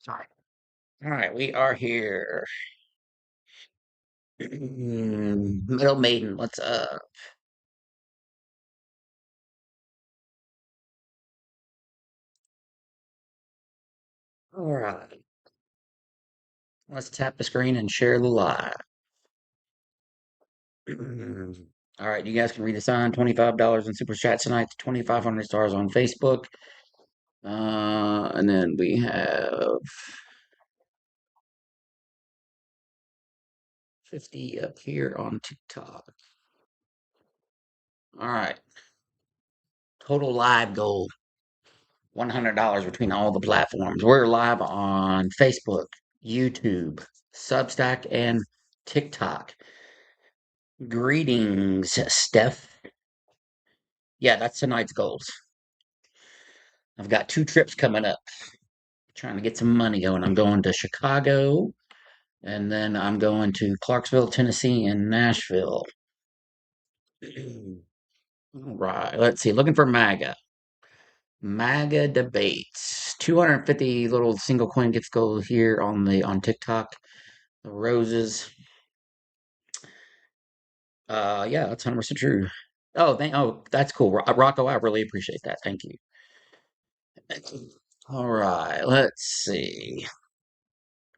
All right, we are here. Middle Maiden, what's up? All right, let's tap the screen and share the live. All right, you guys can read the sign $25 in super chat tonight to 2,500 stars on Facebook. And then we have 50 up here on TikTok. All right, total live goal $100 between all the platforms. We're live on Facebook, YouTube, Substack, and TikTok. Greetings, Steph. Yeah, that's tonight's goals. I've got two trips coming up. Trying to get some money going. I'm going to Chicago, and then I'm going to Clarksville, Tennessee, and Nashville. All right, let's see. Looking for MAGA. MAGA debates. 250 little single coin gifts go here on TikTok. The roses. Yeah, that's 100% true. Oh, that's cool. Rocco, I really appreciate that. Thank you. All right, let's see.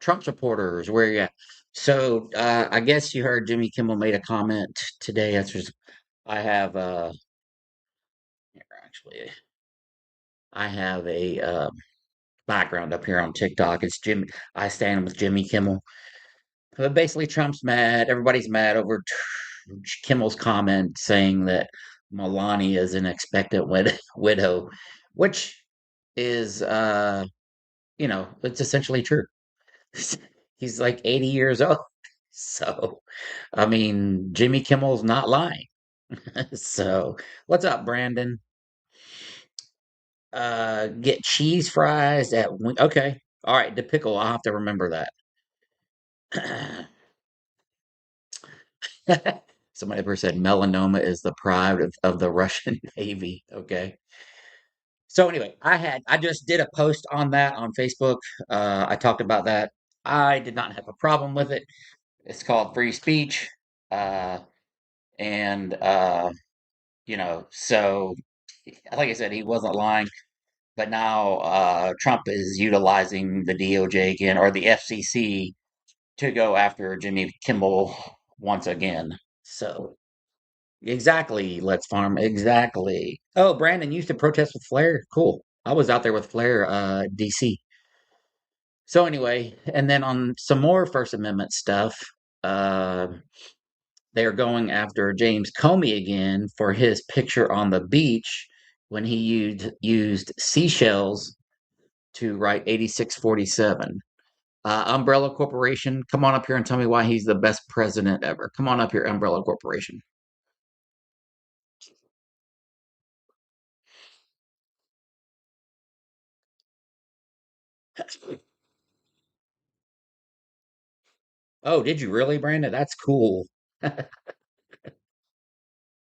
Trump supporters, where you at? So, I guess you heard Jimmy Kimmel made a comment today. I have, here, actually, I have a background up here on TikTok. It's Jimmy. I stand with Jimmy Kimmel. But basically, Trump's mad. Everybody's mad over Kimmel's comment saying that Melania is an expectant widow, which is, it's essentially true. He's like 80 years old. So, I mean, Jimmy Kimmel's not lying. So, what's up, Brandon? Get cheese fries okay. All right, the pickle, I'll have to remember that. Somebody ever said melanoma is the pride of the Russian Navy. Okay. So anyway, I just did a post on that on Facebook. I talked about that. I did not have a problem with it. It's called free speech. Uh, and so like I said, he wasn't lying. But now Trump is utilizing the DOJ again or the FCC to go after Jimmy Kimmel once again. So exactly, let's farm. Exactly. Oh, Brandon used to protest with Flair. Cool. I was out there with Flair, DC. So anyway, and then on some more First Amendment stuff, uh, they're going after James Comey again for his picture on the beach when he used seashells to write 8647. Umbrella Corporation, come on up here and tell me why he's the best president ever. Come on up here, Umbrella Corporation. Oh, did you really, Brandon? That's cool.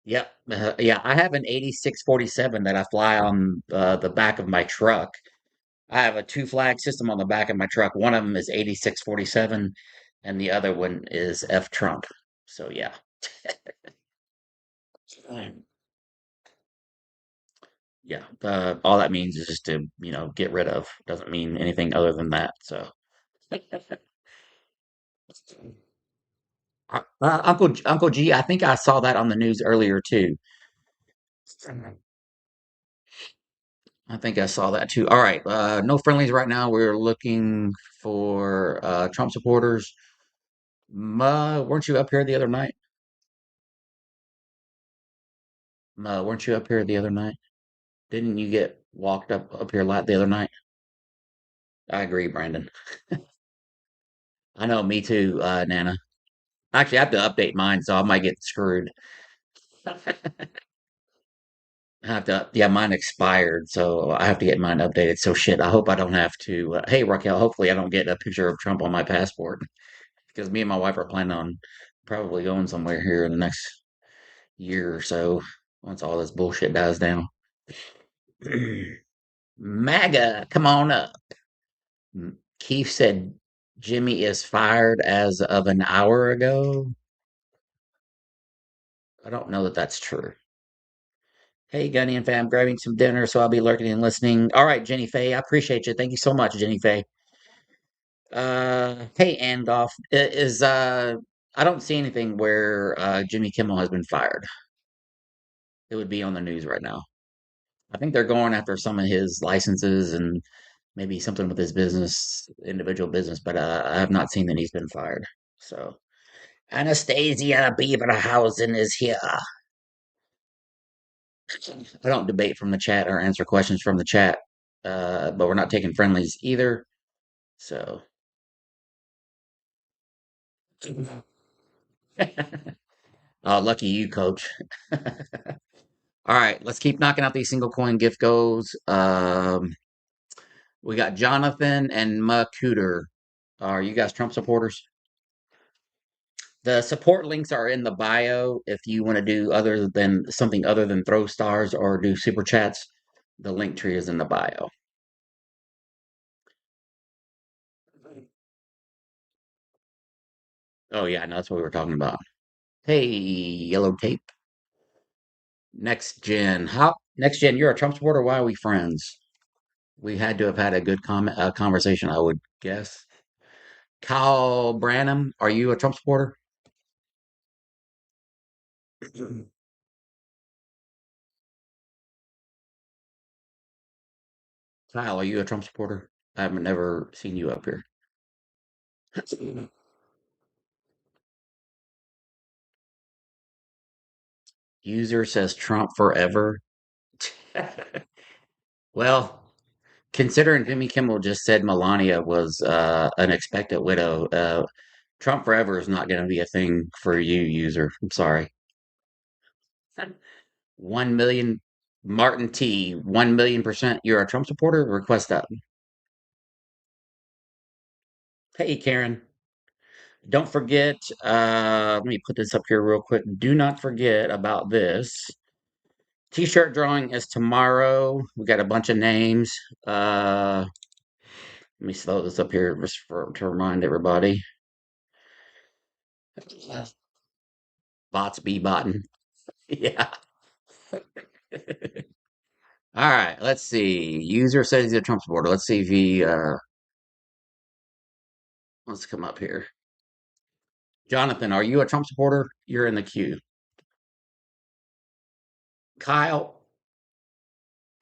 Yep. Yeah, I have an 8647 that I fly on the back of my truck. I have a two flag system on the back of my truck. One of them is 8647, and the other one is F Trump. So, yeah. Um, Yeah. All that means is just to, get rid of. Doesn't mean anything other than that. So, Uncle G, I think I saw that on the news earlier too. I think I saw that too. All right, no friendlies right now. We're looking for Trump supporters. Weren't you up here the other night? Weren't you up here the other night? Didn't you get walked up here the other night? I agree, Brandon. I know, me too, Nana. Actually, I have to update mine, so I might get screwed. I have to, yeah, mine expired, so I have to get mine updated. So shit, I hope I don't have to. Hey, Raquel, hopefully I don't get a picture of Trump on my passport because me and my wife are planning on probably going somewhere here in the next year or so once all this bullshit dies down. MAGA, come on up. Keith said Jimmy is fired as of an hour ago. I don't know that that's true. Hey, Gunny and fam, grabbing some dinner, so I'll be lurking and listening. All right, Jenny Faye, I appreciate you. Thank you so much, Jenny Faye. Hey, Andoff, I don't see anything where Jimmy Kimmel has been fired. It would be on the news right now. I think they're going after some of his licenses and maybe something with his business, individual business, but I have not seen that he's been fired. So, Anastasia Beaverhausen is here. I don't debate from the chat or answer questions from the chat, but we're not taking friendlies either. So, lucky you, coach. All right, let's keep knocking out these single coin gift goes. We got Jonathan and Macooter. Are you guys Trump supporters? The support links are in the bio if you want to do other than something other than throw stars or do super chats. The link tree is in the bio. Oh yeah, no, that's what we were talking about. Hey, yellow tape. Next gen, you're a Trump supporter. Why are we friends? We had to have had a good conversation, I would guess. Kyle Branham, are you a Trump supporter? Kyle, are you a Trump supporter? I've never seen you up here. User says Trump forever. Well, considering Jimmy Kimmel just said Melania was an expected widow, Trump forever is not going to be a thing for you, user. I'm sorry. 1 million, Martin T, 1 million%. You're a Trump supporter? Request that. Hey, Karen. Don't forget, let me put this up here real quick. Do not forget about this. T-shirt drawing is tomorrow. We got a bunch of names. Let me slow this up here just to remind everybody. Bots be botting. Yeah. All right. Let's see. User says he's a Trump supporter. Let's see if he wants to come up here. Jonathan, are you a Trump supporter? You're in the queue. Kyle.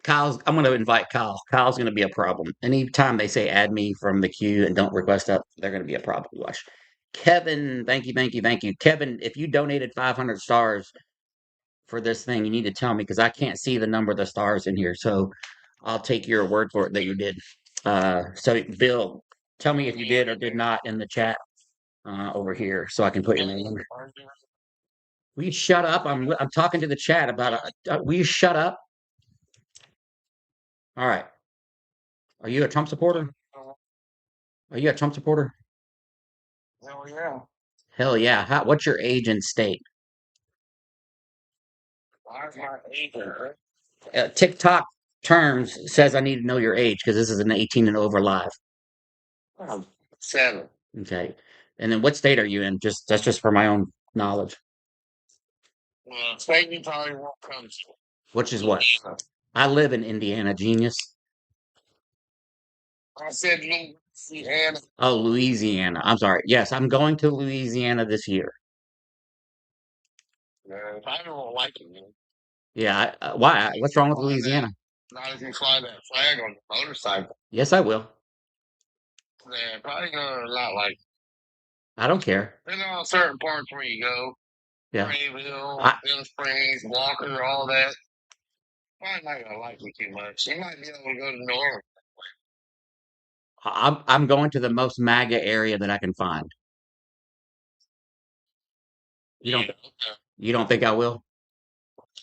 I'm going to invite Kyle. Kyle's going to be a problem. Anytime they say add me from the queue and don't request up, they're going to be a problem. Watch. Kevin, thank you, thank you, thank you. Kevin, if you donated 500 stars for this thing, you need to tell me because I can't see the number of the stars in here. So I'll take your word for it that you did. So, Bill, tell me if you did or did not in the chat over here so I can put your name. Will you shut up? I'm talking to the chat about will you shut up? All right. Are you a Trump supporter? Are you a Trump supporter? Hell yeah. Hell yeah. What's your age and state? TikTok terms says I need to know your age because this is an 18 and over live. Oh, 7. Okay. And then what state are you in? That's just for my own knowledge. Well, state you probably won't come to. Which is what? Indiana. I live in Indiana, genius. I said Louisiana. Oh, Louisiana. I'm sorry. Yes, I'm going to Louisiana this year. I don't like it, man. Yeah. Why? What's wrong with Louisiana? Not if you fly that flag on the motorcycle. Yes, I will. Yeah, probably gonna not like. I don't care. Depending on certain parts where you go. Yeah. Grayville, Bill Springs, Walker, all that. Probably not gonna like you too much. You might be able to go to New Orleans. I'm going to the most MAGA area that I can find. You don't you don't think I will?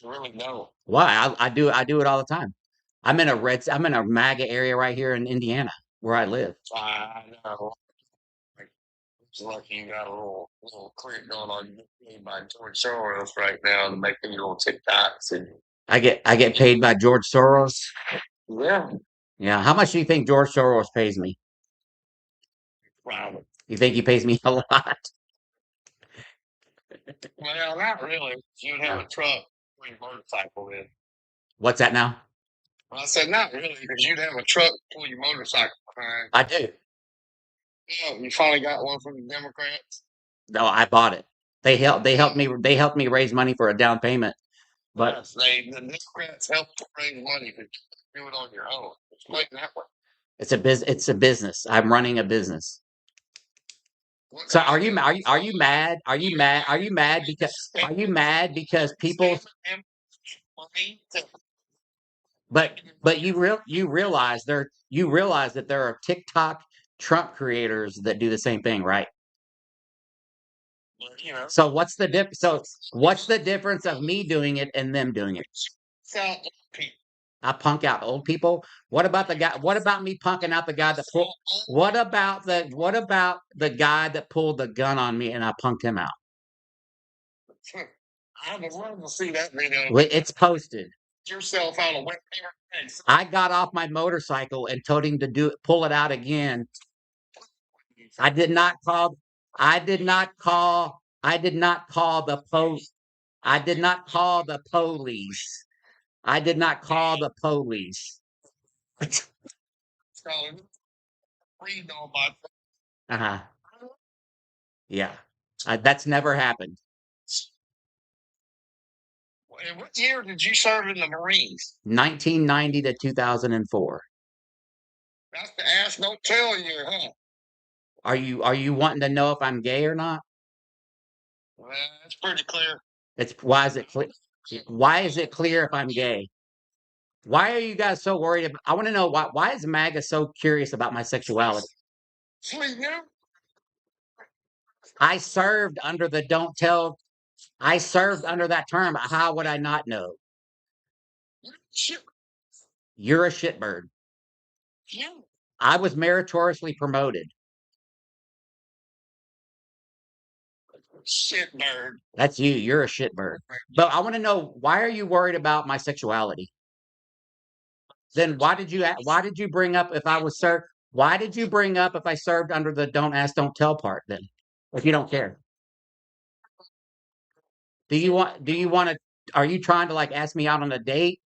Really no. Why? I do it all the time. I'm in a MAGA area right here in Indiana where I live. I know. It's lucky you got a little click going on paid by George Soros right now to make the little TikToks and I get paid by George Soros. Yeah. Yeah. How much do you think George Soros pays me? Wow. You think he pays me a lot? Well, not really. You'd have No. a truck for your motorcycle in. What's that now? Well, I said not really, because you'd have a truck pull your motorcycle behind. I do. Yeah, you finally got one from the Democrats. No, I bought it. They helped me raise money for a down payment. But Yes, the Democrats help to raise money to do it on your own. Explain that one. it's a business. I'm running a business. What So kind of are you mad? Are you mad? Are you mad because are you mad because people money to but you realize that there are TikTok Trump creators that do the same thing, right? you know, So what's the difference of me doing it and them doing it? sell people. I punk out old people. What about the guy? What about me punking out the guy that pulled? What about the guy that pulled the gun on me and I punked him out? I would love to see that video. It's posted. Yourself out of wet paper. I got off my motorcycle and told him to pull it out again. I did not call. I did not call. I did not call the police. I did not call the police. I did not call the police. Read all my. Uh-huh. Yeah. That's never happened. And what year did you serve in the Marines? 1990 to 2004. That's the ask, don't tell you, huh? Are you wanting to know if I'm gay or not? Well, that's pretty clear. It's why is it clear? Why is it clear if I'm gay? Why are you guys so worried about? I want to know why is MAGA so curious about my sexuality? Sweet, you know? I served under the don't tell. I served under that term. How would I not know? Shit, You're a shitbird. you I was meritoriously promoted. shit bird. That's you. You're a shitbird. But I want to know why are you worried about my sexuality? Then why did you bring up if I was served? Why did you bring up if I served under the don't ask, don't tell part then? If you don't care. Do you want to are you trying to like ask me out on a date?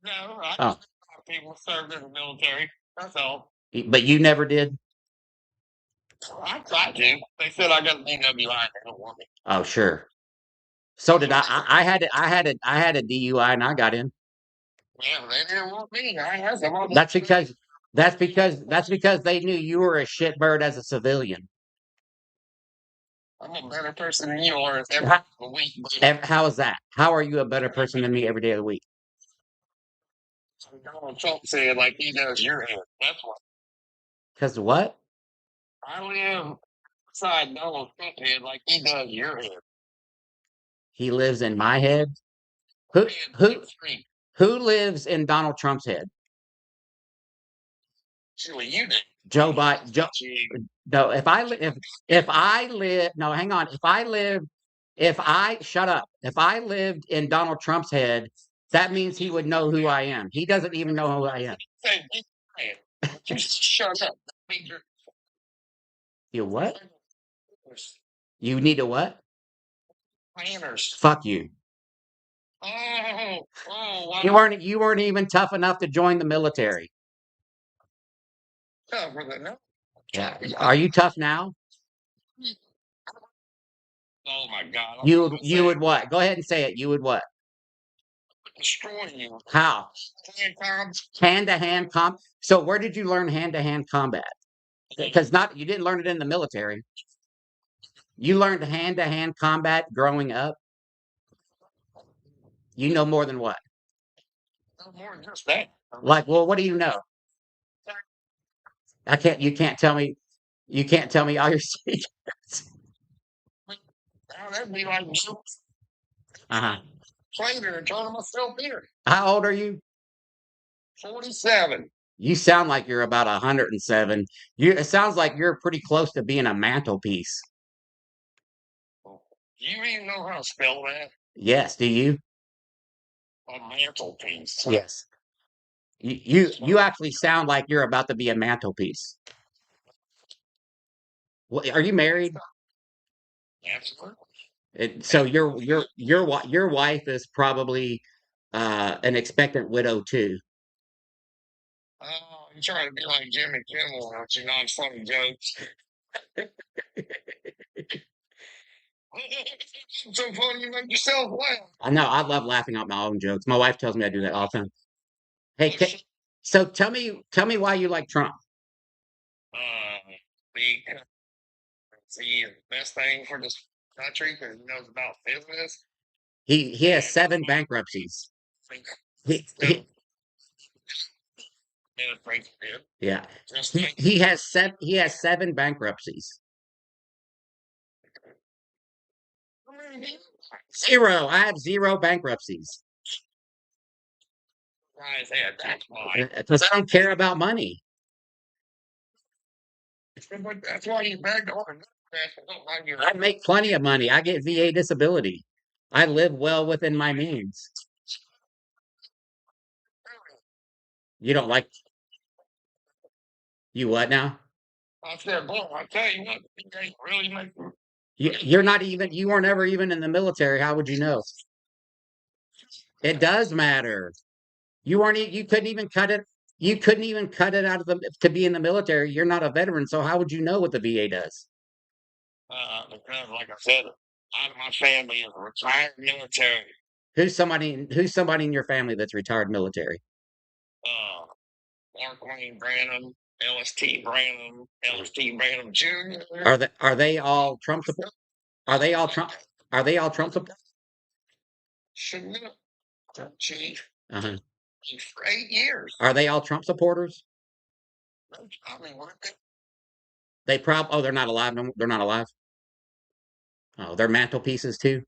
No, I Oh, just people served in the military. That's all. but you never did? I tried to. They said I got an EWI. They don't want me. Oh, sure. So did I had a DUI and I got in. Yeah, they didn't want me. I had some other. That's because they knew you were a shitbird as a civilian. I'm a better person than you are every How, week. how is that? How are you a better person than me every day of the week? Donald Trump said like he does your head. That's what Because what? I live beside Donald Trump head like he does your head. He lives in my head? Who who who lives in Donald Trump's head? Surely you did. Joe Biden. No, if I live, no, hang on. If I shut up, if I lived in Donald Trump's head, that means he would know who I am. He doesn't even know who I am. Say, just shut up. You what? You need a what? Planners. Fuck you. Oh, wow. You weren't even tough enough to join the military. Yeah. Are you tough now? Oh my God. You would what? Go ahead and say it. You would what? Destroy you. How? Hand to hand combat. So where did you learn hand to hand combat? Because you didn't learn it in the military. You learned hand to hand combat growing up. You know more than what? No more than just that. Like, well, what do you know? You can't tell me. You can't tell me all your secrets. That'd be like Uh-huh. later and turn myself here. How old are you? 47. You sound like you're about 107. It sounds like you're pretty close to being a mantelpiece. Do you even know how to spell that? Yes, do you? A mantelpiece. Yes. You actually sound like you're about to be a mantelpiece. Are you married? Absolutely. So your wife is probably an expectant widow too. Oh, you trying to be like Jimmy Kimmel with your non-funny jokes. So funny you make yourself laugh. I know I love laughing at my own jokes. My wife tells me I do that all the time. Hey, Oh, shit. so tell me why you like Trump. Because he is the best thing for this country because he knows about business He has and seven bankruptcies. instead He of administration, yeah. just He think he has seven bankruptcies. Zero. I have zero bankruptcies guy's head. That's why. because I don't care about money. But that's why you begged on your I make plenty of money. I get VA disability. I live well within my means. You don't like you what now? I said, boy, I tell you what, you ain't really make You're not even. You weren't ever even in the military. How would you know? It does matter. You weren't. You couldn't even cut it. You couldn't even cut it out of the to be in the military. You're not a veteran, so how would you know what the VA does? because like I said, out of my family is retired military. Who's somebody in your family that's retired military? Uh Mark Wayne Branham, LST Branham, LST Branham Jr. Are they all Trump support? Are they all Trump? Are they all Trump support? Shouldn't have chief Uh-huh. for 8 years. Are they all Trump supporters? I mean, what the Oh, they're not alive. No, they're not alive. Oh, they're mantelpieces too.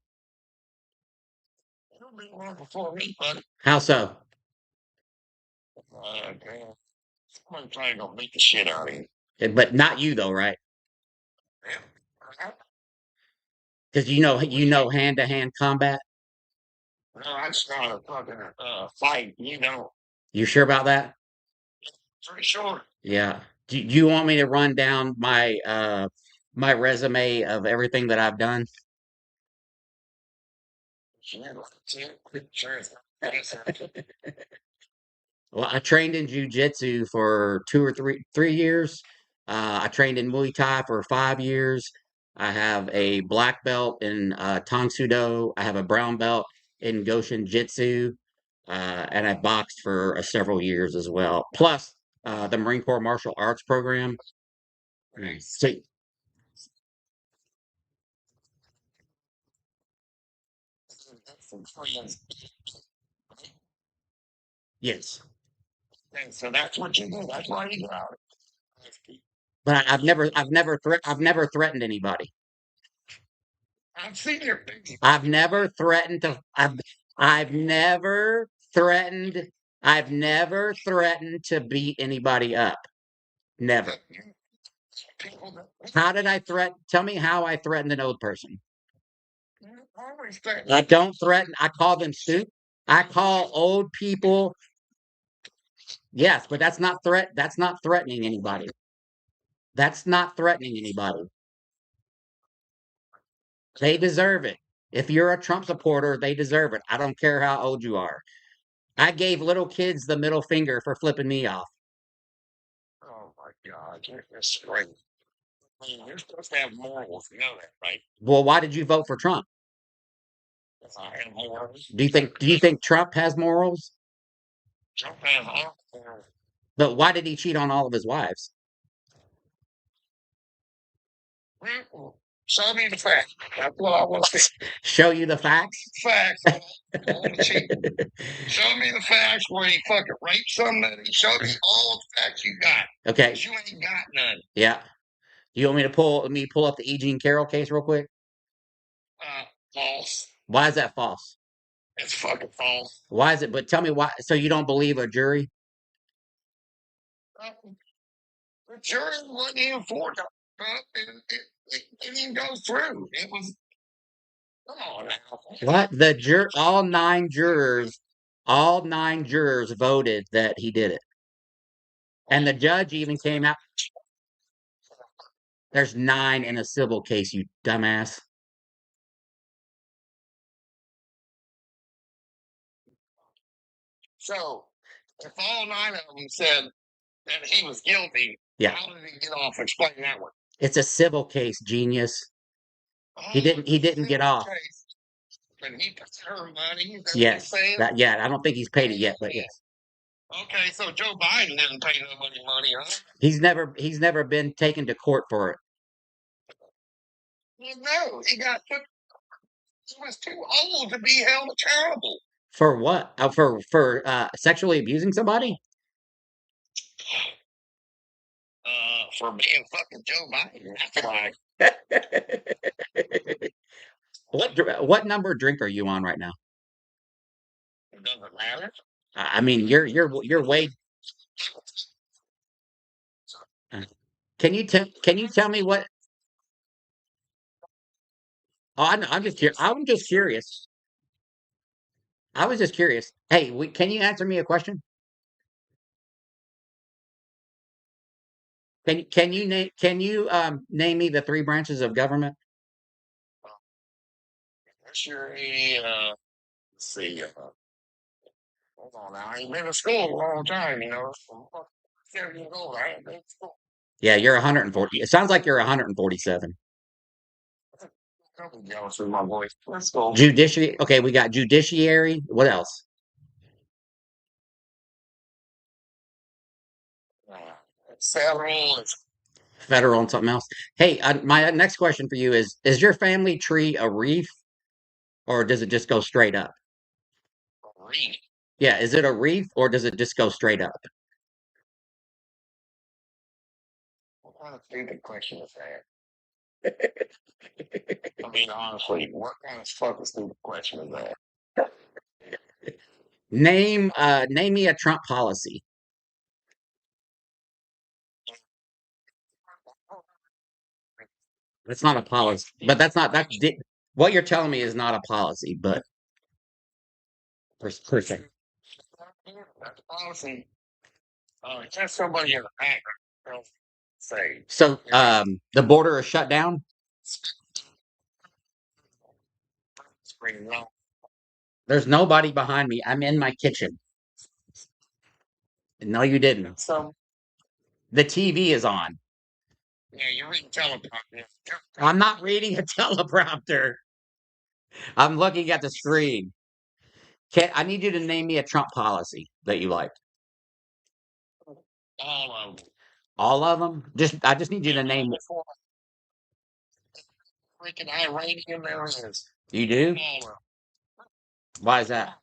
it'll be one before me, buddy. How so? Okay. I'm trying to beat the shit out of you. But not you though, right? Yeah. Because you know hand to hand combat. No, that's not a fucking fight. You know, You sure about that? pretty sure. Yeah. Do you want me to run down my resume of everything that I've done? Sure. Well, I trained in jujitsu for 2 or 3 years. I trained in Muay Thai for 5 years. I have a black belt in Tang Soo Do. I have a brown belt in Goshin Jitsu, and I boxed for several years as well. Plus, the Marine Corps Martial Arts program. So, yes, So that's what you do. That's why you go out. but I've never threatened anybody. I've seen your picture. I've never threatened to. I've never threatened. I've never threatened to beat anybody up. Never. People that How did I threaten? Tell me how I threatened an old person. always think, I don't threaten. I call them stupid. I call old people. Yes, but that's not threat. That's not threatening anybody. That's not threatening anybody. They deserve it. If you're a Trump supporter, they deserve it. I don't care how old you are. I gave little kids the middle finger for flipping me off. oh my God, you're just great. I mean, you're supposed to have morals. You know that, right? Well, why did you vote for Trump? If I have morals, Do you think Trump has morals? jump in, huh? But why did he cheat on all of his wives? Show me the facts. That's what I want to see. Show you the facts? Facts. I want to cheat. Show me the facts where he fucking raped somebody. Show me all the facts you got. Okay. 'Cause you ain't got none. Yeah. You want me to pull up the E. Jean Carroll case real quick? Uh, False. Why is that false? It's fucking false. Why is it? But tell me why. So you don't believe a jury? Uh, the jury wasn't even for it. It didn't even go through. It was, come on now. What all nine jurors voted that he did it, and the judge even came out. There's 9 in a civil case, you dumbass. So, if all 9 of them said that he was guilty, Yeah. how did he get off? Explain that one. It's a civil case, genius. He Oh, didn't he didn't get civil off. case. But he paid her money. Is that what you're Yes. saying? That yeah, I don't think he's paid it yet, but yes. Okay, so Joe Biden didn't pay nobody money, huh? He's never been taken to court for it. Well, no, he was too old to be held accountable. For what? For sexually abusing somebody? For being fucking Joe Biden. That's why. What number drink are you on right now? It doesn't matter. I mean, you're way. uh, Can you tell me what? Oh, I'm just curious. I was just curious. Hey, can you answer me a question? Can you name me the 3 branches of government? Sure, let's see. Hold on now. I ain't been to school a long time, you know. I'm 7 years old. I ain't been to school. Yeah, you're 140. It sounds like you're 147. I'm jealous of my voice. Let's go. Judiciary. Okay, we got judiciary. What else? Uh, Federal. Federal and something else. Hey, my next question for you is your family tree a wreath or does it just go straight up? Read. Yeah, is it a wreath or does it just go straight up? What kind of stupid question is that? I mean, honestly, what kind of fucking stupid question is that? Name me a Trump policy. That's not a policy, but what you're telling me is not a policy, but per se. That's policy. Just somebody in the background say, So the border is shut down. spring long. There's nobody behind me. I'm in my kitchen. No, you didn't. So, The TV is on. yeah, you're reading teleprompter. I'm not reading a teleprompter. I'm looking at the screen. I need you to name me a Trump policy that you like. All of them. All of them? I just need you to name. Before freaking Iranian there is. You do? All of them. Why is that?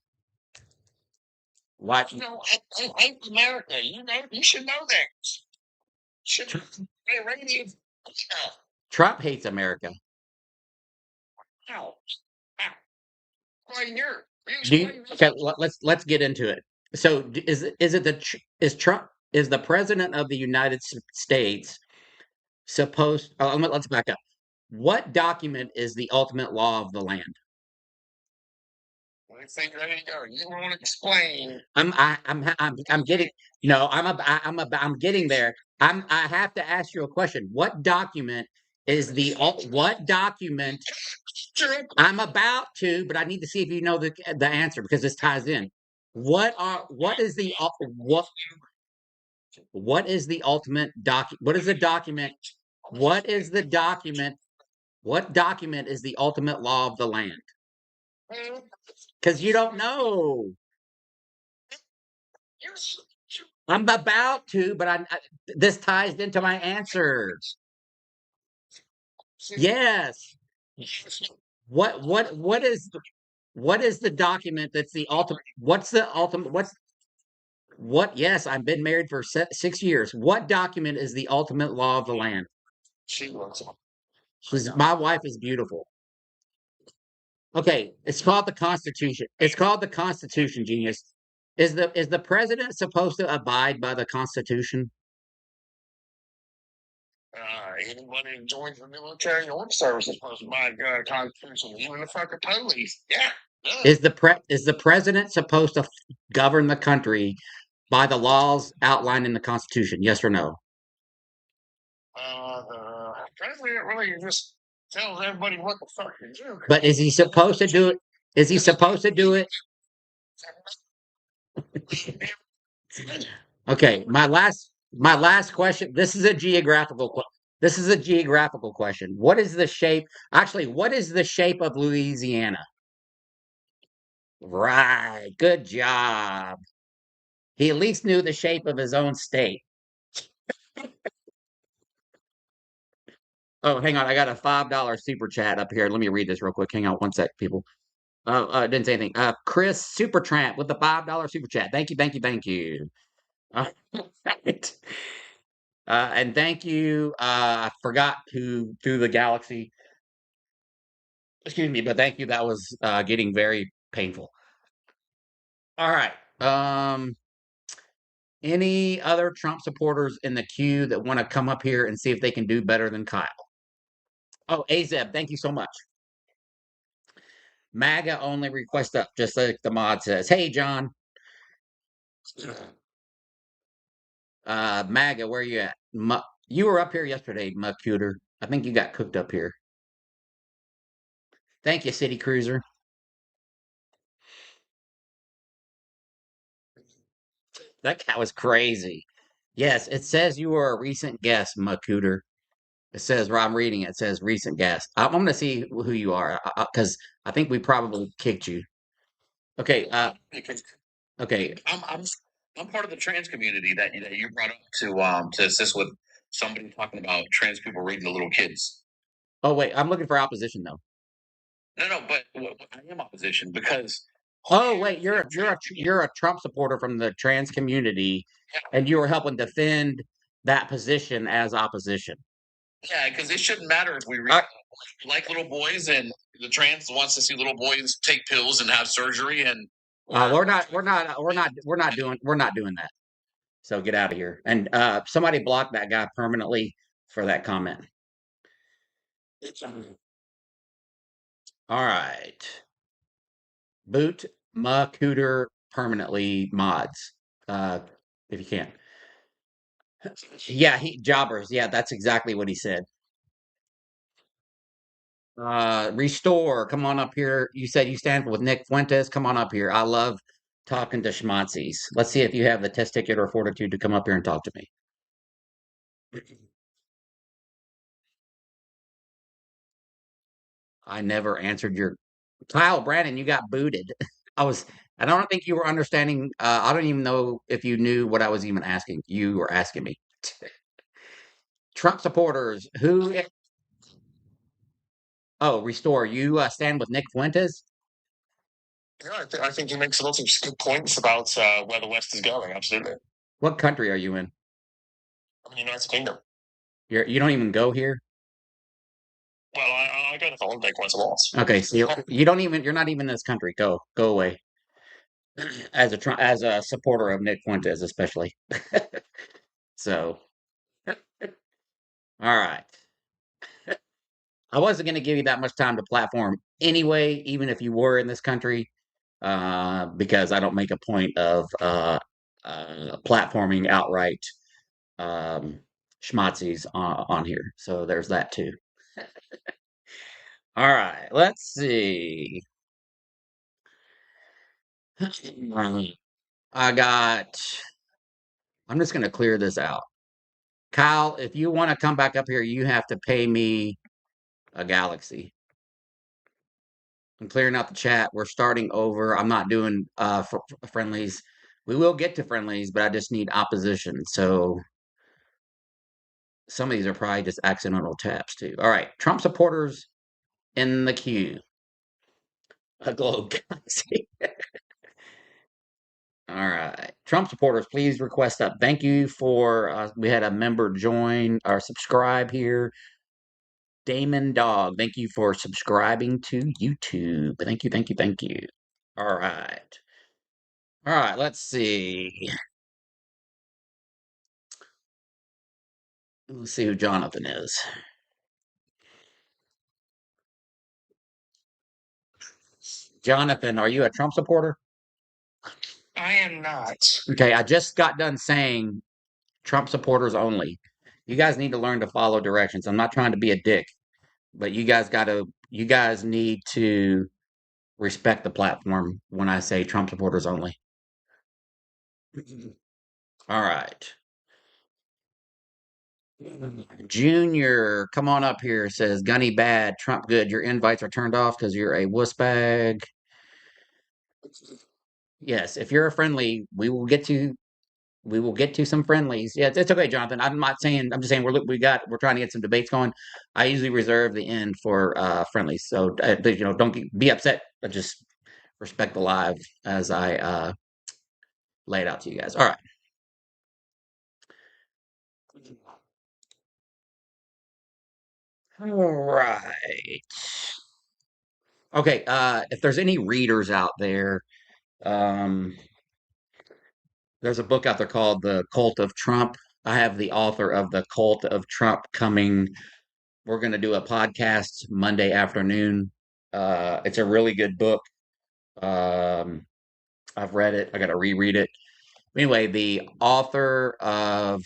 Why? You know, I hate America. You know, you should know that. Should Iranians? Trump hates America. How? How? Explain your. Okay, let's get into it. So is Trump is the president of the United States supposed? Oh, let's back up. What document is the ultimate law of the land? I think there you go. You want to explain? I'm getting no. I'm getting there. I have to ask you a question. What document is what document? I'm about to, but I need to see if you know the answer because this ties in. What is the what is the ultimate what is the document? What is the document? What document is the ultimate law of the land? Because you don't know. I'm about to, but this ties into my answer. Yes. What is the document that's the ultimate? What's the ultimate? What? Yes, I've been married for 6 years. What document is the ultimate law of the land? My wife is beautiful. Okay, it's called the Constitution. It's called the Constitution, genius. Is the president supposed to abide by the Constitution? Anybody who joins the military or service is supposed to abide by the Constitution, even the fucking police. Yeah. Is the president supposed to govern the country by the laws outlined in the Constitution? Yes or no? president really just tells everybody what the fuck to do. But is he supposed to do it? Is he supposed to do it? Okay, my last question. This is a geographical question. What is the shape? Actually, what is the shape of Louisiana? Right. Good job. He at least knew the shape of his own state. Oh, hang on. I got a $5 super chat up here. Let me read this real quick. Hang on one sec, people. Didn't say anything. Chris Supertramp with the $5 super chat. Thank you, thank you, thank you. Uh, right. And thank you. I forgot who threw the galaxy. Excuse me, but thank you. That was getting very painful. All right. Any other Trump supporters in the queue that want to come up here and see if they can do better than Kyle? Oh, Azeb, thank you so much. MAGA only request up, just like the mod says. Hey, John. MAGA, where you at? You were up here yesterday, Muckuter. I think you got cooked up here. Thank you, City Cruiser. That cat was crazy. Yes, it says you were a recent guest, Muckuter. It says, well, I'm reading it. It says recent guest. I'm going to see who you are because I think we probably kicked you. Okay. Okay. I'm part of the trans community that you brought up to assist with somebody talking about trans people reading to little kids. Oh, wait. I'm looking for opposition, though. No, but I am opposition because Oh, wait. You're a Trump supporter from the trans community, and you were helping defend that position as opposition. yeah, because it shouldn't matter if we read like little boys and the trans wants to see little boys take pills and have surgery and we're not doing that. So get out of here. And somebody block that guy permanently for that comment. All right. Boot Cooter permanently mods. If you can. Yeah, jobbers. Yeah, that's exactly what he said. Restore, come on up here. You said you stand with Nick Fuentes. Come on up here. I love talking to schmazzies. Let's see if you have the testicular fortitude to come up here and talk to me. I never answered your Kyle Brandon, you got booted. I don't think you were understanding. I don't even know if you knew what I was even asking. You were asking me. Trump supporters, who? Oh, restore. You stand with Nick Fuentes? Yeah, I think he makes lots of good points about where the West is going. Absolutely. What country are you in? I'm in the United Kingdom. You don't even go here? Well, I go to holiday quite a lot. Okay, so you're not even in this country. Go away. As a supporter of Nick Fuentes, especially. So, all right. I wasn't going to give you that much time to platform anyway, even if you were in this country, because I don't make a point of platforming outright schmazzies on here. So there's that too. All right, let's see. I'm just going to clear this out. Kyle, if you want to come back up here, you have to pay me a galaxy. I'm clearing out the chat. We're starting over. I'm not doing friendlies. We will get to friendlies, but I just need opposition. So some of these are probably just accidental taps too. All right, Trump supporters in the queue. A globe galaxy. All right, Trump supporters, please request up. Thank you for. We had a member join or subscribe here. Damon Dog, thank you for subscribing to YouTube. Thank you, thank you, thank you. All right. All right, let's see. Let's see who Jonathan is. Jonathan, are you a Trump supporter? I am not. Okay, I just got done saying Trump supporters only. You guys need to learn to follow directions. I'm not trying to be a dick, but you guys need to respect the platform when I say Trump supporters only. All right. Junior, come on up here. Says Gunny bad, Trump good. Your invites are turned off because you're a wuss bag. Yes, if you're a friendly, we will get to some friendlies. Yeah, it's okay, Jonathan. I'm not saying. I'm just saying we're trying to get some debates going. I usually reserve the end for friendlies. So don't be upset. But just respect the live as I lay it out to you guys. All right. All right. Okay. If there's any readers out there, um, there's a book out there called The Cult of Trump. I have the author of The Cult of Trump coming. We're going to do a podcast Monday afternoon. It's a really good book. Um, I've read it. I got to reread it. Anyway, the author of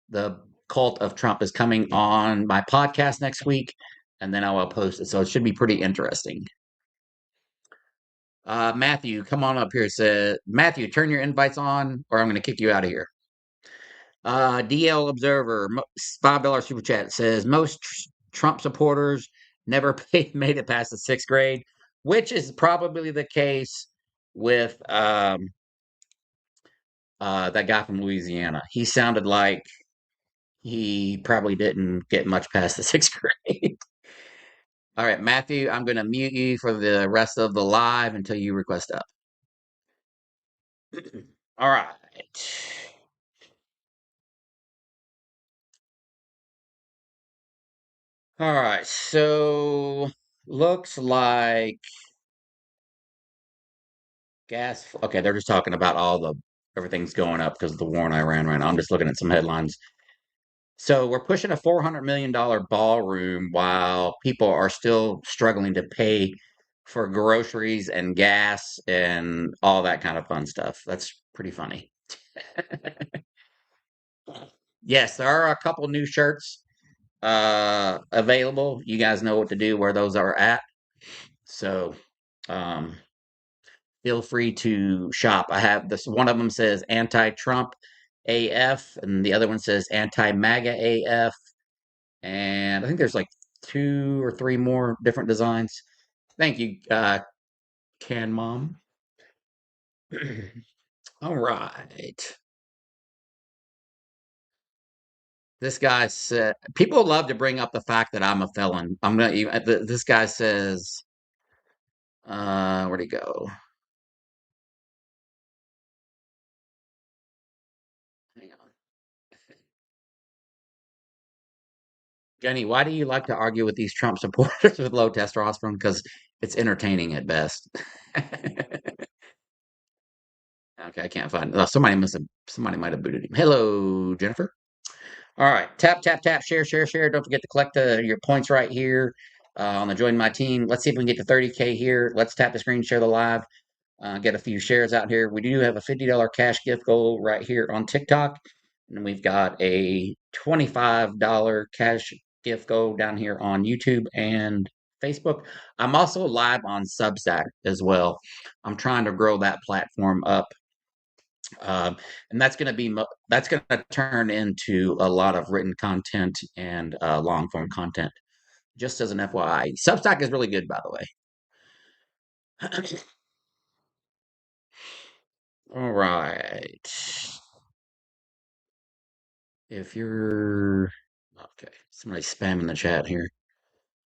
The Cult of Trump is coming on my podcast next week, and then I will post it. So it should be pretty interesting. Matthew, come on up here. Said Matthew, turn your invites on, or I'm going to kick you out of here. DL Observer, $5 super chat says most Trump supporters never made it past the sixth grade, which is probably the case with that guy from Louisiana. He sounded like he probably didn't get much past the sixth grade. All right, Matthew, I'm going to mute you for the rest of the live until you request up. All right. All right, so looks like gas. Okay, they're just talking about all the everything's going up because of the war in Iran right now. I'm just looking at some headlines. So we're pushing a $400 million ballroom while people are still struggling to pay for groceries and gas and all that kind of fun stuff. That's pretty funny. Yes, there are a couple new shirts available. You guys know what to do where those are at. So um feel free to shop. I have this one of them says anti-Trump AF and the other one says anti-MAGA AF. And I think there's like two or three more different designs. Thank you, Can Mom. All right. This guy said people love to bring up the fact that I'm a felon. I'm gonna even this guy says where'd he go? Hang on. Jenny, why do you like to argue with these Trump supporters with low testosterone? Because it's entertaining at best. Okay, I can't find. Oh, somebody might have booted him. Hello, Jennifer. All right, tap tap tap, share share share. Don't forget to collect your points right here on the join my team. Let's see if we can get to 30K here. Let's tap the screen, share the live, get a few shares out here. We do have a $50 cash gift goal right here on TikTok, and we've got a $25 cash gift goal down here on YouTube and Facebook. I'm also live on Substack as well. I'm trying to grow that platform up, and that's going to turn into a lot of written content and long form content. Just as an FYI, Substack is really good, by the way. All right. If you're okay, somebody spamming the chat here.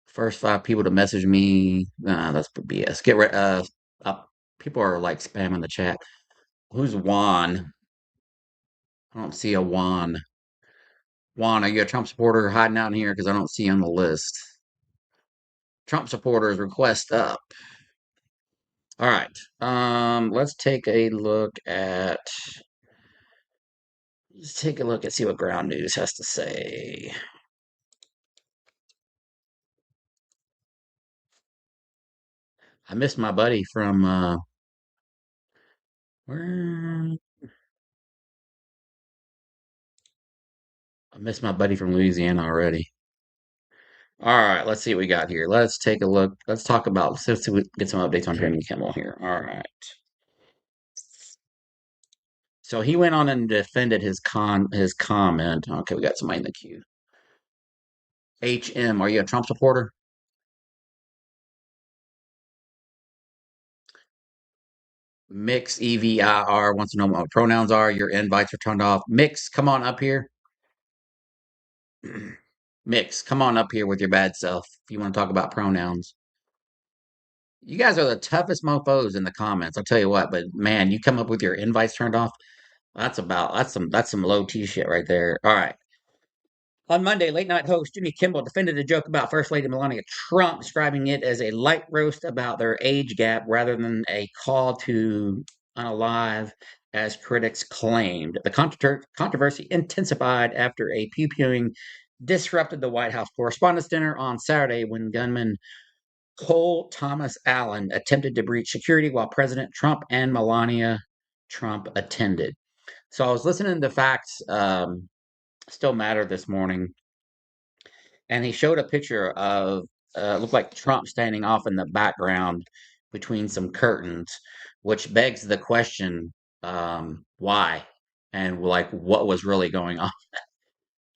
First five people to message me. Nah, that's BS. Get rid. Uh, people are like spamming the chat. Who's Juan? I don't see a Juan. Juan, are you a Trump supporter hiding out in here? Because I don't see you on the list. Trump supporters request up. All right. Let's take a look at see what ground news has to say. I missed my buddy from where I miss my buddy from Louisiana already. All right, let's see what we got here. Let's take a look. Let's talk about. Let's see, get some updates on Jimmy Kimmel here. All right. So he went on and defended his comment. Okay, we got somebody in the queue. HM, are you a Trump supporter? Mix EVIR wants to know what pronouns are. Your invites are turned off. Mix, come on up here. Mix, come on up here with your bad self if you want to talk about pronouns. You guys are the toughest mofos in the comments. I'll tell you what, but man, you come up with your invites turned off. That's some low T shit right there. All right. On Monday, late night host Jimmy Kimmel defended a joke about First Lady Melania Trump, describing it as a light roast about their age gap rather than a call to unalive, as critics claimed. The controversy intensified after a pew-pewing disrupted the White House Correspondents' Dinner on Saturday when gunman Cole Thomas Allen attempted to breach security while President Trump and Melania Trump attended. So I was listening to Facts Still Matter this morning, and he showed a picture of looked like Trump standing off in the background between some curtains, which begs the question, why and like what was really going on.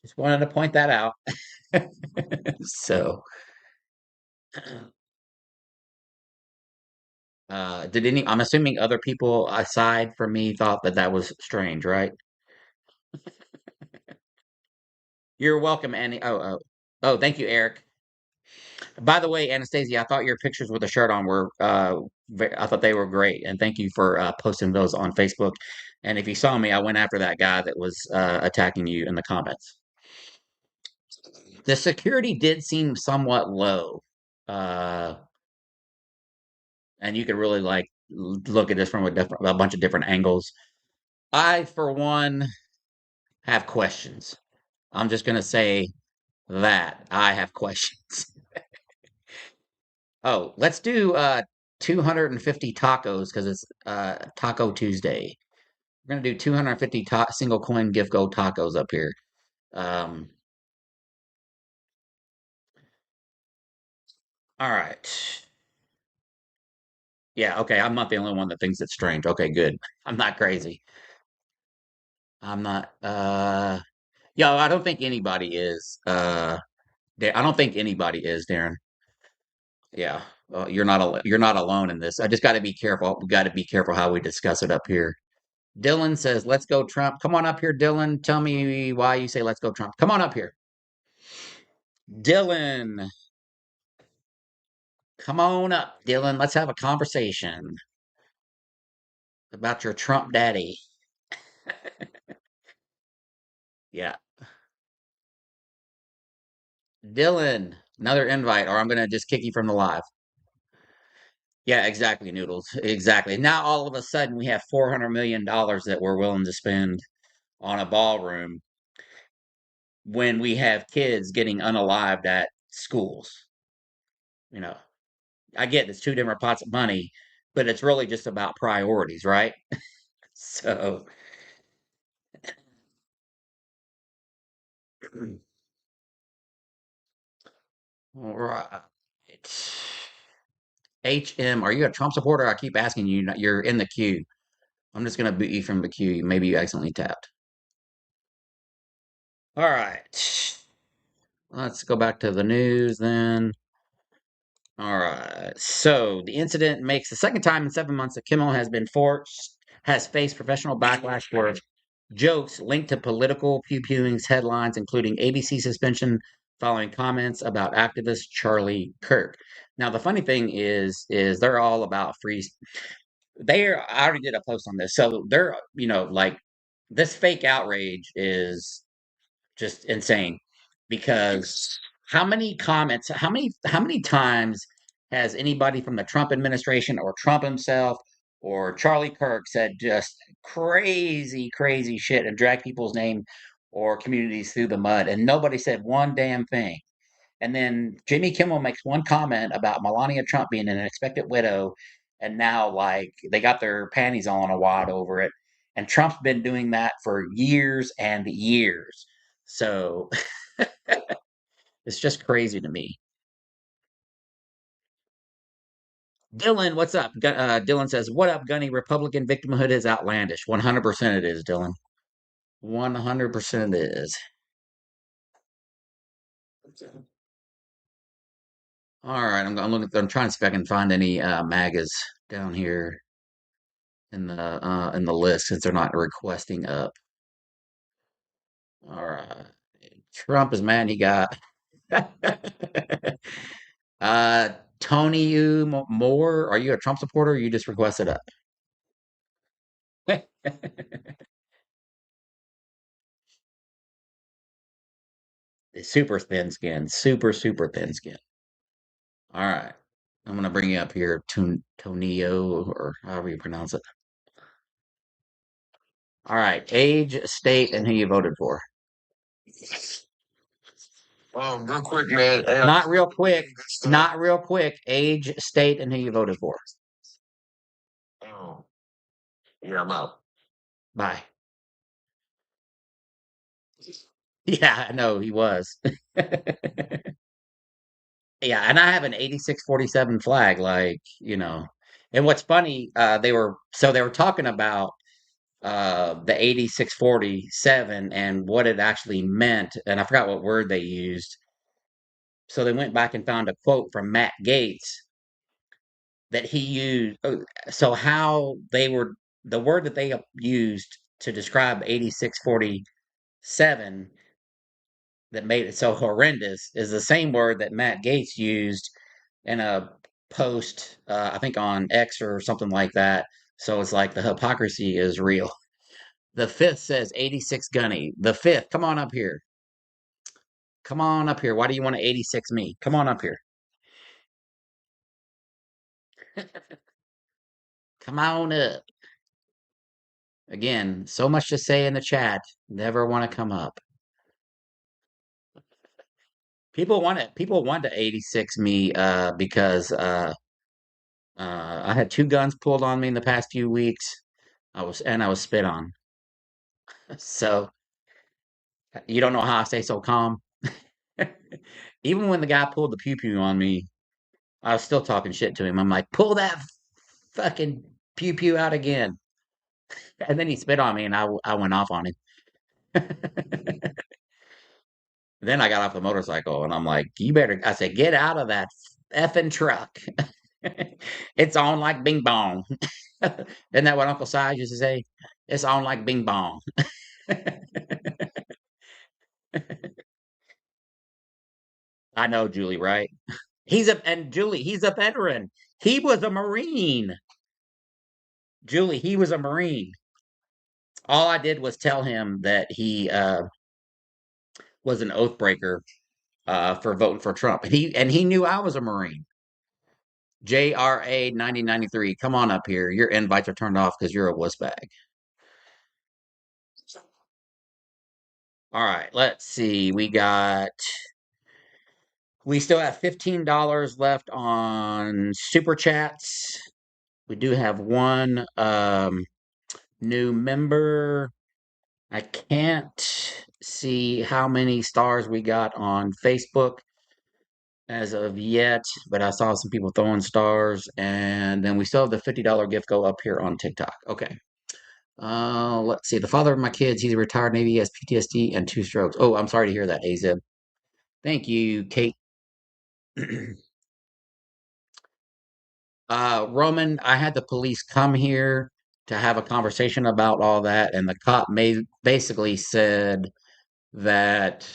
Just wanted to point that out. So, did any? I'm assuming other people aside from me thought that that was strange, right? You're welcome, Annie. Oh, thank you, Eric. By the way, Anastasia, I thought your pictures with the shirt on were, I thought they were great, and thank you for posting those on Facebook. And if you saw me, I went after that guy that was attacking you in the comments. The security did seem somewhat low, uh, and you could really like look at this from a bunch of different angles. I, for one, have questions. I'm just gonna say that I have questions. Oh, let's do 250 tacos because it's Taco Tuesday. We're gonna do 250 single coin gift gold tacos up here. Um, all right. Yeah, okay. I'm not the only one that thinks it's strange. Okay, good. I'm not crazy. I'm not yeah, I don't think anybody is. I don't think anybody is, Darren. Yeah. You're not alone in this. I just got to be careful. We got to be careful how we discuss it up here. Dylan says, "Let's go Trump." Come on up here, Dylan. Tell me why you say "Let's go Trump." Come on up here, Dylan. Come on up, Dylan. Let's have a conversation about your Trump daddy. Yeah, Dylan. Another invite, or I'm gonna just kick you from the live. Yeah, exactly, Noodles. Exactly. Now all of a sudden we have $400 million that we're willing to spend on a ballroom when we have kids getting unalived at schools. You know, I get it's two different pots of money, but it's really just about priorities, right? So, all right. HM, are you a Trump supporter? I keep asking you. You're in the queue. I'm just gonna boot you from the queue. Maybe you accidentally tapped. All right. Let's go back to the news then. All right. So the incident makes the second time in 7 months that Kimmel has faced professional backlash for jokes linked to political pew-pewing's headlines, including ABC suspension following comments about activist Charlie Kirk. Now, the funny thing is they're all about free. I already did a post on this, so they're like this fake outrage is just insane because how many times has anybody from the Trump administration or Trump himself or Charlie Kirk said just crazy shit and drag people's name or communities through the mud and nobody said one damn thing. And then Jimmy Kimmel makes one comment about Melania Trump being an expected widow, and now like they got their panties all in a wad over it. And Trump's been doing that for years and years. So it's just crazy to me. Dylan, what's up? Dylan says, "What up, Gunny? Republican victimhood is outlandish. 100% it is, Dylan. 100% it is." All right, I'm looking. I'm trying to see if I can find any MAGAs down here in the list since they're not requesting up. All right, Trump is mad. He got uh Tony Moore. Are you a Trump supporter? Or you just requested up? Super thin skin. Super thin skin. All right, I'm gonna bring you up here, Tonio, or however you pronounce it. All right, age, state, and who you voted for. Real quick, man. Not real quick. Not real quick. Age, state, and who you voted for. Oh, yeah, I'm out. Bye. Yeah, I know he was. Yeah, and I have an 8647 flag, like, you know. And what's funny, they were talking about the 8647 and what it actually meant, and I forgot what word they used. So they went back and found a quote from Matt Gaetz that he used. So how they were the word that they used to describe 8647 that made it so horrendous is the same word that Matt Gaetz used in a post, I think on X or something like that. So it's like the hypocrisy is real. The fifth says 86 Gunny. The fifth, come on up here. Come on up here. Why do you want to 86 me? Come on up here. Come on up. Again, so much to say in the chat. Never want to come up. People want to 86 me because I had two guns pulled on me in the past few weeks. I was spit on. So you don't know how I stay so calm. Even when the guy pulled the pew pew on me, I was still talking shit to him. I'm like, pull that fucking pew pew out again. And then he spit on me and I went off on him. Then I got off the motorcycle and I'm like, you better, I said, get out of that effing truck. It's on like bing bong. Isn't that what Uncle Si used to say? It's on like bing bong. I know, Julie, right? He's a veteran. He was a Marine. Julie, he was a Marine. All I did was tell him that he was an oath breaker for voting for Trump. He knew I was a Marine. JRA 1993. Come on up here. Your invites are turned off because you're a wuss bag. All right, let's see. We still have $15 left on super chats. We do have one new member. I can't see how many stars we got on Facebook as of yet, but I saw some people throwing stars, and then we still have the $50 gift go up here on TikTok. Okay. Let's see. The father of my kids, he's a retired Navy, he has PTSD and two strokes. Oh, I'm sorry to hear that, AZ. Thank you, Kate. Roman, I had the police come here to have a conversation about all that, and the cop basically said that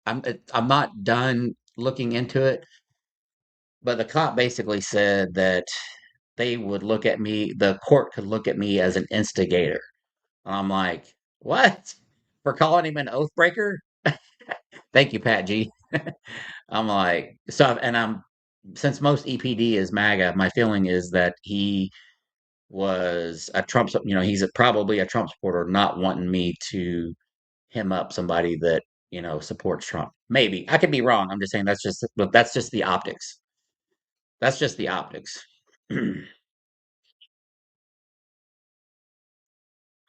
I'm not done looking into it, but the cop basically said that they would look at me, the court could look at me as an instigator. I'm like, what? For calling him an oath breaker? Thank you, Pat G. I'm like, and since most EPD is MAGA, my feeling is that he was a Trump, he's probably a Trump supporter, not wanting me to him up somebody that, supports Trump. Maybe. I could be wrong. I'm just saying that's just the optics. That's just the optics.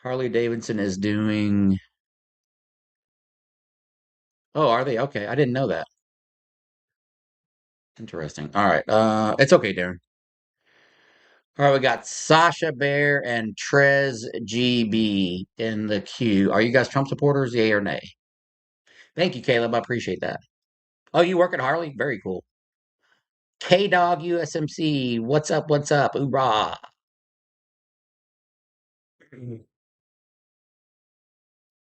Harley Davidson is doing Oh, are they? Okay, I didn't know that. Interesting. All right. It's okay, Darren. All right, we got Sasha Bear and Trez GB in the queue. Are you guys Trump supporters, yay or nay? Thank you, Caleb. I appreciate that. Oh, you work at Harley? Very cool. K Dog USMC. What's up? What's up? Hoorah.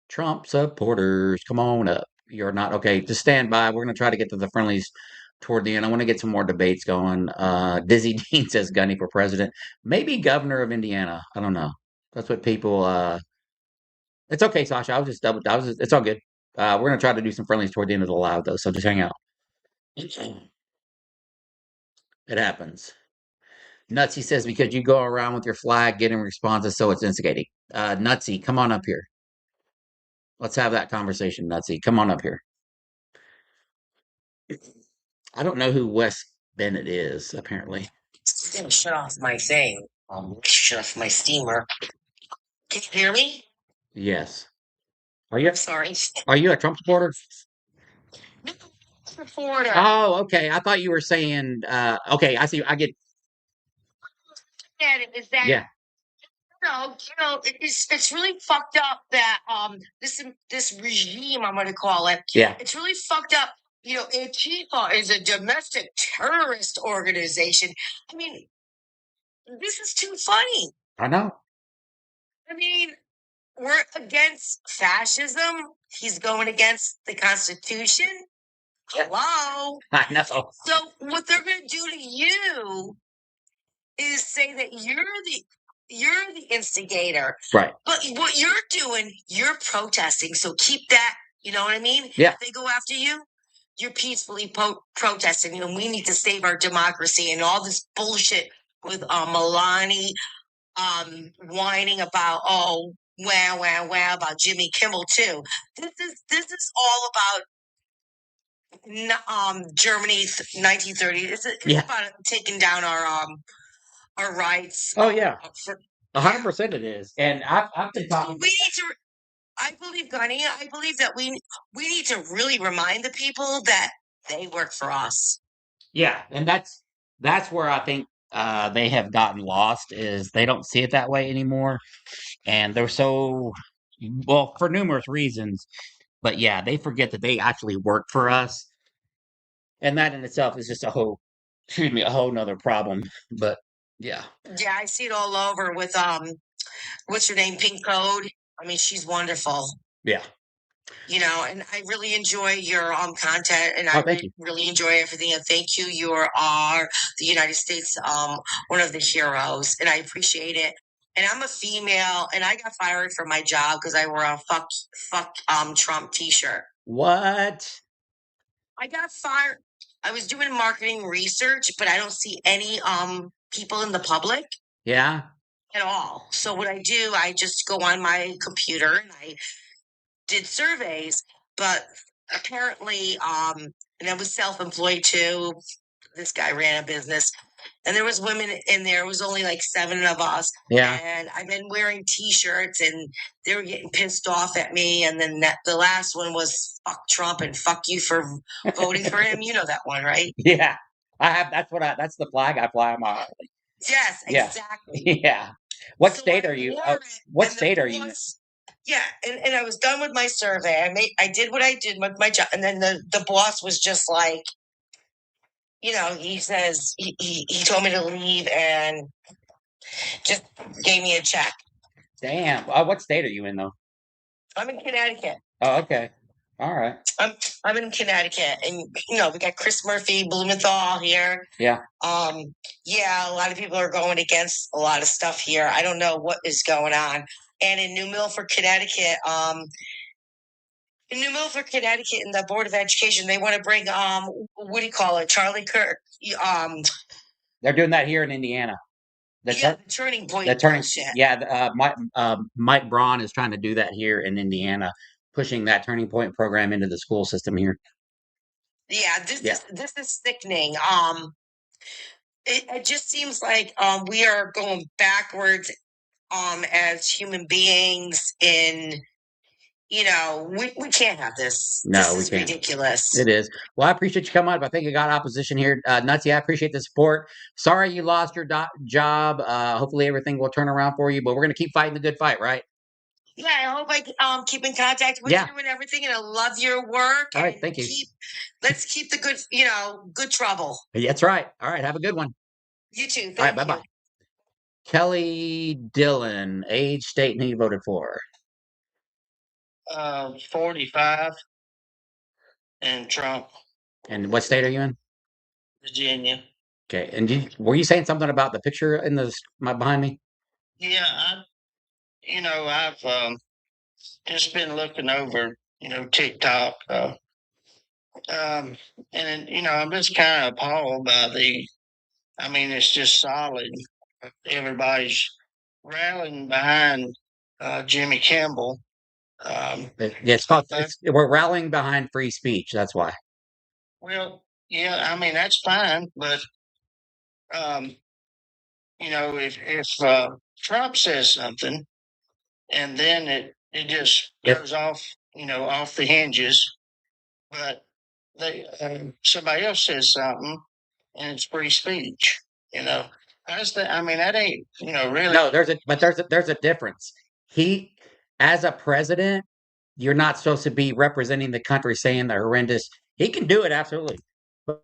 Trump supporters, come on up. You're not okay. Just stand by. We're going to try to get to the friendlies toward the end. I want to get some more debates going. Dizzy Dean says Gunny for president, maybe governor of Indiana. I don't know. That's what people. It's okay, Sasha. I was just double. I was. It's all good. We're going to try to do some friendlies toward the end of the live though. So just hang out. It happens. Nutsy says because you go around with your flag getting responses, so it's instigating. Nutsy, come on up here. Let's have that conversation, Nutsy. Come on up here. I don't know who Wes Bennett is, apparently. I'm gonna shut off my thing. Shut off my steamer. Can you hear me? Yes. Are you I'm sorry. are you a Trump supporter? No, reporter. Oh, okay. I thought you were saying okay, I see. I get Is that yeah. it's really fucked up that this regime, I'm gonna call it. Yeah. It's really fucked up. Antifa is a domestic terrorist organization. I mean, this is too funny. I know. I mean, we're against fascism. He's going against the Constitution. Hello. I know. So what they're going to do to you is say that you're the instigator. Right. But what you're doing, you're protesting. So keep that. You know what I mean? Yeah. If they go after you, you're peacefully protesting, and we need to save our democracy and all this bullshit with Milani whining about wow about Jimmy Kimmel too. This is all about Germany 1930. It's about taking down our rights. Oh yeah. For, 100% it is. And I've been talking. we need to. I believe, Gunny. I believe that we need to really remind the people that they work for us. Yeah, and that's where I think they have gotten lost is they don't see it that way anymore, and they're so well for numerous reasons. But yeah, they forget that they actually work for us, and that in itself is just a whole, excuse me, a whole nother problem. But yeah, Yeah, I see it all over with what's her name, Pink Code. I mean, she's wonderful. yeah. And I really enjoy your content, and Oh, I thank you. really enjoy everything. And thank you. You are the United States one of the heroes, and I appreciate it. And I'm a female, and I got fired from my job because I wore a fuck Trump T-shirt. What? I got fired. I was doing marketing research, but I don't see any people in the public. Yeah. At all. So what I do, I just go on my computer and I did surveys, but apparently, and I was self-employed too. This guy ran a business, and there was women in there. It was only like 7 of us. Yeah. And I've been wearing T-shirts, and they were getting pissed off at me. And then the last one was "fuck Trump" and "fuck you for voting for him." You know that one, right? Yeah. I have. That's the flag I fly on my Harley. Yes, Yeah. exactly. Yeah. What So state I are you? wore it, What and the state are you in? boss- Yeah, and I was done with my survey. I did what I did with my job, and then the boss was just like, he says he told me to leave and just gave me a check. Damn. What state are you in though? I'm in Connecticut. Oh, okay. All right. I'm in Connecticut, and we got Chris Murphy, Blumenthal here. Yeah. Yeah, a lot of people are going against a lot of stuff here. I don't know what is going on. And in New Milford, Connecticut, in the Board of Education, they want to bring what do you call it, Charlie Kirk? They're doing that here in Indiana. The turning point. The turning. Bullshit. Yeah. Mike Braun is trying to do that here in Indiana, pushing that turning point program into the school system here. Yeah, this is sickening. It just seems like we are going backwards as human beings in we can't have this. No, This we is can't. ridiculous. It is. Well, I appreciate you coming on, but I think you got opposition here. Nutsy, I appreciate the support. Sorry you lost your job. Hopefully everything will turn around for you, but we're going to keep fighting the good fight, right? Yeah, I hope I keep in contact with Yeah. you and everything, and I love your work. All right. And Thank you. let's keep the good trouble. That's right. All right. Have a good one. You too. All right. Thank Bye you. bye. Kelly Dillon, age, state, and who you voted for. 45 and Trump, And what state are you in? Virginia. Okay. And were you saying something about the picture in behind me? Yeah, I've just been looking over, TikTok, um, and I'm just kind of appalled by I mean, it's just solid. Everybody's rallying behind Jimmy Kimball. Yeah, we're rallying behind free speech. That's why. Well, yeah, I mean that's fine, but um, if Trump says something and then it just If goes off, off the hinges, but somebody else says something and it's free speech, you know. I mean, that ain't, really. No, there's a difference. He, as a president, you're not supposed to be representing the country saying the horrendous. He can do it absolutely. But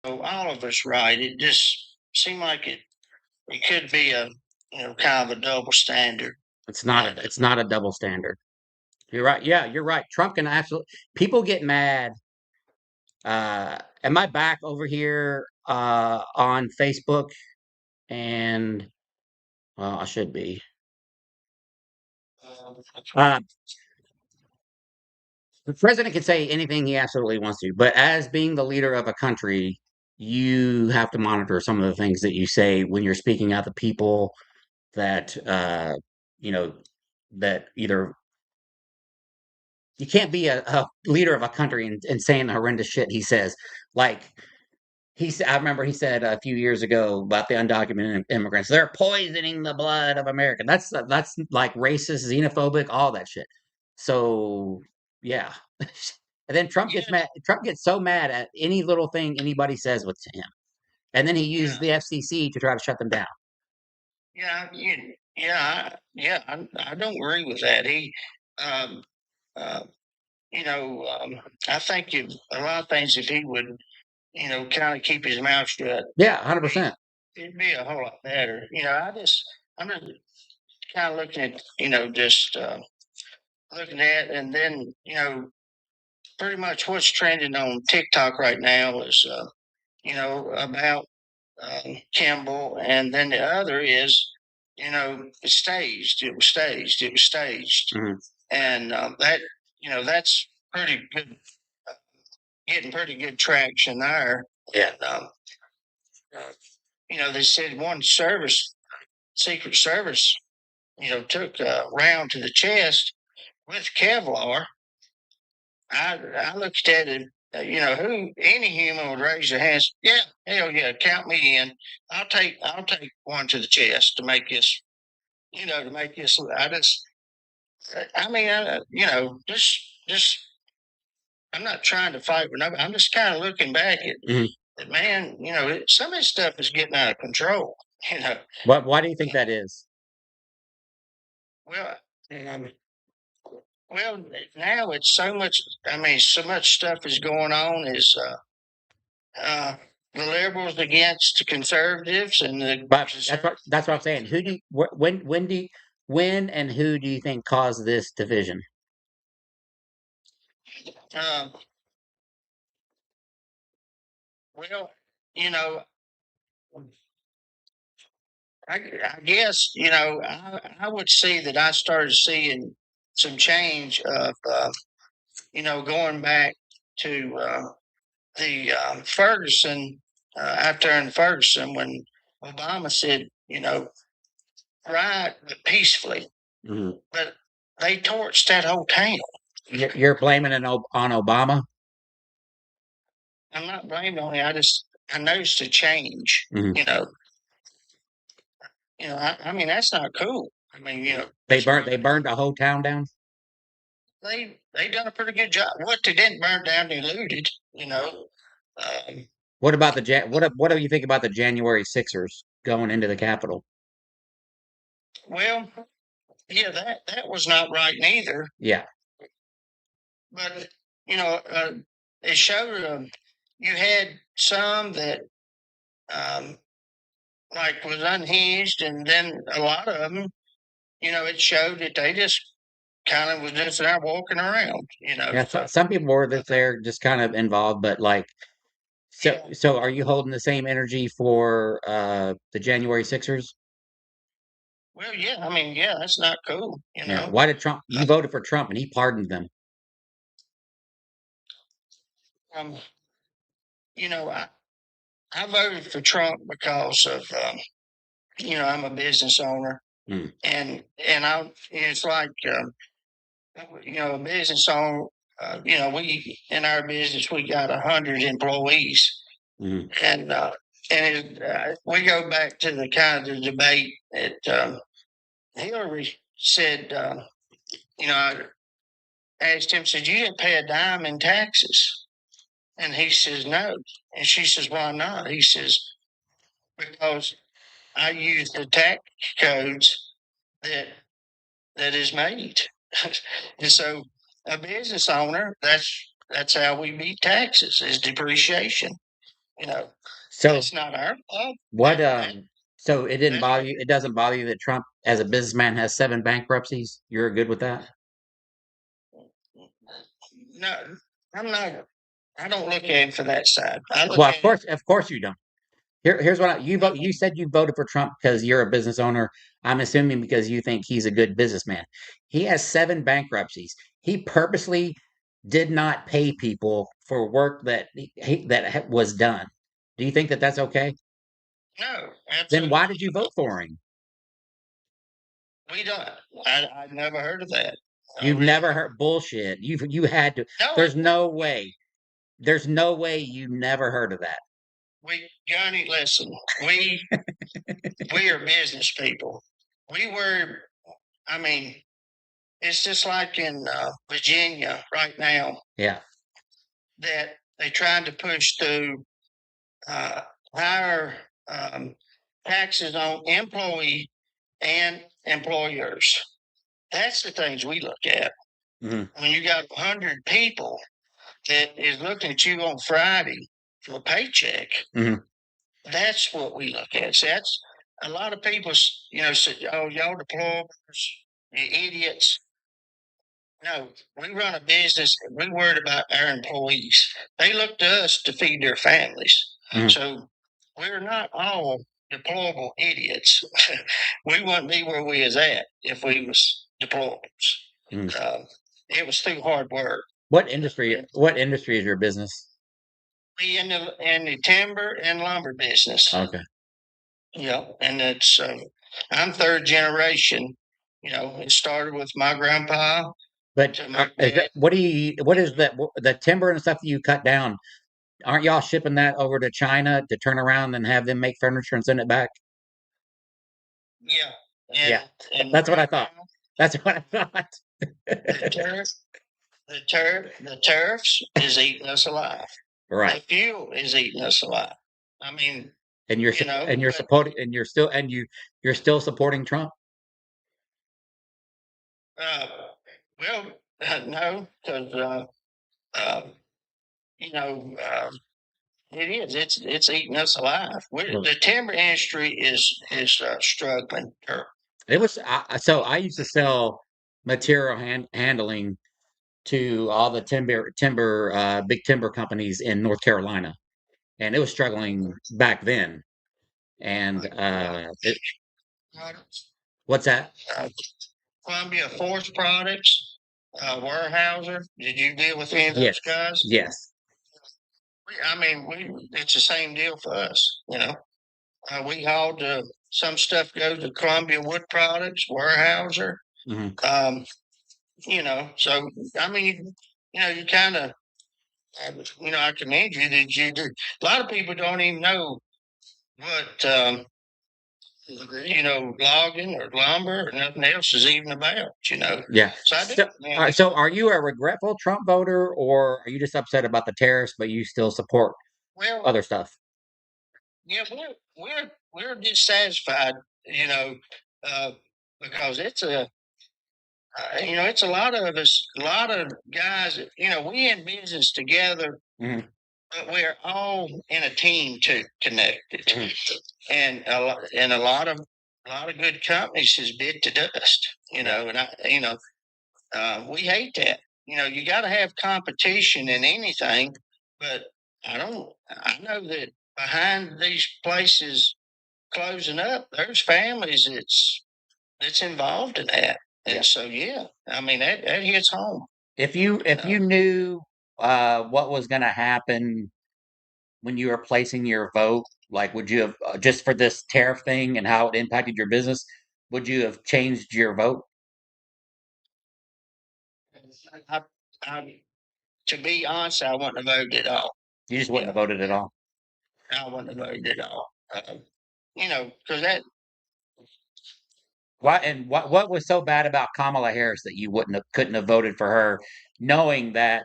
All of us right. It just seemed like it could be a kind of a double standard. it's not a double standard. You're right. Yeah, you're right. Trump can absolutely. People get mad. Am I back over here on Facebook? And well, I should be. Uh, the president can say anything he absolutely wants to, but as being the leader of a country, you have to monitor some of the things that you say when you're speaking out to people that you know that either you can't be a leader of a country and saying the horrendous shit he says. Like I remember he said a few years ago about the undocumented immigrants. They're poisoning the blood of America. That's like racist, xenophobic, all that shit. So yeah. And then Trump gets mad. Trump gets so mad at any little thing anybody says with him, and then he uses the FCC to try to shut them down. I don't agree with that. Um, uh, I think a lot of things if he would, kind of keep his mouth shut, Yeah, 100%. it'd be a whole lot better. I'm just kind of looking at, just looking at, and then, pretty much what's trending on TikTok right now is, about Kimball, and then the other is, it's staged. It was staged. It was staged, and that's pretty good, getting pretty good traction there. Yeah. And they said one Secret Service, took a round to the chest with Kevlar. I looked at it. Who any human would raise their hands? Yeah, hell yeah, count me in. I'll take one to the chest to make this to make this. I mean, just I'm not trying to fight with nobody. I'm just kind of looking back at Mhm. that, man. Some of this stuff is getting out of control. You know, Why do you think that is? well, um, well, now it's so much. I mean, so much stuff is going on. Uh, the liberals against the conservatives, and the But conservatives. that's what I'm saying. Who do you, when and who do you think caused this division? Um, well, you know, I guess I would see that I started seeing some change of going back to the Ferguson out there in Ferguson when Obama said right but peacefully, Mhm. but they torched that whole town. You're blaming it on Obama? I'm not blaming on it. I noticed a change. Mhm. I mean that's not cool. I mean They burned the whole town down. they done a pretty good job. What they didn't burn down, they looted. Um, What about what do you think about the January Sixers going into the Capitol? well, yeah, that was not right neither. Yeah. But you know, it showed you had some that um, like was unhinged, and then a lot of them, it showed that they just kind of was just there walking around. Yeah, some people were that they're just kind of involved, but like Yeah. so are you holding the same energy for the January Sixers? Well, yeah. I mean, yeah, that's not cool. Yeah. Why did Trump Uh, you voted for Trump and he pardoned them? um, I voted for Trump because of I'm a business owner, Mm, and it's like a business owner. We in our business we got 100 employees, mm, and we go back to the kind of the debate that Hillary said. I asked him, said, "You didn't pay a dime in taxes," and he says, "No," and she says, "Why not?" He says, "Because I use the tax codes that is made," and so a business owner, that's how we beat taxes is depreciation. You know, So that's not our fault. what so That's it doesn't bother you that Trump as a businessman has 7 bankruptcies? You're good with that? no, I'm not. I don't look at it for that side. I look Well, at it. of course you don't. Here's what you said you voted for Trump because you're a business owner. I'm assuming because you think he's a good businessman. He has 7 bankruptcies. He purposely did not pay people for work that was done. Do you think that that's okay? No, Then absolutely. why did you vote for him? We don't. I never heard of that. I You've really never heard bullshit. You had to. no. There's no way. There's no way you never heard of that. Johnny, listen. We are business people. We were. I mean, it's just like in Virginia right now Yeah. that they tried to push through uh, higher um, taxes on employee and employers. That's the things we look at. Hmm. When you got 100 people that is looking at you on Friday for a paycheck, Hmm. that's what we look at. So that's a lot of people, say, "Oh, y'all deplorables, you idiots." No, we run a business. We worried about our employees. They look to us to feed their families. Hmm. So we're not all deplorable idiots. We wouldn't be where we is at if we was deplorables. Hmm. Uh, it was through hard work. What industry is your business? We in the timber and lumber business. Okay. Yeah, and it's I'm third generation. It started with my grandpa But to my is dad. what is that the timber and stuff that you cut down? Aren't y'all shipping that over to China to turn around and have them make furniture and send it back? Yeah, And Yeah, and that's what I right thought. now, That's what I thought. the tariff, the tariffs is eating us alive. The Right. fuel is eating us alive. I mean, And you're you know, and you're but supporting and you're still supporting Trump. uh, well, no, because uh, you know, it is. It's eating us alive. The timber industry is struggling. It was so I used to sell material handling to all the timber big timber companies in North Carolina, and it was struggling back then. And what's that? Uh, Columbia Forest Products, Weyerhaeuser. Did you deal with any of those Yes, guys? yes. I mean, it's the same deal for us. You know, we hauled some stuff goes to Columbia Wood Products, Weyerhaeuser. Hmm. Um, you know, so I mean, you know, you kind of, you know, I commend you that you do. A lot of people don't even know what you know, logging or lumber or nothing else is even about. You know, Yeah. so I do So, all commend right, you. so are you a regretful Trump voter, or are you just upset about the tariffs, but you still support Well, other stuff? yeah, we're dissatisfied, you know, uh, because it's a you know, it's a lot of us, a lot of guys. You know, we in business together, Hmm. but we're all in a team to connected, Hmm. and a lot of good companies has bit to dust. You Yeah. know, and you know, we hate that. You know, you got to have competition in anything, but I don't. I know that behind these places closing up, there's families that's involved in that, Yeah. and so yeah, I mean that hits home. You If know, you knew what was going to happen when you were placing your vote, like would you have just for this tariff thing and how it impacted your business, would you have changed your vote? I, to be honest, I wouldn't have voted at all. You just You wouldn't have know, voted at all. I wouldn't have voted at all. You know, because that Why and what was so bad about Kamala Harris that you wouldn't have couldn't have voted for her, knowing that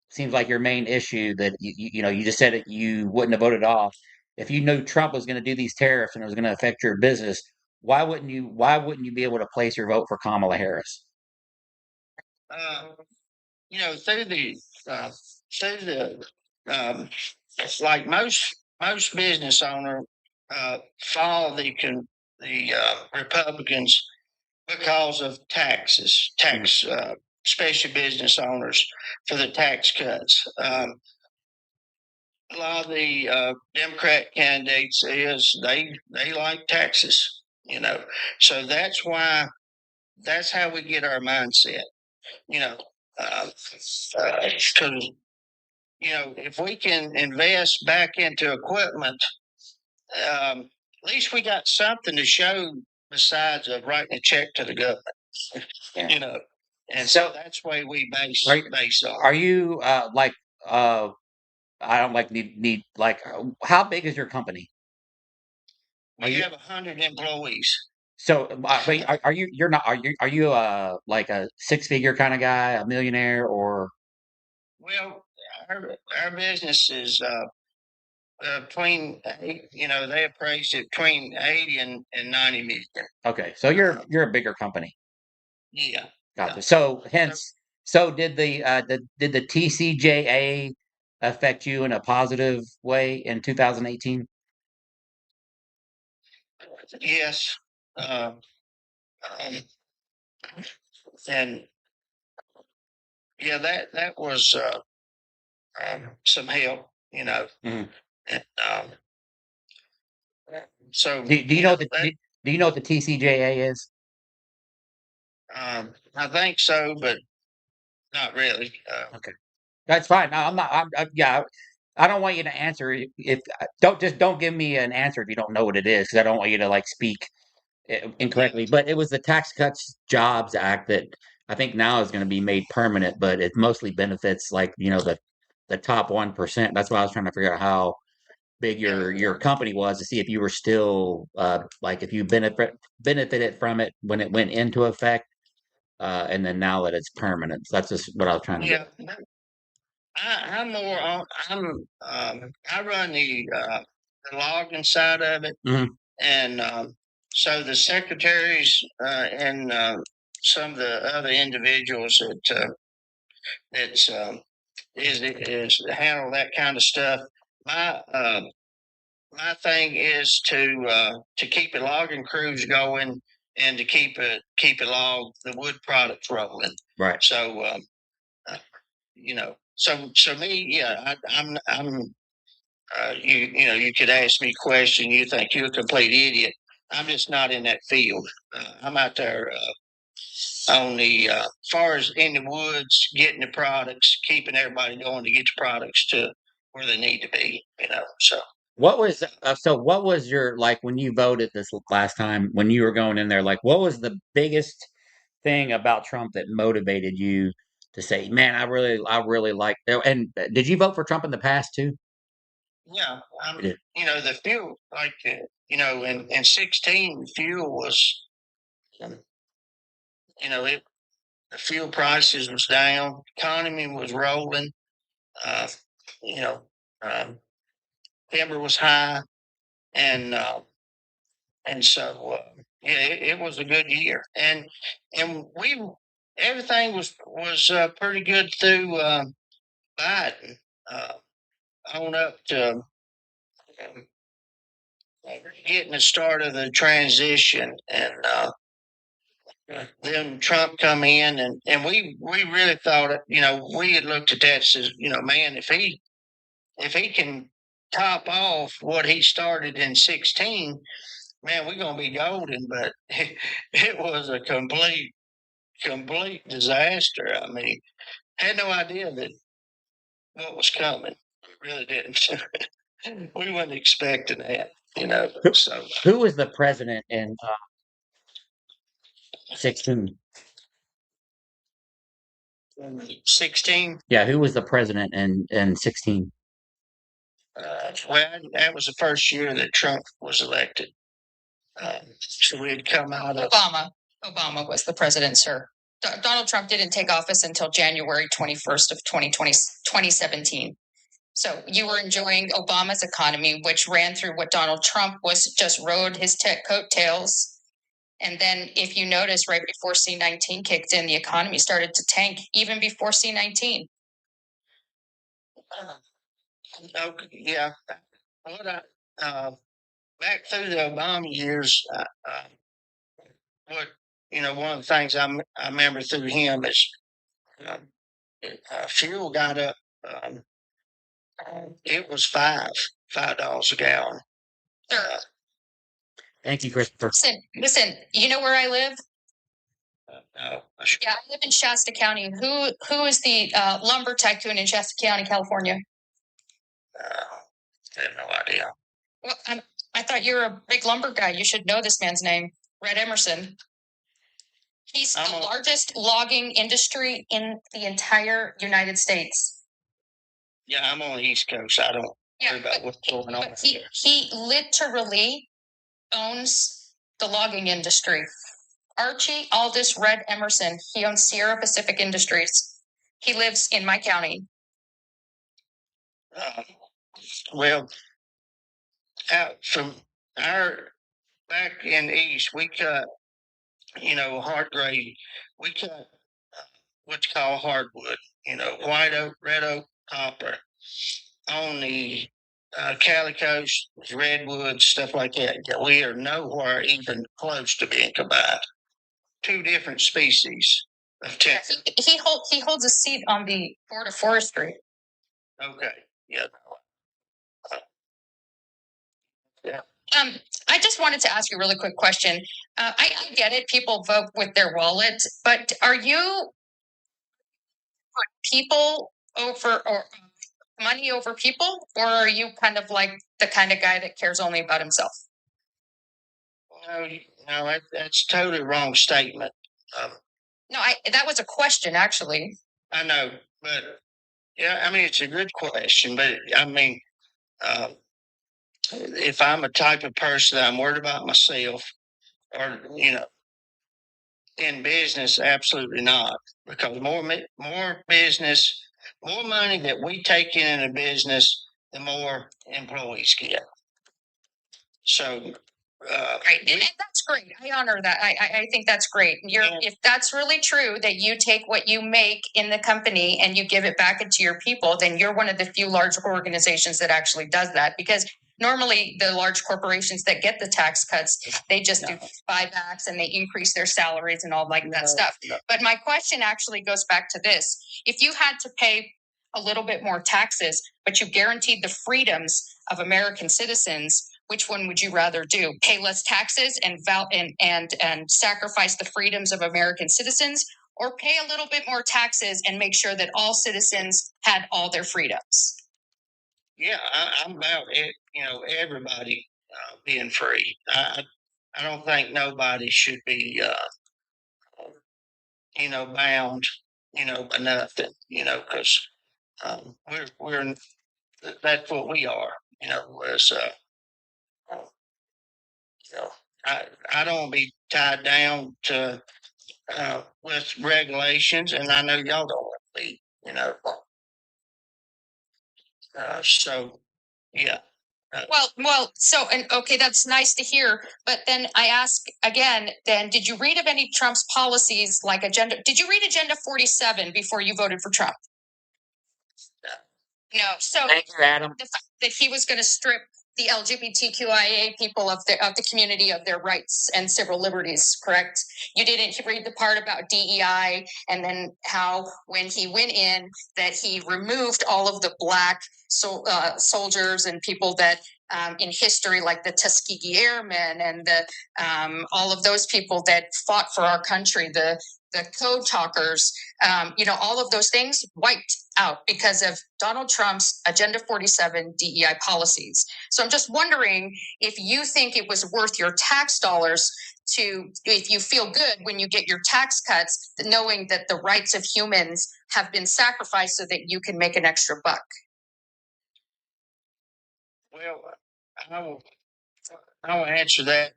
seems like your main issue that you know you just said it you wouldn't have voted off if you knew Trump was going to do these tariffs and it was going to affect your business. Why wouldn't you be able to place your vote for Kamala Harris? uh, you know uh, through the it's like most business owner follow the Republicans because of taxes, Mhm. especially business owners for the tax cuts. A lot of the Democrat candidates is they like taxes, you know. So that's how we get our mindset, you know. Because you know if we can invest back into equipment, at least we got something to show besides of writing a check to the government, Yeah. you know. And so So that's the way we are you, base on. are you like uh I don't like need like how big is your company? Are We you have 100 employees. so wait, are you you're not are you like a six-figure kind of guy, a millionaire or Well, our business is between you know they appraised it between 80 and 90 million. okay, so Uh, you're a bigger company. yeah, yeah. Gotcha. So So, hence, so did the TCJA affect you in a positive way in 2018? yes, uh, um, and yeah, that was some help, you know. Mhm. And, so Do you you know know the that do you know what the TCJA is? I think so, but not really. Okay, that's fine. No, I'm not. Yeah. I don't want you to answer if don't just don't give me an answer if you don't know what it is because I don't want you to like speak Yeah, incorrectly. But it was the Tax Cuts Jobs Act that I think now is going to be made permanent, but it mostly benefits like the top 1%. That's why I was trying to figure out how. big your company was to see if you were still like if you benefited from it when it went into effect, and then now that it's permanent. So that's just what I was trying to get. Yeah, I'm more on. I run the logging side of it, Mhm. and so the secretaries and some of the other individuals that's is handle that kind of stuff. My my thing is to keep the logging crews going and to keep it all the wood products rolling. Right. So uh, so me, yeah, I'm you could ask me a question. You think you're a complete idiot. I'm just not in that field. I'm out there on the far as in the woods, getting the products, keeping everybody going to get the products to where they need to be. So What was your like when you voted this last time when you were going in there? Like, what was the biggest thing about Trump that motivated you to say, "Man, I really like." And did you vote for Trump in the past too? yeah, You did. the fuel, like in 16, fuel was, um, it the fuel prices was down, economy was rolling, uh, you know, um, timber was high, and so yeah, it was a good year, and we everything was pretty good through Biden uh, on up to getting the start of the transition, and then Trump come in, and we really thought it. We had looked at that and says, man, if he can top off what he started in 16, man, we're gonna be golden. But it was a complete disaster. I mean, had no idea that what was coming. We really didn't. We weren't expecting that. Who, So who was the president in 16? 16. Yeah, who was the president in 16? Well, that was the first year that Trump was elected. So we had come out of Obama. Obama was the president, sir. Donald Trump didn't take office until January 21st of 2017. So you were enjoying Obama's economy, which ran through what Donald Trump was just rode his coattails. And then if you notice, right before C-19 kicked in, the economy started to tank even before C-19. Okay, yeah. What back through the Obama years, what one of the things I remember through him is uh, fuel got up. Um, it was $5 a gallon. Sure. Thank you, Christopher. Listen. You know where I live? No, Yeah, I live in Shasta County. Who is the lumber tycoon in Shasta County, California? I have no idea. Well, I thought you were a big lumber guy. You should know this man's name, Red Emerson. He's the largest logging industry in the entire United States. Yeah, I'm on the East Coast. I don't worry about what's going on. But he literally owns the logging industry. Archie Aldis Red Emerson. He owns Sierra Pacific Industries. He lives in my county. Well, out from our back in the East, we cut, hard grade. We cut what's called hardwood. White oak, red oak, copper. On the Cali Coast, redwood, stuff like that. We are nowhere even close to being combined. Two different species of timber. He holds a seat on the board of forestry. Okay. Yeah. Yeah. I just wanted to ask you a really quick question. I get it; people vote with their wallet, but are you people over or money over people, or are you kind of like the kind of guy that cares only about himself? No, no, that's totally wrong statement. Um, No, that was a question actually. I know, but yeah, I mean it's a good question, but I mean, if I'm a type of person that I'm worried about myself, or in business, absolutely not, because more business, more money that we take in a business, the more employees get. So, Right, and that's great. I honor that. I think that's great. If that's really true that you take what you make in the company and you give it back into your people, then you're one of the few large organizations that actually does that. Because normally the large corporations that get the tax cuts, they just do buybacks and they increase their salaries and all like that stuff. No. But my question actually goes back to this: if you had to pay a little bit more taxes, but you guaranteed the freedoms of American citizens, which one would you rather do? Pay less taxes and sacrifice the freedoms of American citizens, or pay a little bit more taxes and make sure that all citizens had all their freedoms? Yeah, I'm about it. Everybody being free. I don't think nobody should be bound by nothing. Because we're that's what we are. As I don't want to be tied down to with regulations, and I know y'all don't want to be. So yeah. So and okay, that's nice to hear. But then I ask again: then did you read of any Trump's policies like Agenda? Did you read Agenda 47 before you voted for Trump? No. So Thank you, Adam. the fact that he was going to strip the LGBTQIA people of the community of their rights and civil liberties, correct? You didn't read the part about DEI and then how when he went in that he removed all of the black soldiers and people that in history, like the Tuskegee Airmen and the all of those people that fought for our country, the code talkers, all of those things wiped out because of Donald Trump's Agenda 47 DEI policies. So I'm just wondering if you think it was worth your tax dollars if you feel good when you get your tax cuts, knowing that the rights of humans have been sacrificed so that you can make an extra buck. Well, I will answer that.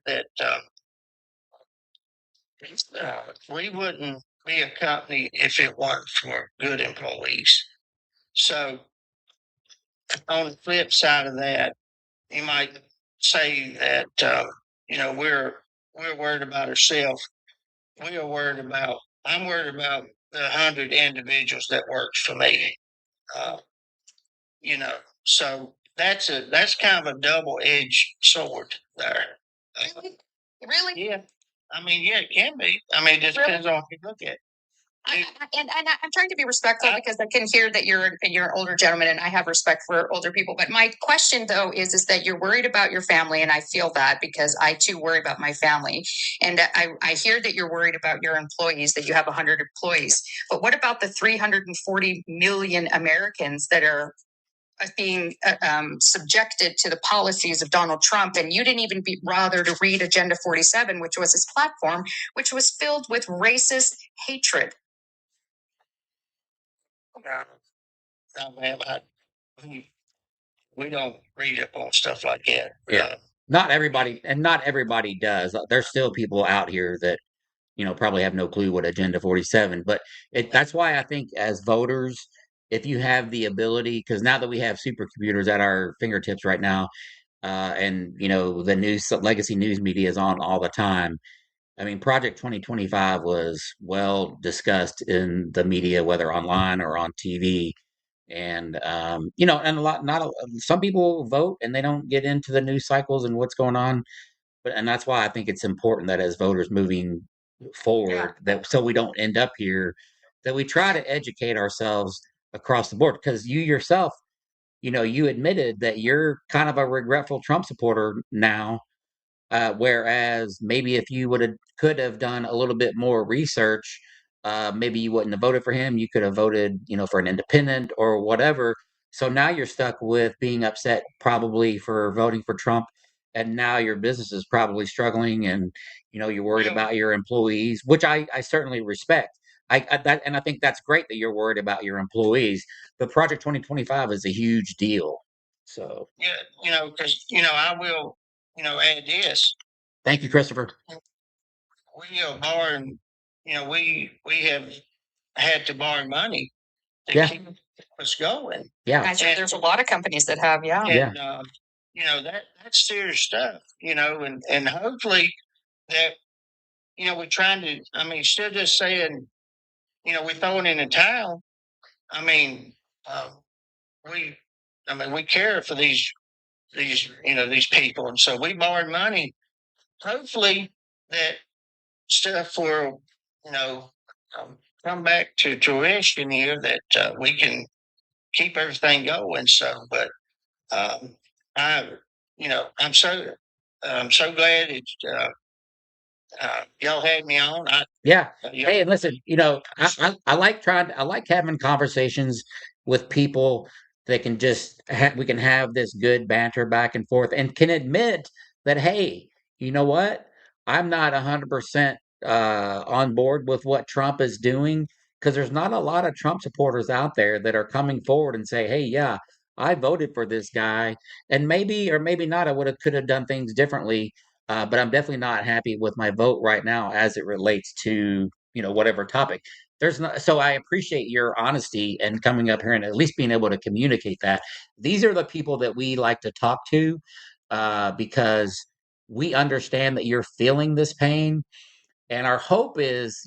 We wouldn't be a company if it weren't for good employees. So, on the flip side of that, you might say that we're worried about ourselves. We are worried about. I'm worried about the 100 individuals that work for me. Uh, so that's kind of a double-edged sword there. Really? Yeah. I mean, yeah, it can be. I mean, it just depends on how you look at it. I'm trying to be respectful because I can hear that you're an older gentleman, and I have respect for older people. But my question, though, is that you're worried about your family, and I feel that because I too worry about my family. And I hear that you're worried about your employees, that you have 100 employees. But what about the 340 million Americans that are being subjected to the policies of Donald Trump, and you didn't even bother to read Agenda 47, which was his platform, which was filled with racist hatred. We don't read up on stuff like that. Yeah. Not everybody does. There's still people out here that, probably have no clue what Agenda 47, but that's why I think as voters, if you have the ability, because now that we have supercomputers at our fingertips right now, and the legacy news media is on all the time. I mean, Project 2025 was well discussed in the media, whether online or on TV. And and some people vote and they don't get into the news cycles and what's going on. And that's why I think it's important that as voters moving forward, that so we don't end up here, that we try to educate ourselves across the board. Because you yourself, you admitted that you're kind of a regretful Trump supporter now, whereas maybe if you could have done a little bit more research, maybe you wouldn't have voted for him. You could have voted, for an independent or whatever. So now you're stuck with being upset probably for voting for Trump, and now your business is probably struggling, and you're worried about your employees, which I certainly respect. And I think that's great that you're worried about your employees. But Project 2025 is a huge deal. So Yeah, because I will, add this. thank you, Christopher. We are borrowing. We have had to borrow money to Yeah. keep us going. Yeah. There's a lot of companies that have, yeah. And that's serious stuff. And hopefully that we're trying to. I mean, still just saying, we're throwing in the towel. I mean, we, we care for these people, and so we borrowed money. Hopefully that stuff will, come back to fruition here, that we can keep everything going. So, but I, I'm so glad it's y'all had me on. Yeah. Y'all, Hey, and listen, I like I like having conversations with people that can just we can have this good banter back and forth and can admit that, hey, you know what? I'm not 100% on board with what Trump is doing because there's not a lot of Trump supporters out there that are coming forward and say, hey, yeah, I voted for this guy, and maybe or maybe not, I would have could have done things differently, but I'm definitely not happy with my vote right now as it relates to whatever topic. There's not, so I appreciate your honesty and coming up here and at least being able to communicate that. These are the people that we like to talk to because we understand that you're feeling this pain, and our hope is,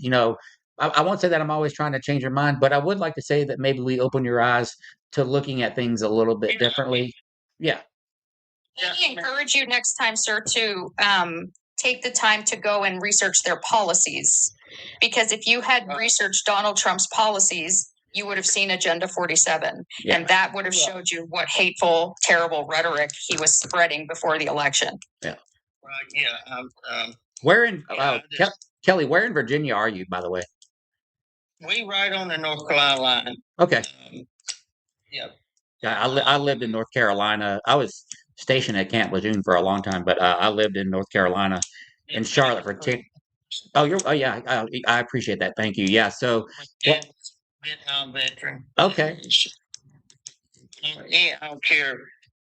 I won't say that I'm always trying to change your mind, but I would like to say that maybe we open your eyes to looking at things a little bit differently. Yeah. I encourage you next time, sir, to take the time to go and research their policies. Because if you had researched Donald Trump's policies, you would have seen Agenda 47. Yeah. And that would have showed you what hateful, terrible rhetoric he was spreading before the election. Yeah. Right. Yeah. Where in Kelly, where in Virginia are you, by the way? We right on the North Carolina line. Okay. Yeah. Yeah, I lived in North Carolina. I was stationed at Camp Lejeune for a long time, but I lived in North Carolina, in Charlotte for 10. Oh yeah, I appreciate that. Thank you. Yeah. So Vietnam veteran. okay. I don't care.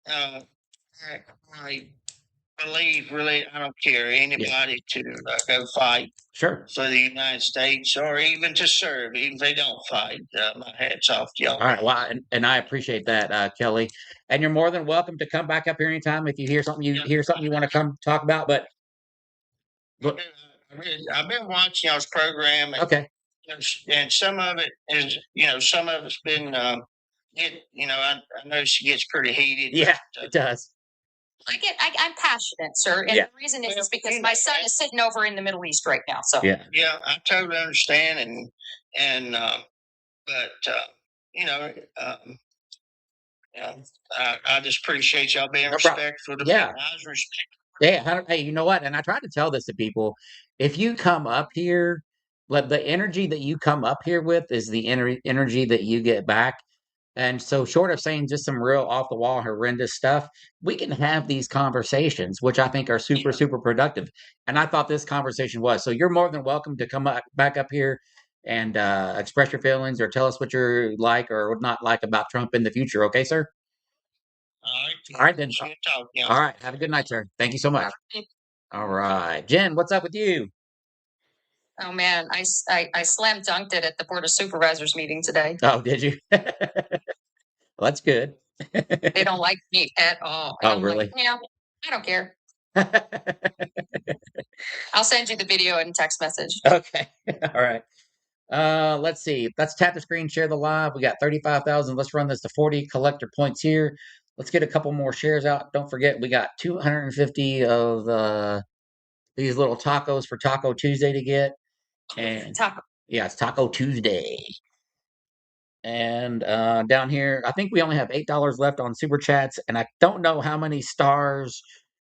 I believe really I don't care anybody to go fight Sure. for the United States or even to serve, even if they don't fight. My hat's off to y'all. All right. Well, and I appreciate that, Kelly. And you're more than welcome to come back up here anytime if you hear something you want to come talk about. But I've been watching y'all's program. And, okay. And some of it is, some of it's been, I know she gets pretty heated. Yeah, it does. I'm passionate, sir. And the reason is because my son is sitting over in the Middle East right now. So yeah, I totally understand. But I just appreciate y'all being respectful to me. I was respectful. Yeah. Hey, you know what? And I try to tell this to people. If you come up here, the energy that you come up here with is the energy that you get back. And so, short of saying just some real off the wall, horrendous stuff, we can have these conversations, which I think are super, super productive. And I thought this conversation was. So, you're more than welcome to come back up here and express your feelings or tell us what you're like or not like about Trump in the future. Okay, sir? All right, then. All right. Have a good night, sir. Thank you so much. All right. Jen, what's up with you? Oh man, I slam dunked it at the Board of Supervisors meeting today. Oh, did you? Well, that's good. They don't like me at all. And I'm really? Like, yeah, I don't care. I'll send you the video and text message. Okay. All right. Let's see. Let's tap the screen, share the live. We got 35,000. Let's run this to 40 collector points here. Let's get a couple more shares out. Don't forget, we got 250 of these little tacos for Taco Tuesday to get. And yeah, it's Taco Tuesday. And down here, I think we only have $8 left on super chats, and I don't know how many stars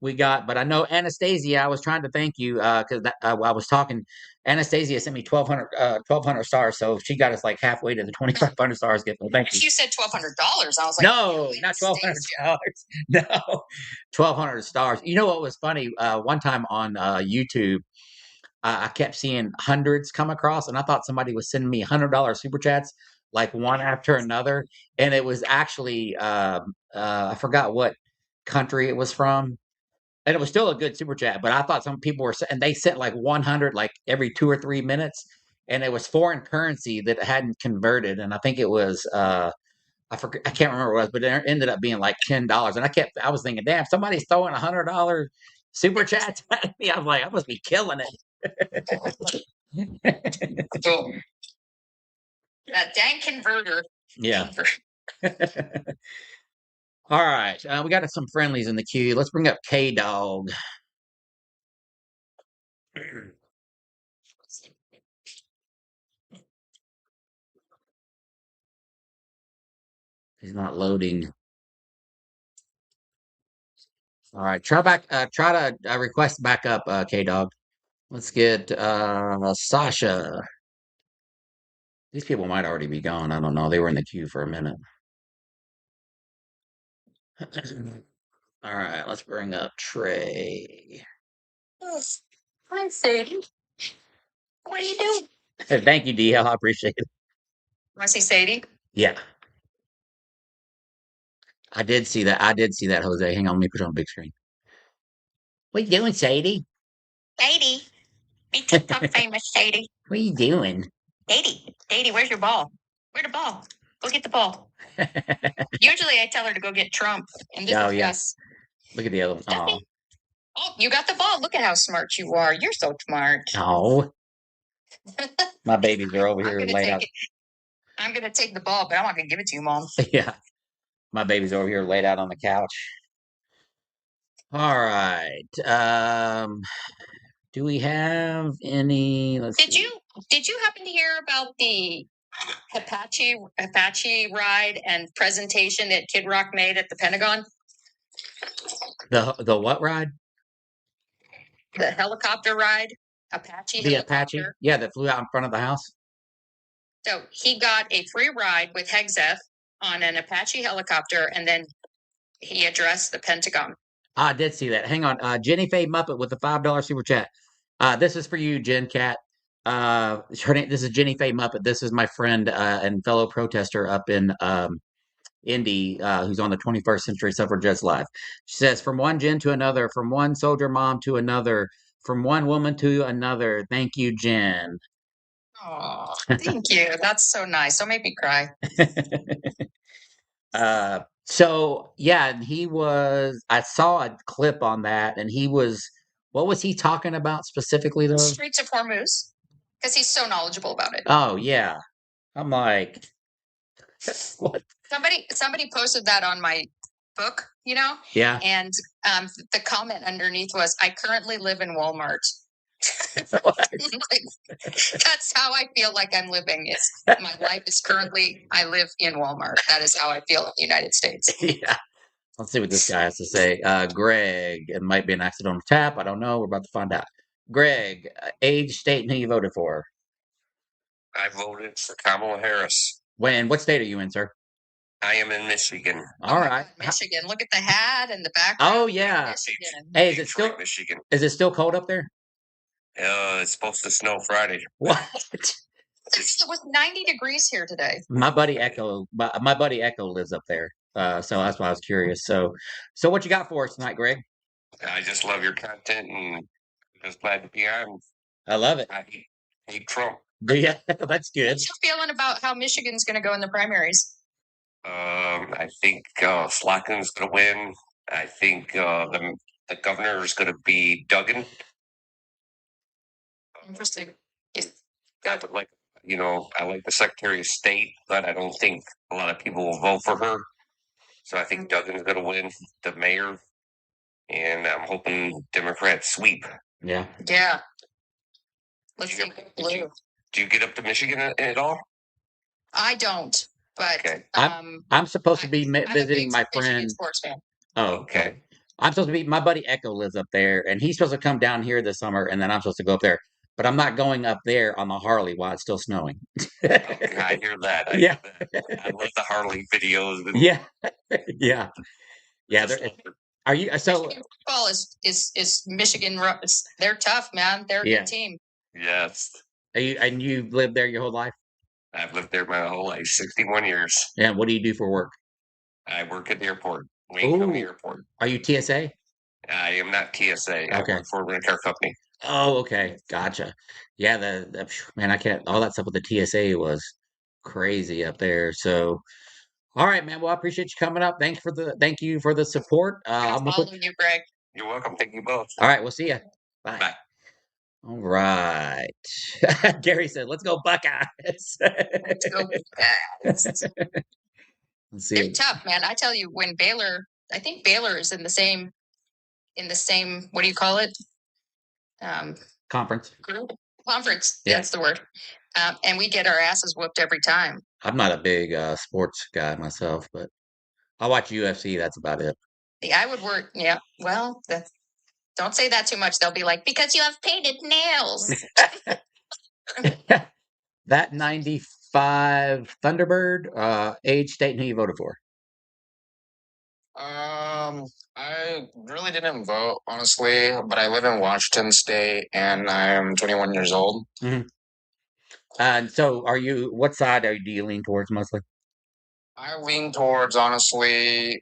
we got, but I know Anastasia. I was trying to thank you because I was talking. Anastasia sent me 1,200 stars, so she got us like halfway to the 2,500 stars gift. Well, thank you. You said $1,200. I was like, no, not $1,200. No, 1,200 stars. You know what was funny? One time on YouTube, I kept seeing hundreds come across, and I thought somebody was sending me $100 super chats. like one after another, and it was actually I forgot what country it was from, and it was still a good super chat. But I thought some people were and they sent like 100 like every 2 or 3 minutes, and it was foreign currency that hadn't converted, and I think it was I forget, I can't remember what it was, but it ended up being like $10. And I was thinking, damn, somebody's throwing $100 super chats at me. I was like, I must be killing it. So that dang converter. Yeah. All right. We got some friendlies in the queue. Let's bring up K Dog. He's not loading. All right. Try to request back up, K Dog. Let's get Sasha. These people might already be gone. I don't know. They were in the queue for a minute. All right, let's bring up Trey. Hi, Sadie. What are you doing? Thank you, DL. I appreciate it. Want to see Sadie? Yeah, I did see that. I did see that, Jose. Hang on, let me put it on big screen. What you doing, Sadie? Sadie. Be TikTok famous, Sadie. What are you doing? Sadie, where's your ball? Where's the ball? Go get the ball. Usually I tell her to go get Trump. And this is Gus. Look at the other one. Oh. Oh, you got the ball. Look at how smart you are. You're so smart. Oh. My babies are over here laid out. I'm going to take the ball, but I'm not going to give it to you, Mom. Yeah. My baby's over here laid out on the couch. All right. Do we have any? Did you happen to hear about the Apache ride and presentation that Kid Rock made at the Pentagon? The what ride? The helicopter ride. Apache The helicopter. Apache? Yeah, that flew out in front of the house. So he got a free ride with Hegseth on an Apache helicopter, and then he addressed the Pentagon. I did see that. Hang on. Jenny Faye Muppet with the $5 super chat. This is for you, Jen Cat. This is Jenny Faye Muppet. This is my friend and fellow protester up in Indy, who's on the 21st Century Suffragettes Live. She says, from one Jen to another, from one soldier mom to another, from one woman to another. Thank you, Jen. Oh, thank you. That's so nice. Don't make me cry. So yeah, I saw a clip on that, and what was he talking about specifically though? Streets of Hormuz, because he's so knowledgeable about it. Oh yeah. I'm like, what? Somebody posted that on my book, Yeah. And the comment underneath was, I currently live in Walmart. That's how I feel like I'm living. My life is currently, I live in Walmart. That is how I feel in the United States. Yeah. Let's see what this guy has to say. Greg, it might be an accidental tap. I don't know. We're about to find out. Greg, age, state, and who you voted for. I voted for Kamala Harris. What state are you in, sir? I am in Michigan. All right. Michigan. Look at the hat and the background. Oh yeah. Michigan. Hey, Michigan? Is it still cold up there? It's supposed to snow Friday. What? It was 90 degrees here today. My buddy Echo lives up there. So that's why I was curious. So what you got for us tonight, Greg? I just love your content and just glad to be on. I love it. I hate Trump. Yeah, that's good. What's your feeling about how Michigan's going to go in the primaries? I think Slotkin's going to win. I think the governor is going to be Duggan. Interesting. I like the Secretary of State, but I don't think a lot of people will vote for her. So I think Duggan's going to win the mayor, and I'm hoping Democrats sweep. Yeah. Yeah. Let's see. Do you get up to Michigan at all? I don't, but okay. I'm supposed to be visiting my friend. Sports fan. Oh, okay. I'm supposed to be. My buddy Echo lives up there, and he's supposed to come down here this summer, and then I'm supposed to go up there. But I'm not going up there on the Harley while it's still snowing. Okay, I hear that. Yeah. I love the Harley videos. Yeah. Yeah. Yeah. Are you so? Michigan football is Michigan. They're tough, man. They're a good team. Yes. And you lived there your whole life? I've lived there my whole life, 61 years. Yeah. What do you do for work? I work at the airport, Wayne County Oh, Airport. are you TSA? I am not TSA. I Okay. work for a rent car company. Oh, okay. Gotcha. Yeah, man, I can't all that stuff with the TSA was crazy up there. So, all right, man. Well, I appreciate you coming up. Thank you for the support. I'm gonna put Follow you, Greg. You're welcome. Thank you both. All right, we'll see you. Bye. Bye. All right. Gary said, "Let's go Buckeyes." Let's go. Let's They're see. tough, man. I tell you, when Baylor, I think Baylor is in the same, what do you call it? Conference. Group conference. Yeah. That's the word. And we get our asses whooped every time. I'm not a big sports guy myself, but I watch UFC. That's about it. I would work. Yeah. Well, don't say that too much. They'll be like, because you have painted nails. That 95 Thunderbird, age, state, and who you voted for? I really didn't vote, honestly, but I live in Washington State and I'm 21 years old. And so, what side do you lean towards mostly? I lean towards, honestly,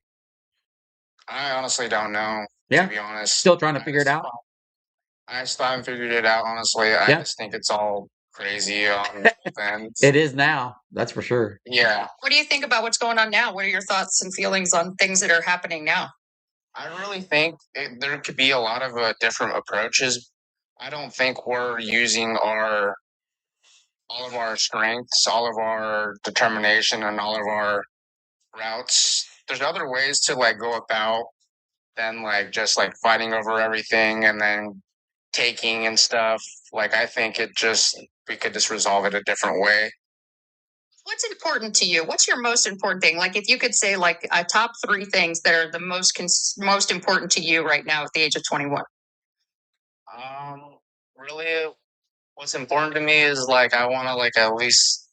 I honestly don't know, Yeah. to be honest. Still trying to figure it out? I still haven't figured it out, honestly. I Yeah. just think it's all crazy on both ends. It is now, that's for sure. Yeah. What do you think about what's going on now? What are your thoughts and feelings on things that are happening now? I really think there could be a lot of different approaches. I don't think we're using all of our strengths, all of our determination, and all of our routes. There's other ways to like go about than like just like fighting over everything and then taking and stuff. Like I think we could just resolve it a different way. What's important to you? What's your most important thing? Like if you could say like a top 3 things that are the most important to you right now at the age of 21. Really, what's important to me is like I want to like at least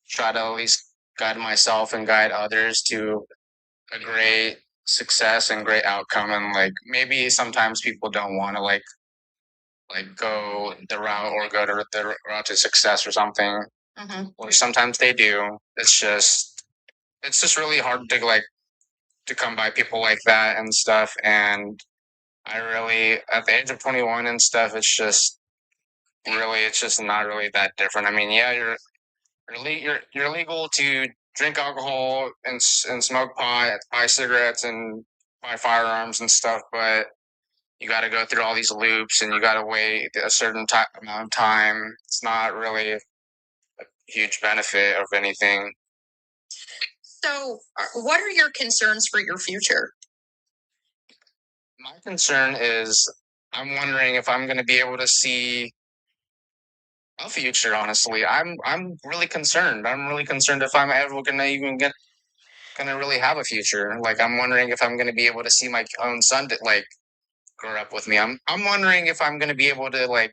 try to at least guide myself and guide others to a great success and great outcome. And like maybe sometimes people don't want to like go the route or go to the route to success or something. Or sometimes they do. It's just really hard to like to come by people like that and stuff. And I really at the age of 21 and stuff, it's just not really that different. I mean, yeah, you're legal to drink alcohol and smoke pot, buy cigarettes and buy firearms and stuff, but you got to go through all these loops and you got to wait a certain amount of time. It's not really a huge benefit of anything. So, what are your concerns for your future? My concern is I'm wondering if I'm going to be able to see a future. Honestly, I'm really concerned. I'm really concerned if I'm ever going to even gonna really have a future. Like I'm wondering if I'm going to be able to see my own son like grow up with me. I'm wondering if I'm going to be able to like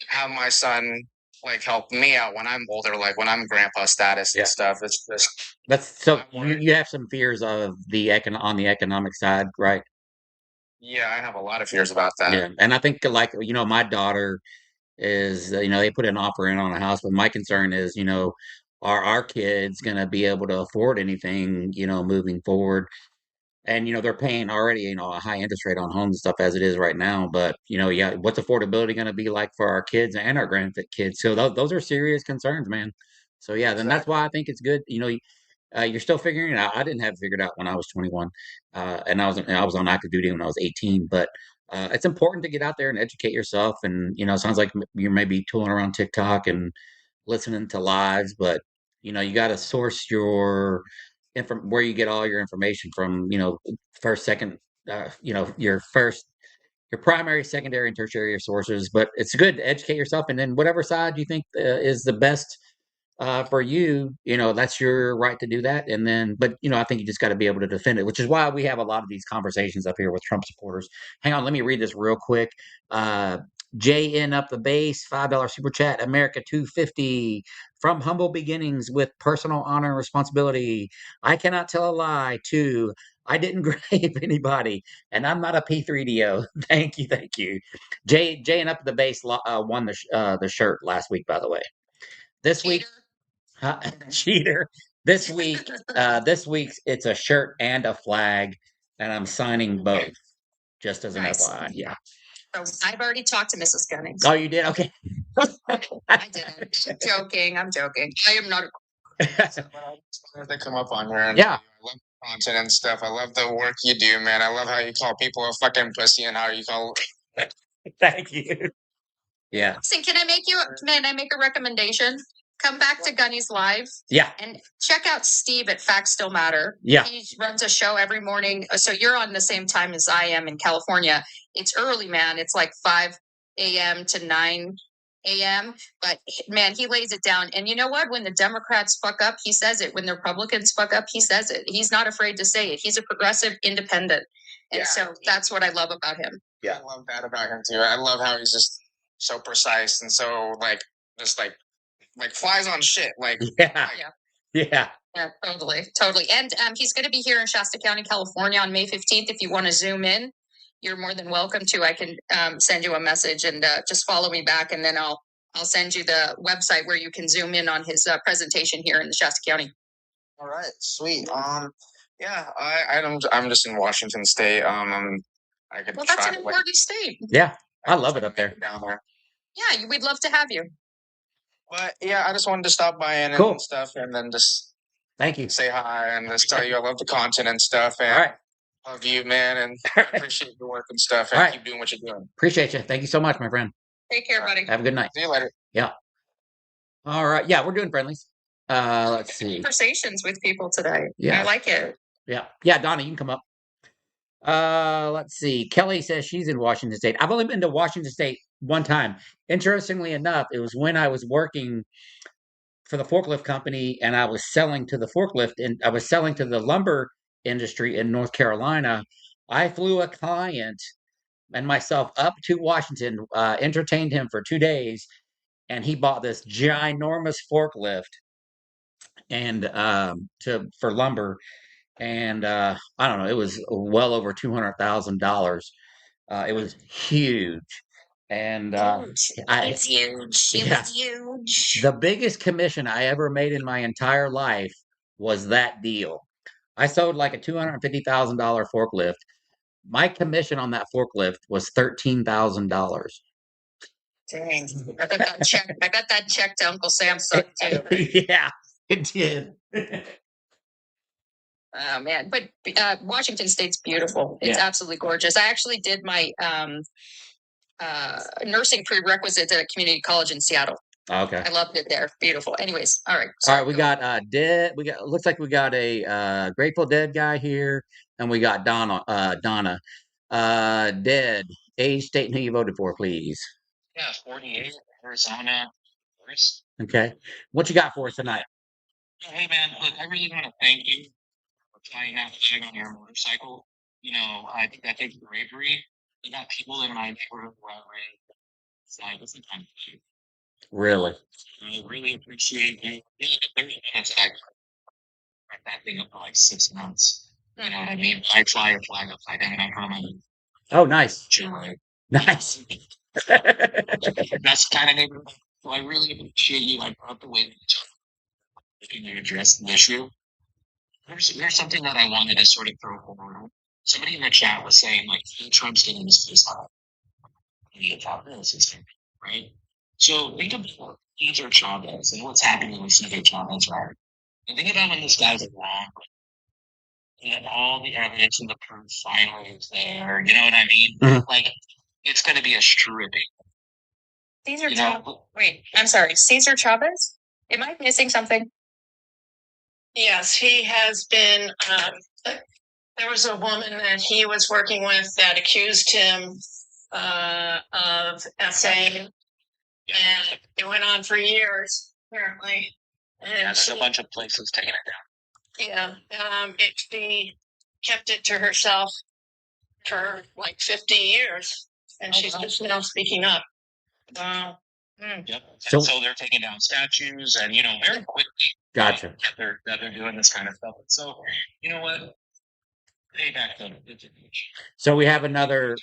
have my son like help me out when I'm older, like when I'm grandpa status and stuff. It's just you have some fears of on the economic side, right? Yeah, I have a lot of fears about that. Yeah, and I think like my daughter is they put an offer in on a house, but my concern is are our kids going to be able to afford anything moving forward? And they're paying already a high interest rate on homes and stuff as it is right now. But yeah, what's affordability going to be like for our kids and our grandkids? So those are serious concerns, man. So yeah, then that's why I think it's good. You're still figuring it out. I didn't have it figured out when I was 21, and I was on active duty when I was 18. But it's important to get out there and educate yourself. And it sounds like you're maybe tooling around TikTok and listening to lives, but you got to source where you get all your information from. First, second, your primary, secondary, and tertiary sources. But it's good to educate yourself, and then whatever side you think is the best for you, that's your right to do that. And then, but I think you just got to be able to defend it, which is why we have a lot of these conversations up here with Trump supporters. Hang on, let me read this real quick. JN up the base, $5 super chat. America 250 from humble beginnings with personal honor and responsibility. I cannot tell a lie. Two, I didn't grave anybody, and I'm not a P3DO. Thank you, thank you. Jay and up the base won the shirt last week, by the way. This week, huh, cheater. This week's it's a shirt and a flag, and I'm signing both. Just as an Nice. FYI, yeah. So I've already talked to Mrs. Gunning. Oh, you did? Okay. I didn't. I'm joking. I am not. If they come up on here and Yeah. I love the content and stuff. I love the work you do, man. I love how you call people a fucking pussy and how you call. Thank you. Yeah. Listen, can I make a recommendation? Come back to Gunny's Live. Yeah. And check out Steve at Facts Still Matter. Yeah. He runs a show every morning. So you're on the same time as I am in California. It's early, man. It's like 5 a.m. to 9 a.m. But man, he lays it down. And you know what? When the Democrats fuck up, he says it. When the Republicans fuck up, he says it. He's not afraid to say it. He's a progressive independent. And so that's what I love about him. Yeah, I love that about him too. I love how he's just so precise and so just like flies on shit. Yeah. Yeah. Yeah, totally. And he's going to be here in Shasta County, California on May 15th. If you want to zoom in, you're more than welcome to. I can send you a message and just follow me back, and then I'll send you the website where you can zoom in on his presentation here in the Shasta County. All right, sweet. Yeah, I'm just in Washington State. I could Well, that's try an to, important state. Yeah. I love it up there. down there. Yeah, we'd love to have you. But yeah, I just wanted to stop by and Cool. stuff, and then just Thank you. say hi and just tell you I love the content and stuff. And All right. love you, man, and I appreciate your work and stuff. And All right. keep doing what you're doing. Appreciate you. Thank you so much, my friend. Take care, buddy. Have a good night. See you later. Yeah. All right. Yeah, we're doing friendlies. Let's see. Conversations with people today. Yeah. I like it. Yeah. Yeah, Donna, you can come up. Let's see. Kelly says she's in Washington State. I've only been to Washington State one time. Interestingly enough, it was when I was working for the forklift company and I was selling to the forklift and I was selling to the lumber industry in North Carolina. I flew a client and myself up to Washington, entertained him for 2 days, and he bought this ginormous forklift and for lumber. And I don't know, it was well over $200,000. It was huge. And It's huge. It yeah. was huge. The biggest commission I ever made in my entire life was that deal. I sold like a $250,000 forklift. My commission on that forklift was $13,000. Dang. I got that check to Uncle Sam sucked too. Yeah, it did. Oh man, but Washington State's beautiful. It's Yeah. absolutely gorgeous. I actually did my nursing prerequisite at a community college in Seattle. Okay. I loved it there. Beautiful. Anyways, all right. All right, we got Dead. Looks like we got a Grateful Dead guy here, and we got Donna. Dead. Age, state, and who you voted for, please. Yeah, 48, Arizona. First. Okay. What you got for us tonight? Hey man, look, I really want to thank you for flying that flag on your motorcycle. You know, I think that takes bravery. You got people in my neighborhood who are flag this time of year. Really? I really appreciate you. Yeah, there's minutes I write that thing up for like 6 months. You know what I mean? I fly a flag upside down and I call my Oh, nice. joy. Nice. That's kind of neighborhood. So I really appreciate you. I brought the way to address the issue. There's something that I wanted to sort of throw forward. Somebody in the chat was saying like Trump's getting his face off. Right? So think about Cesar Chavez and what's happening with Cesar Chavez, right? And think about when this guy's wrong. And all the evidence and the proof finally is there. You know what I mean? Mhm. Like it's going to be a stripping. Cesar You Chavez. know? Wait, I'm sorry. Cesar Chavez? Am I missing something? Yes, he has been. There was a woman that he was working with that accused him of essaying, and it went on for years, apparently. And there's a bunch of places taking it down. Yeah, she kept it to herself for like 50 years, and she's just now speaking up. Wow. Yep. So- So they're taking down statues, and very quickly. Gotcha. That they're doing this kind of stuff. So you know what? Payback them. So we have another.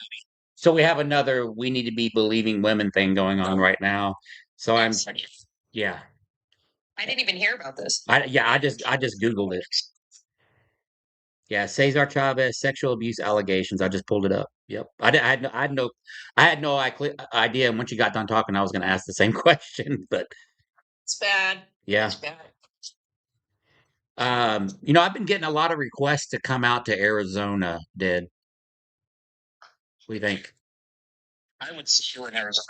We need to be believing women thing going on right now. So yeah. I didn't even hear about this. I just Googled it. Yeah, Cesar Chavez sexual abuse allegations. I just pulled it up. Yep. I had no idea. And once you got done talking, I was going to ask the same question. But It's bad. yeah, It's bad. I've been getting a lot of requests to come out to Arizona. Did what do you think? I would see you in Arizona.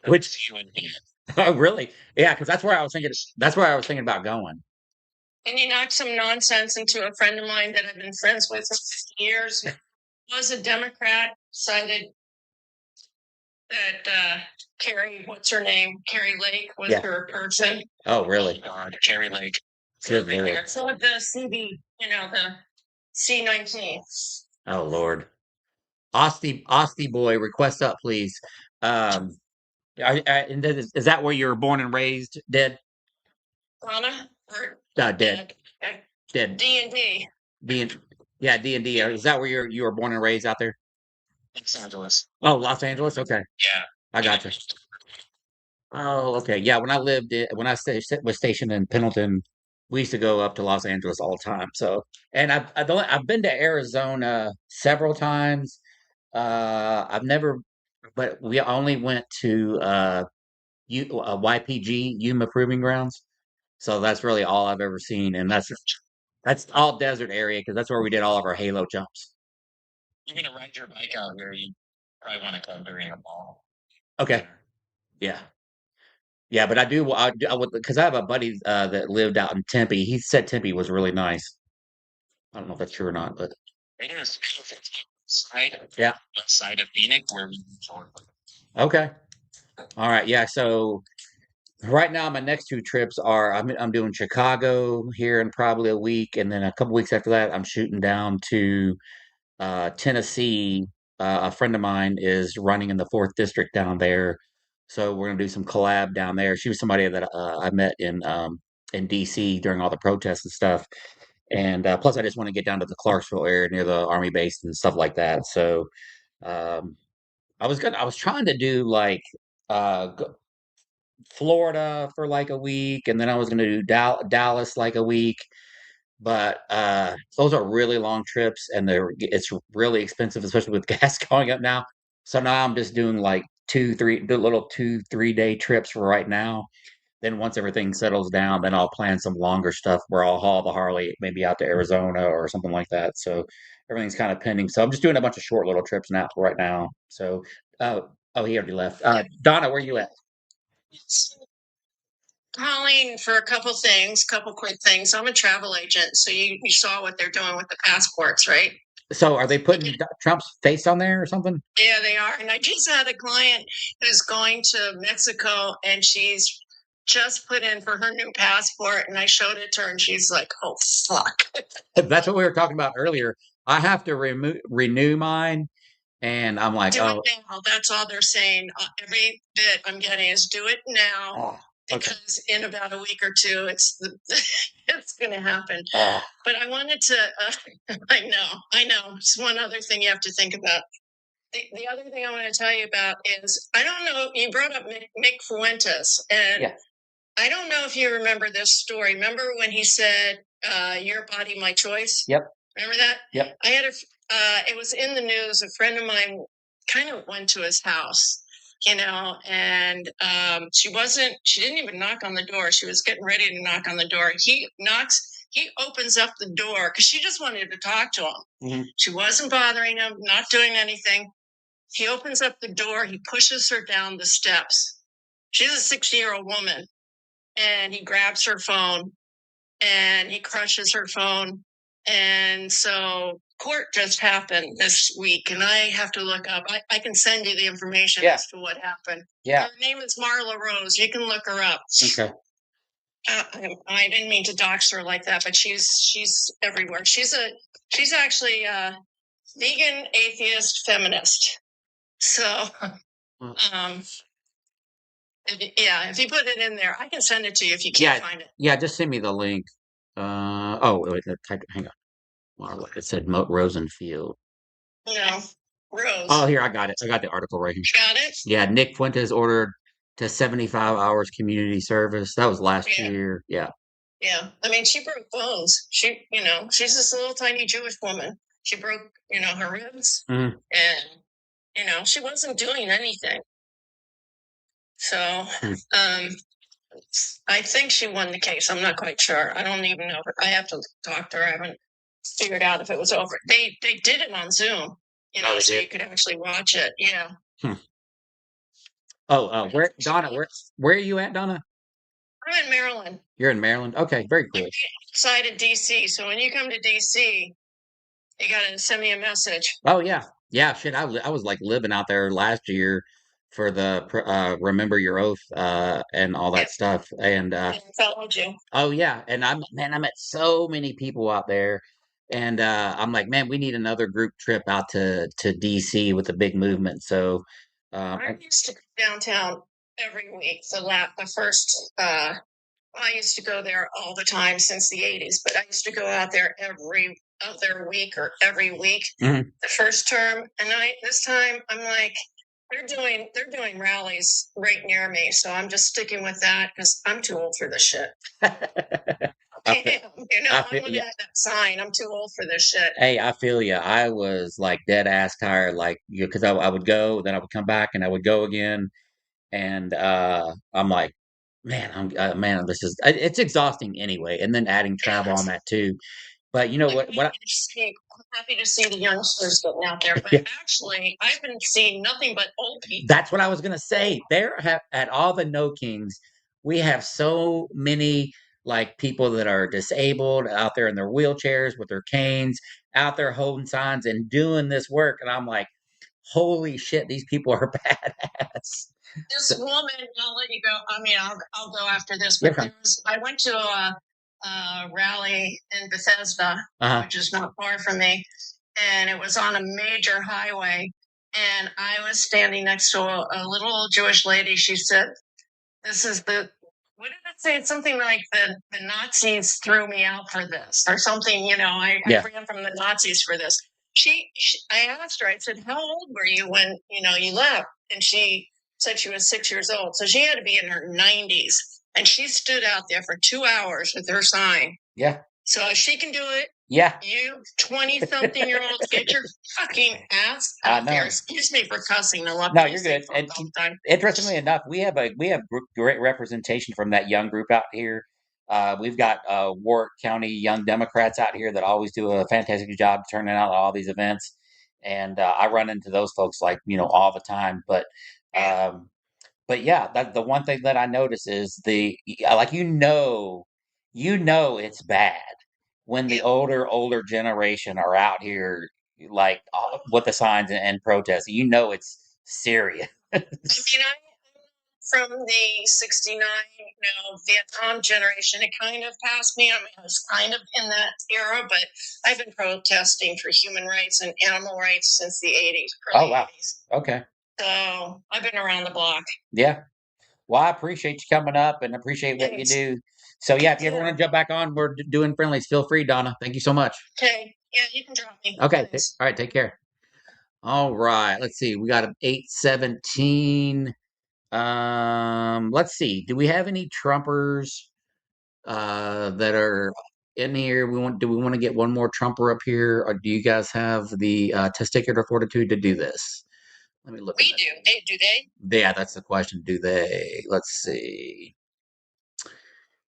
Which You and me. oh really? Yeah, because that's where I was thinking. That's where I was thinking about going. And you knock some nonsense into a friend of mine that I've been friends with for 50 years, who was a Democrat, decided that Carrie, what's her name? Carrie Lake was Yeah. her person. Oh really? God, Carrie Lake. Good Lord. So the CB, the C-19. Oh Lord. Osty boy, request up, please. And is that where you were born and raised? Dead? Donna? Or Dead. Dead. D&D. Yeah, D&D. Is that where you were born and raised out there? Los Angeles. Oh, Los Angeles. Okay, Yeah. I got you. Oh, okay. Yeah, when I was stationed in Pendleton, we used to go up to Los Angeles all the time. So, and I've been to Arizona several times. I've never, but we only went to YPG, Yuma Proving Grounds. So that's really all I've ever seen, and that's all desert area because that's where we did all of our Halo jumps. You're gonna ride your bike out here. You probably want to come during a ball. Okay, yeah, yeah, but I would because I have a buddy that lived out in Tempe. He said Tempe was really nice. I don't know if that's true or not, but It is side, yeah, west side of Phoenix where we resort. okay, all right, yeah. So right now, my next two trips are I'm doing Chicago here in probably a week, and then a couple weeks after that, I'm shooting down to Tennessee. A friend of mine is running in the fourth district down there, so we're gonna do some collab down there. She was somebody that I met in DC during all the protests and stuff, and plus I just want to get down to the Clarksville area near the Army base and stuff like that. So um, I was trying to do like Florida for like a week, and then I was gonna do Dallas like a week. But those are really long trips, and it's really expensive, especially with gas going up now. So now I'm just doing like the little 2, 3 day trips for right now. Then once everything settles down, then I'll plan some longer stuff where I'll haul the Harley maybe out to Arizona or something like that. So everything's kind of pending. So I'm just doing a bunch of short little trips now right now. So uh, oh, he already left. Donna, where you at? Calling for a couple quick things. I'm a travel agent, so you saw what they're doing with the passports, right? So are they putting Trump's face on there or something? Yeah, they are. And I just had a client who's going to Mexico, and she's just put in for her new passport, and I showed it to her, and she's like, "Oh fuck!" That's what we were talking about earlier. I have to renew mine, and I'm like, Do oh, it now. That's all they're saying. Every bit I'm getting is do it now. oh, okay. Because in about a week or two, it's going to happen. But I wanted to. I know. It's one other thing you have to think about. The other thing I want to tell you about is I don't know. You brought up Mick Fuentes, and Yeah. I don't know if you remember this story. Remember when he said, "Your body, my choice." Yep. Remember that? Yep. I had it was in the news. A friend of mine kind of went to his house, and she didn't even knock on the door. She was getting ready to knock on the door. He opens up the door because she just wanted to talk to him. Mm-hmm. She wasn't bothering him, not doing anything. He opens up the door. He pushes her down the steps. She's a 60-year-old woman, and he grabs her phone and he crushes her phone. And so court just happened this week, and I have to look up. I can send you the information as to what happened. Yeah. Her name is Marla Rose. You can look her up. Okay. I didn't mean to dox her like that, but she's everywhere. She's actually a vegan, atheist, feminist. So, if you put it in there, I can send it to you if you can't find it. Yeah, just send me the link. Wait, hang on. Well, it said Rosenfield. No, Rose. Oh, here I got it. I got the article right here. You got it? Yeah, Nick Fuentes ordered to 75 hours community service. That was last Yeah. year. Yeah. Yeah. I mean, she broke bones. She's this little tiny Jewish woman. She broke, her ribs, Mhm. and, she wasn't doing anything. So, Hmm. I think she won the case. I'm not quite sure. I don't even know. I have to talk to her. I haven't figured out if it was over. They did it on Zoom, Oh, they so did? you could actually watch it. Yeah. Oh, Donna, where are you at, Donna? I'm in Maryland. You're in Maryland? Okay, very cool. Outside of DC. So when you come to DC, you gotta send me a message. Oh yeah. Yeah, shit. I was like living out there last year for the Remember Your Oath and all that stuff. And I followed you. oh yeah, and I met so many people out there, and I'm like, man, we need another group trip out to DC with a big movement. So I used to go downtown every week. The first I used to go there all the time since the 80s, but I used to go out there every other week or every week. Mhm. The first term, and this time I'm like, they're doing rallies right near me, so I'm just sticking with that because I'm too old for this shit. I feel, I'm feel looking yeah. at that sign. I'm too old for this shit. Hey, I feel you. I was like dead ass tired, like because I would go, then I would come back, and I would go again, and I'm like, man, man, this is it's exhausting anyway, and then adding travel on that too. But you know I'm what? happy to see the youngsters getting out there, but Yeah. actually, I've been seeing nothing but old people. That's what I was gonna say. At all the No Kings, we have so many like people that are disabled out there in their wheelchairs with their canes, out there holding signs and doing this work, and I'm like, holy shit, these people are badass. This So, woman, I'll let you go. I mean, I'll go after this. you're But fine. I went to a rally in Bethesda, Uh-huh. which is not far from me, and it was on a major highway. And I was standing next to a little old Jewish lady. She said, "This is the." What did it say? It's something like the Nazis threw me out for this, or something. I ran from the Nazis for this. I asked her. I said, "How old were you when you left?" And she said she was 6 years old, so she had to be in her 90s. And she stood out there for 2 hours with her sign. Yeah. So if she can do it, Yeah. you 20-something-year-olds, get your fucking ass out there. Excuse me for cussing. I love No, what you're you say good. for a And long time. interestingly enough, we have great representation from that young group out here. We've got Warwick County Young Democrats out here that always do a fantastic job turning out all these events, and I run into those folks like all the time. But yeah, that the one thing that I notice is like it's bad when the older generation are out here like with the signs and protesting. It's serious. I mean, I'm from the 69, Vietnam generation. It kind of passed me. I mean, I was kind of in that era, but I've been protesting for human rights and animal rights since the 80s. Oh wow. 80s. Okay. So I've been around the block. Yeah. Well, I appreciate you coming up and appreciate what you do. So yeah, if you ever want to jump back on, we're doing friendlies. Feel free, Donna. Thank you so much. Okay. Yeah, you can drop me. Okay. All right. Take care. All right. Let's see. We got an 817. Let's see. Do we have any Trumpers that are in here? Do we want to get one more Trumper up here, or do you guys have the testicular fortitude to do this? Let me look. We do. Do they? Yeah, that's the question. Do they? Let's see.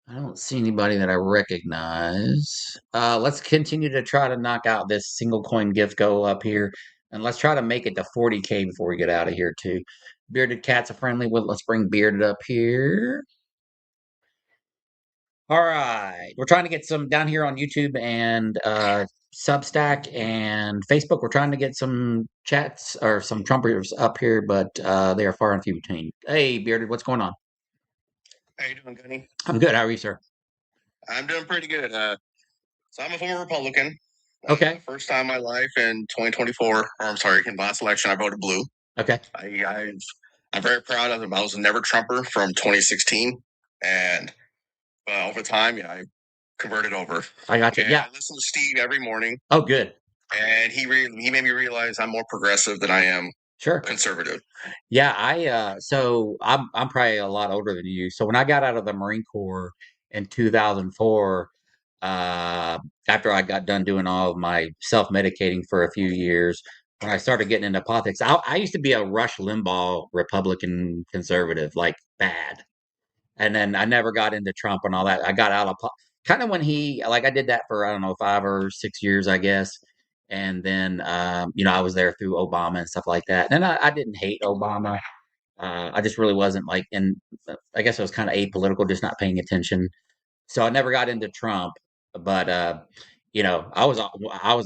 I don't see anybody that I recognize. Let's continue to try to knock out this single coin gift go up here. And let's try to make it to 40K before we get out of here, too. Bearded Cat's a friendly one. Let's bring Bearded up here. All right. We're trying to get some down here on YouTube and Substack and Facebook. We're trying to get some chats or some Trumpers up here, but they are far and few between. Hey, Bearded, what's going on? How you doing, Gunny? I'm good. How are you, sir? I'm doing pretty good. So I'm a former Republican. Okay. First time in my life in 2024. Or I'm sorry, in last election, I voted blue. Okay. I'm very proud of him. I was a never Trumper from 2016, and over time, I converted over. I got you. Yeah. I listen to Steve every morning. Oh, good. And he made me realize I'm more progressive than I am Sure. conservative. Yeah, so I'm probably a lot older than you. So when I got out of the Marine Corps in 2004, after I got done doing all of my self-medicating for a few years, when I started getting into politics, I used to be a Rush Limbaugh Republican conservative, like bad. And then I never got into Trump and all that. I got out of kind of when I did that for, I don't know, 5 or 6 years, I guess. And then, I was there through Obama and stuff like that. And I didn't hate Obama. I just really wasn't like, and I guess I was kind of apolitical, just not paying attention. So I never got into Trump, but I was a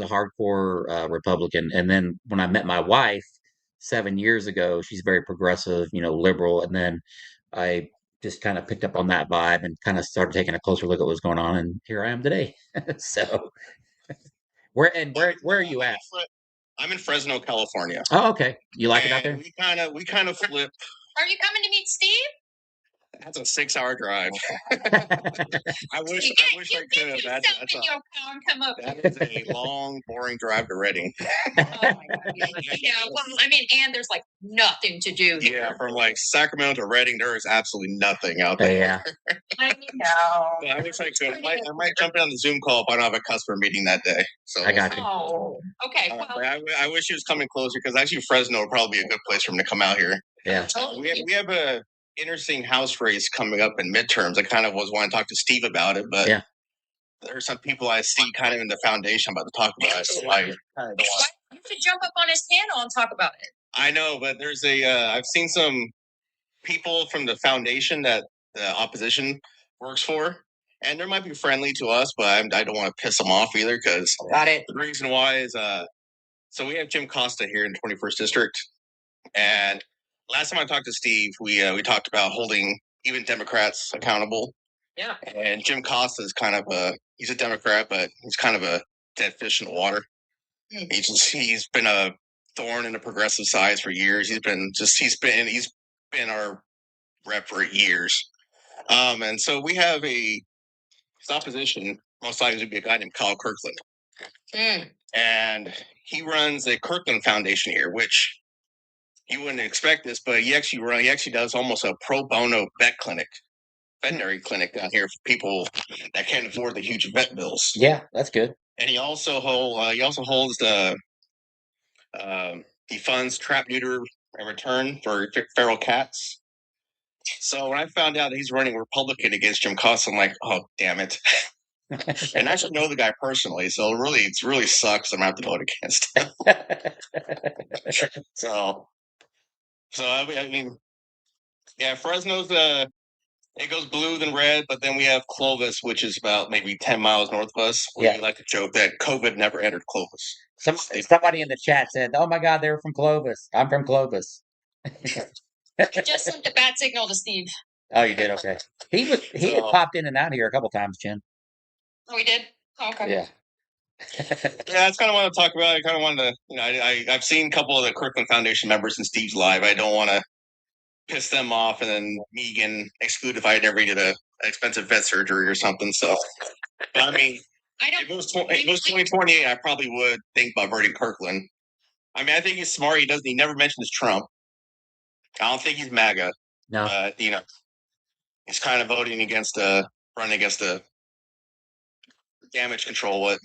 hardcore Republican. And then when I met my wife 7 years ago, she's very progressive, liberal. And then I just kind of picked up on that vibe and kind of started taking a closer look at what was going on. And here I am today. So where are you at? I'm in Fresno, California. Oh, okay. You like it out there? We kind of flip. Are you coming to meet Steve? That's a 6-hour drive. I wish I could. That is a long, boring drive to Reading. Oh my God. Yeah, well, I mean, and there's like nothing to do here. Yeah, from like Sacramento to Reading, there is absolutely nothing out there. Yeah. I know. But I wish I could. I might jump in on the Zoom call if I don't have a customer meeting that day. So I got you. Oh, okay. Well, I wish he was coming closer because actually Fresno would probably be a good place for him to come out here. Yeah. We have a interesting House race coming up in midterms. I kind of was wanting to talk to Steve about it, but Yeah. there are some people I see kind of in the foundation I'm about to talk about it. So I kind of don't want. you should jump up on his panel and talk about it. I know, but there's I've seen some people from the foundation that the opposition works for, and they might be friendly to us, but I don't want to piss them off either because Got it. the reason why is so we have Jim Costa here in 21st District, and last time I talked to Steve, we talked about holding even Democrats accountable. Yeah. And Jim Costa is kind of he's a Democrat, but he's kind of a dead fish in the water. He's been a thorn in the progressive side for years. He's been our rep for years. And so we have his opposition most likely would be a guy named Kyle Kirkland. And he runs the Kirkland Foundation here, which you wouldn't expect this, but he actually does almost a pro bono veterinary clinic down here for people that can't afford the huge vet bills. Yeah, that's good. And he also holds the he funds trap, neuter, and return for feral cats. So when I found out that he's running Republican against Jim Costa, I'm like, oh damn it. And I should know the guy personally, so it really sucks. I'm gonna have to vote against him. So I mean, yeah, Fresno's it goes blue then red, but then we have Clovis, which is about maybe 10 miles north of us. We like to joke that COVID never entered Clovis. Somebody in the chat said, "Oh my God, they're from Clovis." I'm from Clovis. Just sent a bad signal to Steve. Oh, you did? Okay. He had popped in and out here a couple times, Jen. Oh, he did? Oh, okay. Yeah. Yeah, that's kind of what I talk about. I kind of wanted to, I've seen a couple of the Kirkland Foundation members in Steve's live. I don't want to piss them off and then me getting excluded if I never did an expensive vet surgery or something. So, but I mean, if it was 2028, I probably would think about voting Kirkland. I mean, I think he's smart. He never mentions Trump. I don't think he's MAGA. No. But, he's kind of running against the damage control.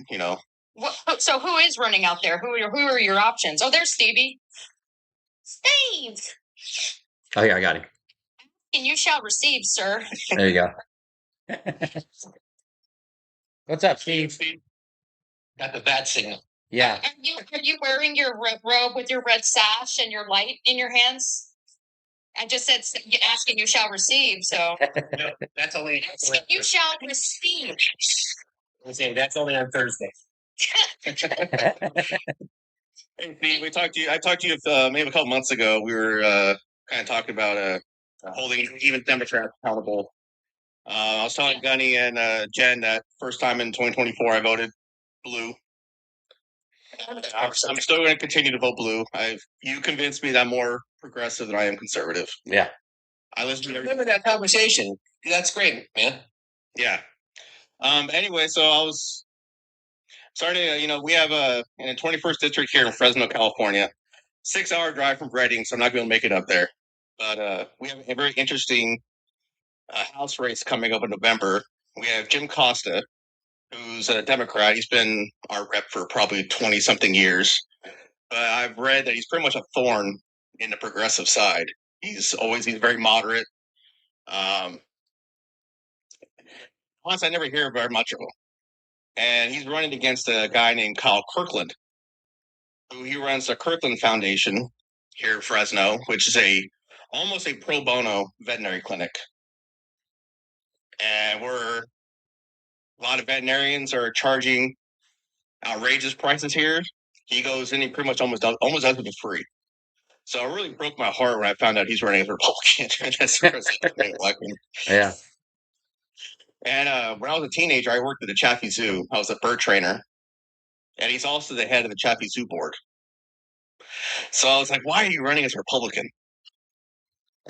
So who is running out there? Who are your options? Oh, there's Stevie. Steve! Oh, yeah, I got him. And you shall receive, sir. There you go. What's up, Steve? Got the bat signal. Yeah. Are you wearing your robe with your red sash and your light in your hands? I just said, ask and you shall receive. So No, that's only. You shall receive. I'm saying that's only on Thursday. Hey, Steve, I talked to you maybe a couple months ago. We were kind of talking about holding even Democrats accountable. I was telling Gunny and Jen that first time in 2024 I voted blue. I'm still going to continue to vote blue. You convinced me that I'm more progressive than I am conservative. Yeah. I listen to Remember that conversation. That's great, man. Yeah. Anyway, so I was starting. We have in the 21st district here in Fresno, California. 6-hour drive from Reading, so I'm not going to make it up there. But we have a very interesting House race coming up in November. We have Jim Costa, who's a Democrat. He's been our rep for probably 20-something years. But I've read that he's pretty much a thorn in the progressive side. He's very moderate. Honestly, I never hear very much of him. And he's running against a guy named Kyle Kirkland, who he runs the Kirkland Foundation here in Fresno, which is almost a pro bono veterinary clinic. And a lot of veterinarians are charging outrageous prices here. He goes in, he pretty much almost does it for free. So it really broke my heart when I found out he's running as a Republican. That's the presidential election. Yeah. And when I was a teenager, I worked at the Chaffee Zoo. I was a bird trainer. And he's also the head of the Chaffee Zoo board. So I was like, why are you running as a Republican?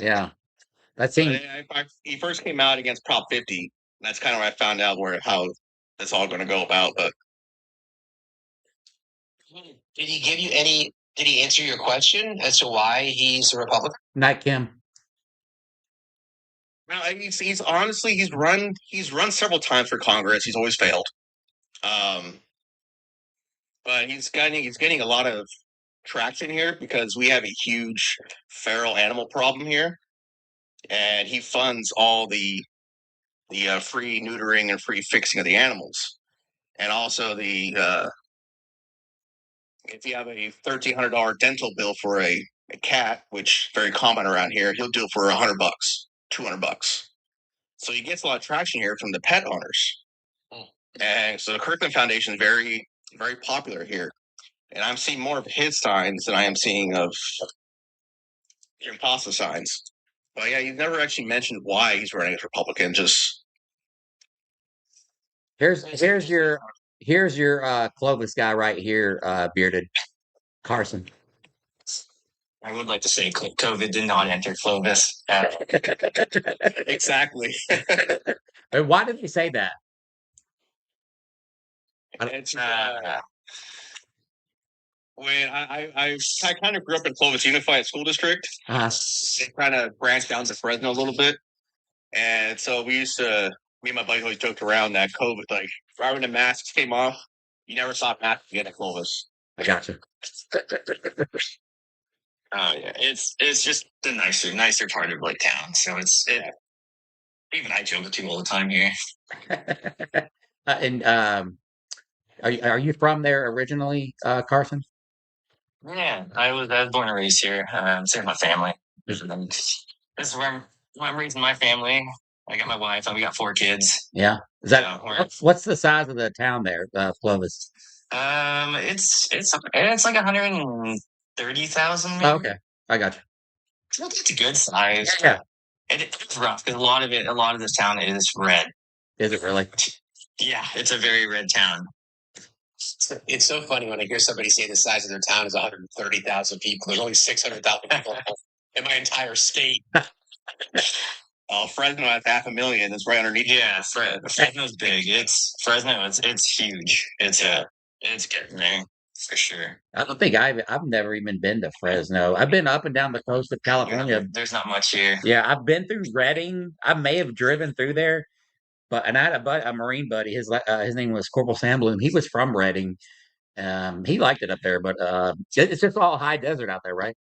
Yeah. That seems. He first came out against Prop 50. That's kind of where I found out how that's all going to go about. But Did he give you any? Did he answer your question as to why he's a Republican? Not Kim. no, he's honestly he's run several times for Congress. He's always failed. But he's getting a lot of traction here because we have a huge feral animal problem here, and he funds all the free neutering and free fixing of the animals, and also if you have a $1,300 dental bill for a cat, which is very common around here, he'll do it for $100, $200. So he gets a lot of traction here from the pet owners, and so the Kirkland Foundation is very, very popular here. And I'm seeing more of his signs than I am seeing of Jim Costa signs. But yeah, he's never actually mentioned why he's running as Republican. Just here's your Clovis guy right here, bearded Carson. I would like to say COVID did not enter Clovis. exactly. And why did he say that? It's when I kind of grew up in Clovis Unified School District. It kind of branched down to Fresno a little bit, and so me and my buddies always joked around that COVID, like right when the masks came off, you never saw masks again at Clovis. I gotcha. Oh yeah, it's just the nicer part of like town. So even I joke with people all the time here. And are you from there originally, Carson? Yeah, I was born and raised here. Same with my family. This is where I'm raising my family. I got my wife and we got 4 kids. Yeah. Is that what's the size of the town there, Clovis? It's like 130,000. Oh, okay, I got you. It's a good size. Yeah. It's rough because a lot of this town is red. Is it really? Yeah, it's a very red town. It's so funny when I hear somebody say the size of their town is 130,000 people. There's only 600,000 people in my entire state. Fresno has 500,000. It's right underneath. Yeah, Fresno's big. Fresno. It's huge. It's getting there for sure. I don't think I've never even been to Fresno. I've been up and down the coast of California. There's not much here. Yeah, I've been through Redding. I may have driven through there, and I had a Marine buddy. His name was Corporal Sam Bloom. He was from Redding. He liked it up there, but it's just all high desert out there, right?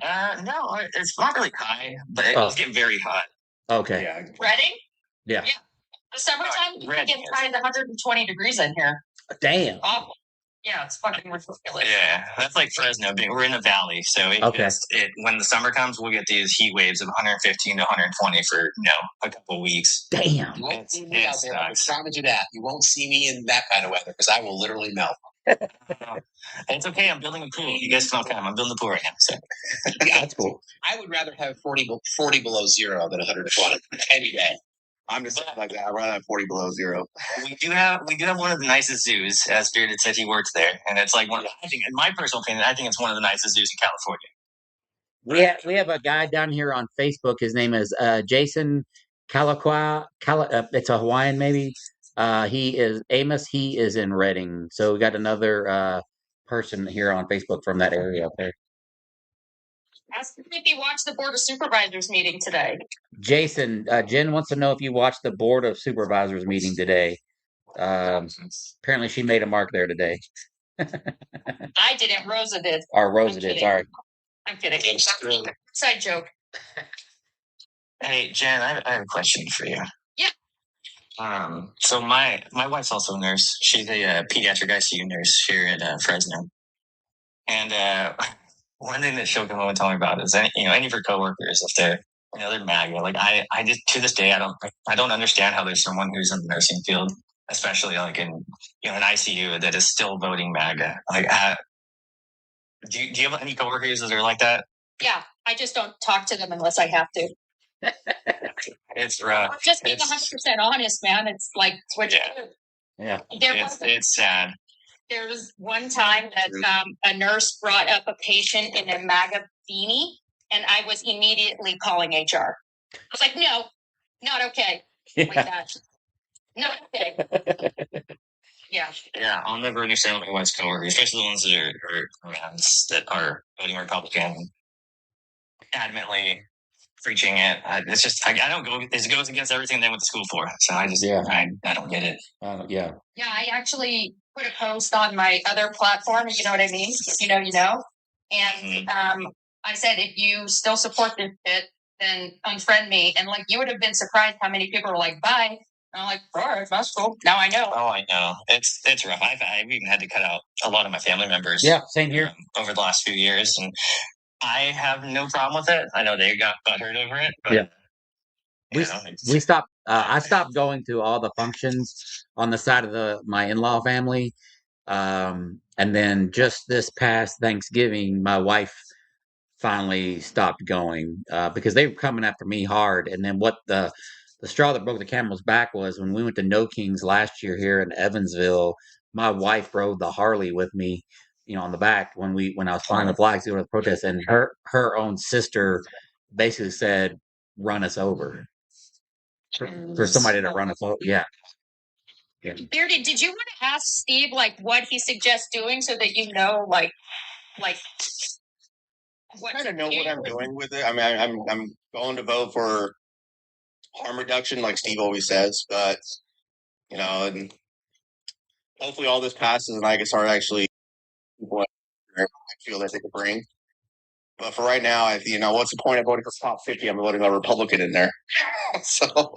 No, it's not really high, but it does get very hot. Okay. Yeah. Reading? Yeah. The summertime, you can get high 120 degrees in here. Damn. Awful. Yeah, it's fucking ridiculous. Yeah, that's like Fresno. We're in a valley, so when the summer comes, we'll get these heat waves of 115 to 120 for a couple weeks. Damn. You won't see me out there. I promise you that. You won't see me in that kind of weather because I will literally melt. It's okay. I'm building a pool. You guys can all come. I'm building a pool right now. So. Yeah, that's cool. I would rather have 40 below zero than 120 any day. I'm just like that. I'd rather have 40 below zero. We do have one of the nicest zoos. As Bearded said, he works there, and it's like I think, in my personal opinion, I think it's one of the nicest zoos in California. We have a guy down here on Facebook. His name is Jason Kalaqua. It's a Hawaiian, maybe. He is Amos. He is in Redding. So we got another person here on Facebook from that area up there. Ask him if he watched the Board of Supervisors meeting today. Jason, Jen wants to know if you watched the Board of Supervisors meeting today. Apparently, she made a mark there today. I didn't. Rosa did. Or Rosa did. Sorry. I'm kidding. Side joke. Hey, Jen, I have a question for you. Yeah. So my wife's also a nurse. She's a pediatric ICU nurse here at Fresno. And one thing that she'll come home and tell me about is any of her coworkers, if they're MAGA. Like I just to this day I don't understand how there's someone who's in the nursing field, especially like in an ICU, that is still voting MAGA. Like, do you have any coworkers that are like that? Yeah, I just don't talk to them unless I have to. It's rough. Just being 100% honest, man. It's like what you do. Yeah. It's sad. There was one time that a nurse brought up a patient in a MAGA beanie, and I was immediately calling HR. I was like, no, not okay. Yeah. Like that. Not okay. Yeah. Yeah, I'll never understand my wife's coworkers, especially the ones that are voting Republican, adamantly preaching it. It's just I don't go. It goes against everything they went to school for. So I don't get it. Yeah. Yeah, I actually put a post on my other platform. You know what I mean? You know. And I said, if you still support this shit, then unfriend me. And like, you would have been surprised how many people were like, bye. And I'm like, all right, that's cool. Now I know. Oh, I know. It's rough. I've even had to cut out a lot of my family members. Yeah, same here. Over the last few years, and I have no problem with it. I know they got butthurt over it, but yeah. We stopped. I stopped going to all the functions on the side of my in-law family, and then just this past Thanksgiving, my wife finally stopped going because they were coming after me hard. And then what the straw that broke the camel's back was when we went to No Kings last year here in Evansville. My wife rode the Harley with me, on the back when I was flying the flags to go to the protest, and her own sister basically said, "Run us over." For somebody to run us over, yeah. Bearded, did you want to ask Steve like what he suggests doing so that you know like I kind of know what I'm doing with it. I mean, I'm going to vote for harm reduction, like Steve always says, but and hopefully all this passes, and I can start actually what I feel that they could bring. But for right now, what's the point of voting for top 50? I'm voting a Republican in there. So.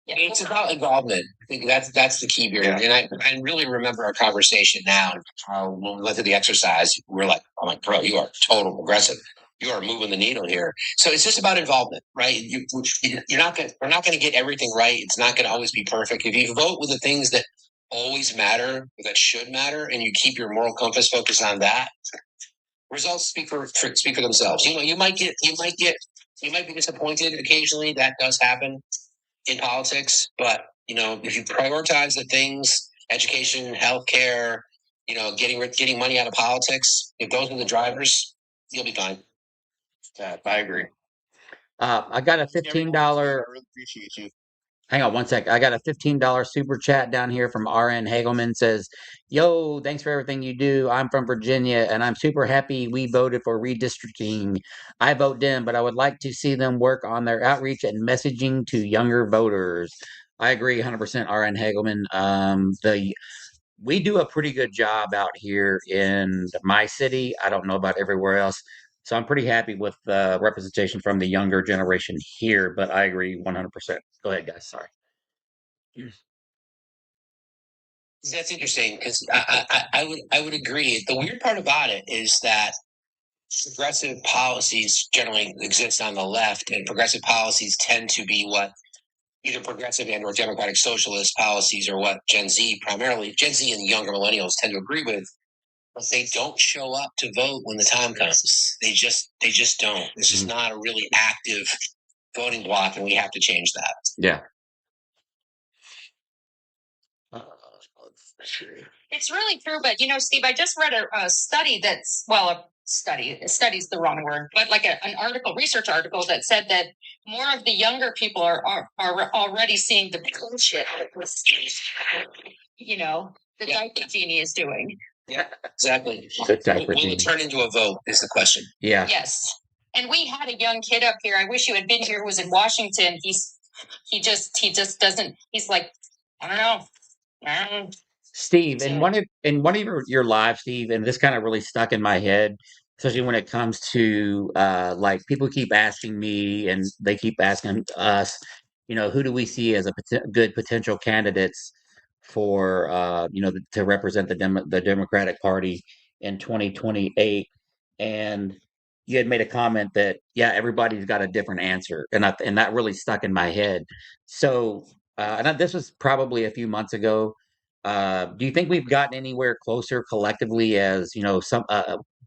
It's about involvement. I think that's the key here. Yeah. And I really remember our conversation now. When we went through the exercise, I'm like, bro, you are total progressive. You are moving the needle here. So it's just about involvement, right? We're not going to get everything right. It's not going to always be perfect. If you vote with the things that always matter, that should matter, and you keep your moral compass focused on that, results speak for themselves. You might be disappointed occasionally. That does happen in politics, but if you prioritize the things, education, healthcare, getting money out of politics, if those are the drivers, you'll be fine. I agree. I got a $15. I really appreciate you. Hang on one sec. I got a $15 super chat down here from RN Hagelman. Says, "Yo, thanks for everything you do. I'm from Virginia, and I'm super happy we voted for redistricting. I vote Dem, but I would like to see them work on their outreach and messaging to younger voters." I agree 100%, RN Hagelman. We do a pretty good job out here in my city. I don't know about everywhere else. So I'm pretty happy with the representation from the younger generation here, but I agree 100%. Go ahead, guys. Sorry. That's interesting because I would agree. The weird part about it is that progressive policies generally exist on the left, and progressive policies tend to be what either progressive and or democratic socialist policies are what Gen Z and the younger millennials tend to agree with. But they don't show up to vote when the time comes. They just don't. It's just not a really active voting block, and we have to change that. Yeah. It's really true, but Steve, I just read a study study's the wrong word, but like an research article that said that more of the younger people are already seeing the bullshit. the diaper genie is doing. Yeah, exactly. The diaper Will genie. it turn into a vote is the question. Yeah. Yes. And we had a young kid up here. I wish you had been here, who was in Washington. He just doesn't, he's like, I don't know. Steve, in one of your lives, Steve, and this kind of really stuck in my head, especially when it comes to like people keep asking me and they keep asking us, who do we see as a good potential candidates for to represent the Democratic Party in 2028, and you had made a comment that everybody's got a different answer, and that really stuck in my head. So, this was probably a few months ago. Do you think we've gotten anywhere closer collectively as,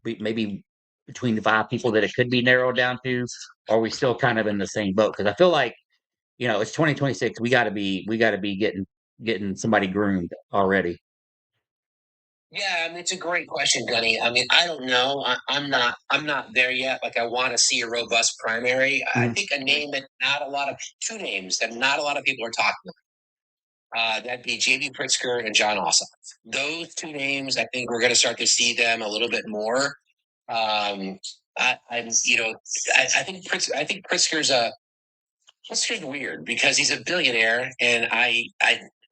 maybe between the five people that it could be narrowed down to? Or are we still kind of in the same boat? Because I feel like, it's 2026. We got to be getting somebody groomed already. Yeah, I mean, it's a great question, Gunny. I mean, I don't know. I'm not there yet. Like, I want to see a robust primary. I think a name that two names that not a lot of people are talking about. That'd be J.B. Pritzker and John Ossoff. Those two names, I think we're going to start to see them a little bit more. I think Pritzker's weird because he's a billionaire, and I'm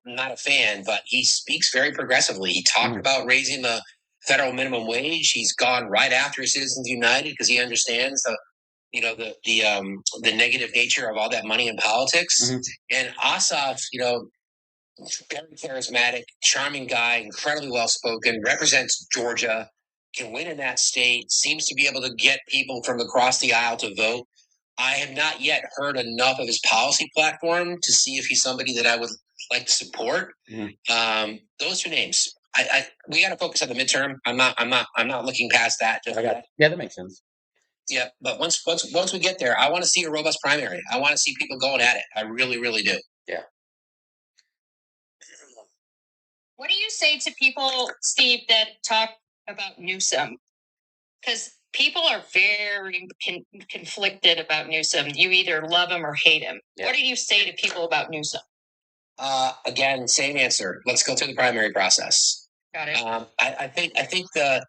not a fan, but he speaks very progressively. He talked about raising the federal minimum wage. He's gone right after Citizens United because he understands the negative nature of all that money in politics. And Ossoff, very charismatic, charming guy, incredibly well spoken, represents Georgia, can win in that state, seems to be able to get people from across the aisle to vote. I have not yet heard enough of his policy platform to see if he's somebody that I would like to support. Those two names. We got to focus on the midterm. I'm not looking past that. Yeah, that makes sense. Yeah, but once we get there, I want to see a robust primary. I want to see people going at it. I really, really do. Yeah. What do you say to people, Steve, that talk about Newsom? Because people are very conflicted about Newsom. You either love him or hate him. Yeah. What do you say to people about Newsom? Again, same answer. Let's go through the primary process. Got it. I think the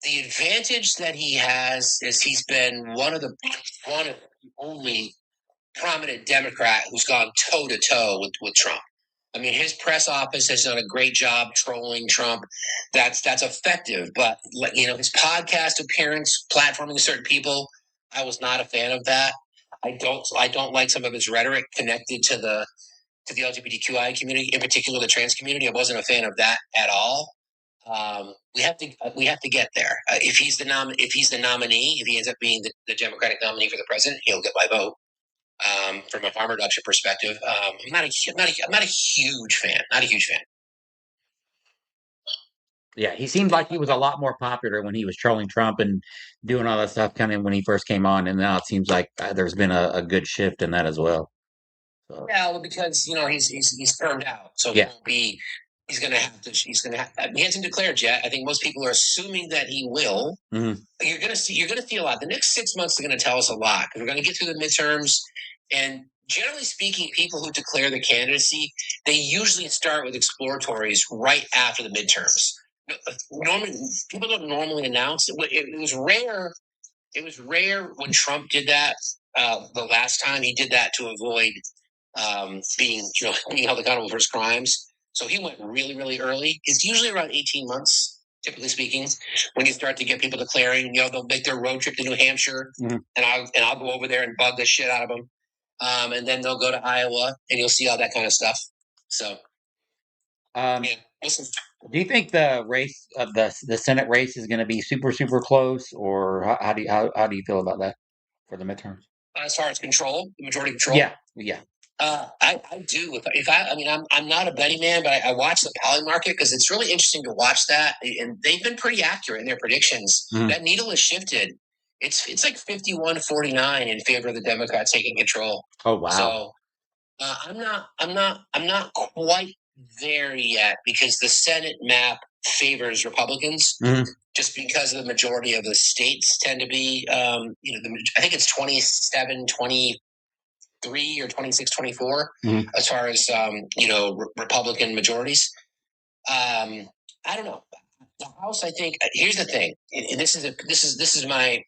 advantage that he has is he's been one of the only prominent Democrat who's gone toe to toe with Trump. I mean, his press office has done a great job trolling Trump. That's effective. But his podcast appearance, platforming certain people, I was not a fan of that. I don't like some of his rhetoric connected to the LGBTQI community, in particular the trans community. I wasn't a fan of that at all. We have to get there. If he's the nominee, if he ends up being the Democratic nominee for the president, he'll get my vote. From a harm reduction perspective, I'm not a huge fan. Not a huge fan. Yeah, he seemed like he was a lot more popular when he was trolling Trump and doing all that stuff kind of when he first came on, and now it seems like there's been a good shift in that as well. So. Yeah, well, because he's turned out, so he won't be. He's going to have to. He hasn't declared yet. I think most people are assuming that he will. You're going to see a lot. The next 6 months are going to tell us a lot because we're going to get through the midterms, and generally speaking, people who declare the candidacy, they usually start with exploratories right after the midterms. Normally, people don't normally announce it. It was rare. It was rare when Trump did that. The last time he did that to avoid being held accountable for his crimes. So he went really, really early. It's usually around 18 months, typically speaking, when you start to get people declaring. They'll make their road trip to New Hampshire, and I'll go over there and bug the shit out of them, and then they'll go to Iowa, and you'll see all that kind of stuff. So, listen. Do you think the race of the Senate race is going to be super, super close, or how do you feel about that for the midterms? As far as control, the majority control. Yeah. I do. I'm not a betting man, but I watch the poly market because it's really interesting to watch that, and they've been pretty accurate in their predictions. That needle has shifted. It's like 51-49 in favor of the Democrats taking control. Oh wow! So I'm not quite there yet because the Senate map favors Republicans. Just because of the majority of the states tend to be, I think it's 27-23 or 26-24 as far as Republican majorities. I don't know. The House, I think. Here's the thing. This is my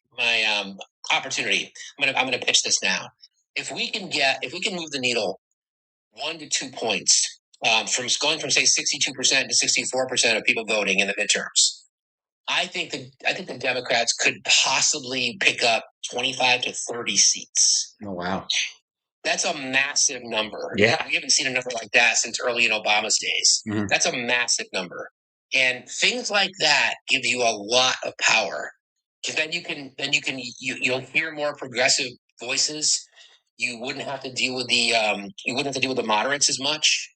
opportunity. I'm gonna pitch this now. If we can move the needle 1 to 2 points from going from say 62% to 64% of people voting in the midterms, I think the Democrats could possibly pick up 25 to 30 seats. Oh wow. That's a massive number. Yeah. We haven't seen a number like that since early in Obama's days. Mhm. That's a massive number. And things like that give you a lot of power. Because you'll hear more progressive voices. You wouldn't have to deal with the moderates as much.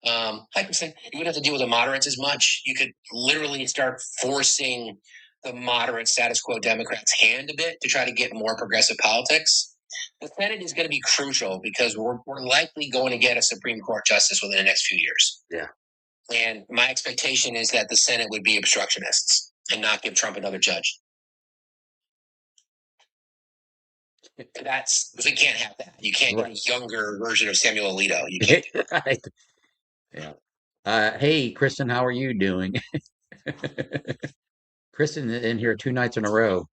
Hi, Kristen. You wouldn't have to deal with the moderates as much. You could literally start forcing the moderate status quo Democrats' hand a bit to try to get more progressive politics. The Senate is going to be crucial because we're likely going to get a Supreme Court justice within the next few years. Yeah. And my expectation is that the Senate would be obstructionists and not give Trump another judge. That's because we can't have that. You can't get a younger version of Samuel Alito. You can't. Right. Yeah. Hey, Kristen, how are you doing? Kristen in here 2 nights in a row.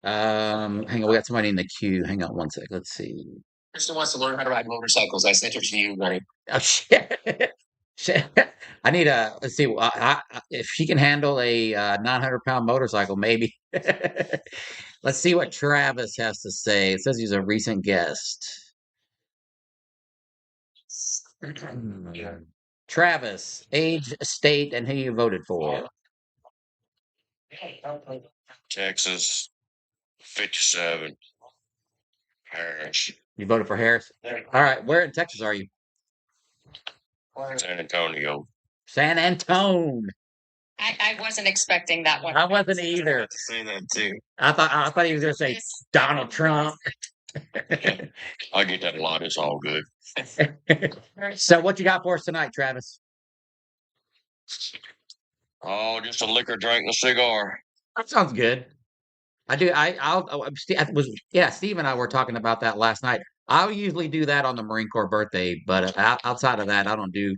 Hang on, we got somebody in the queue. Hang on one sec. Let's see. Kristen wants to learn how to ride motorcycles. I sent her to you, buddy. Oh shit. Shit. I need a. Let's see. If she can handle a 900-pound motorcycle, maybe. Let's see what Travis has to say. It says he's a recent guest. Travis, age, state, and who you voted for. Texas, 57. Harris, You voted for Harris? All right. Where in Texas are you? San Antonio. San Antone. I wasn't expecting that one. I wasn't either. Say that too. I thought he was going to say Donald Trump. I get that a lot. It's all good. So what you got for us tonight, Travis? Oh, just a liquor drink and a cigar. That sounds good. I do. Steve and I were talking about that last night. I'll usually do that on the Marine Corps birthday, but outside of that, I don't do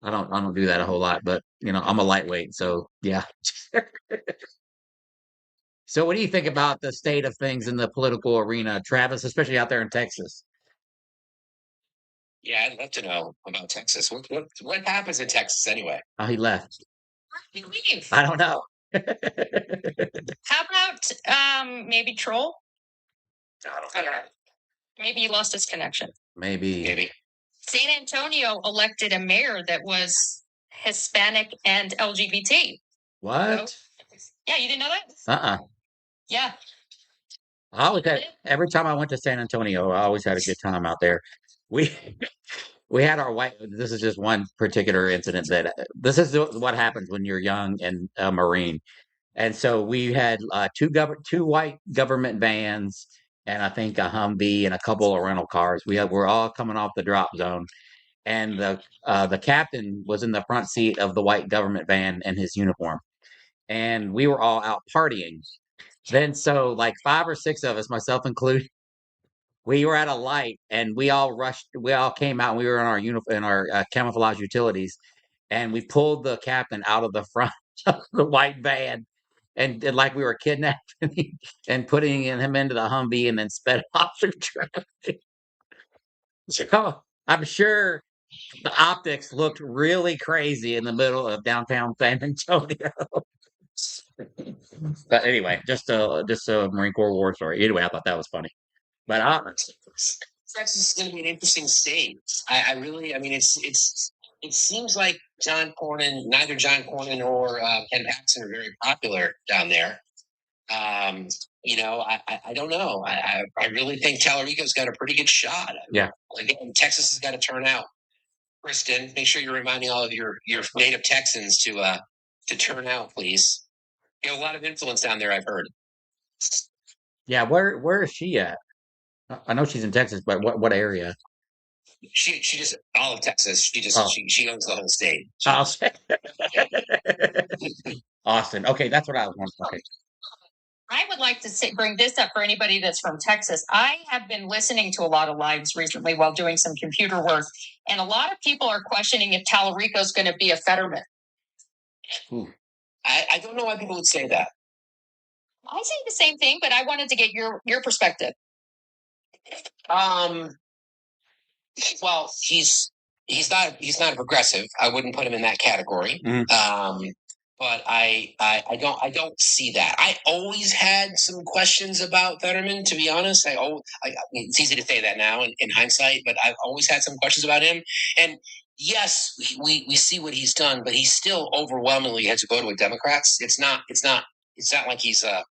that a whole lot. But I'm a lightweight, so yeah. So, what do you think about the state of things in the political arena, Travis, especially out there in Texas? Yeah, I'd love to know about Texas. What happens in Texas anyway? Oh, he left. Leave. I don't know. How about maybe Troll? I don't know. Maybe he lost his connection. Maybe. San Antonio elected a mayor that was Hispanic and LGBT. What? Yeah, you didn't know that? Uh-uh. Yeah. Every time I went to San Antonio, I always had a good time out there. We had our white. This is just one particular incident that this is what happens when you're young and a Marine. And so we had two white government vans and I think a Humvee and a couple of rental cars. We're all coming off the drop zone, and the captain was in the front seat of the white government van in his uniform, and we were all out partying. Then so like 5 or 6 of us, myself included, we were at a light and we all rushed. We all came out. And we were in our camouflage utilities, and we pulled the captain out of the front of the white van, and like we were kidnapping and putting him into the Humvee, and then sped off the traffic. So I'm sure the optics looked really crazy in the middle of downtown San Antonio. But anyway, just a Marine Corps war story. Anyway, I thought that was funny. But Texas is going to be an interesting state. I mean, it seems like neither John Cornyn or Ken Paxton are very popular down there. I don't know. I really think Tallarico's got a pretty good shot. Yeah. Again, Texas has got to turn out. Kristen, make sure you're reminding all of your native Texans to turn out, please. You have a lot of influence down there, I've heard. Yeah, where is she at? I know she's in Texas, but what area? She just all of Texas. She owns the whole state. Austin. Okay, that's what I was wondering. Okay. I would like to bring this up for anybody that's from Texas. I have been listening to a lot of lives recently while doing some computer work, and a lot of people are questioning if Tallarico's going to be a Fetterman. I don't know why people would say that. I say the same thing, but I wanted to get your perspective. Well, he's not a progressive. I wouldn't put him in that category. But I don't see that. I always had some questions about Fetterman, to be honest. I mean, it's easy to say that now in hindsight, but I've always had some questions about him. And yes, we see what he's done, but he still overwhelmingly has to vote with Democrats. It's not like he's a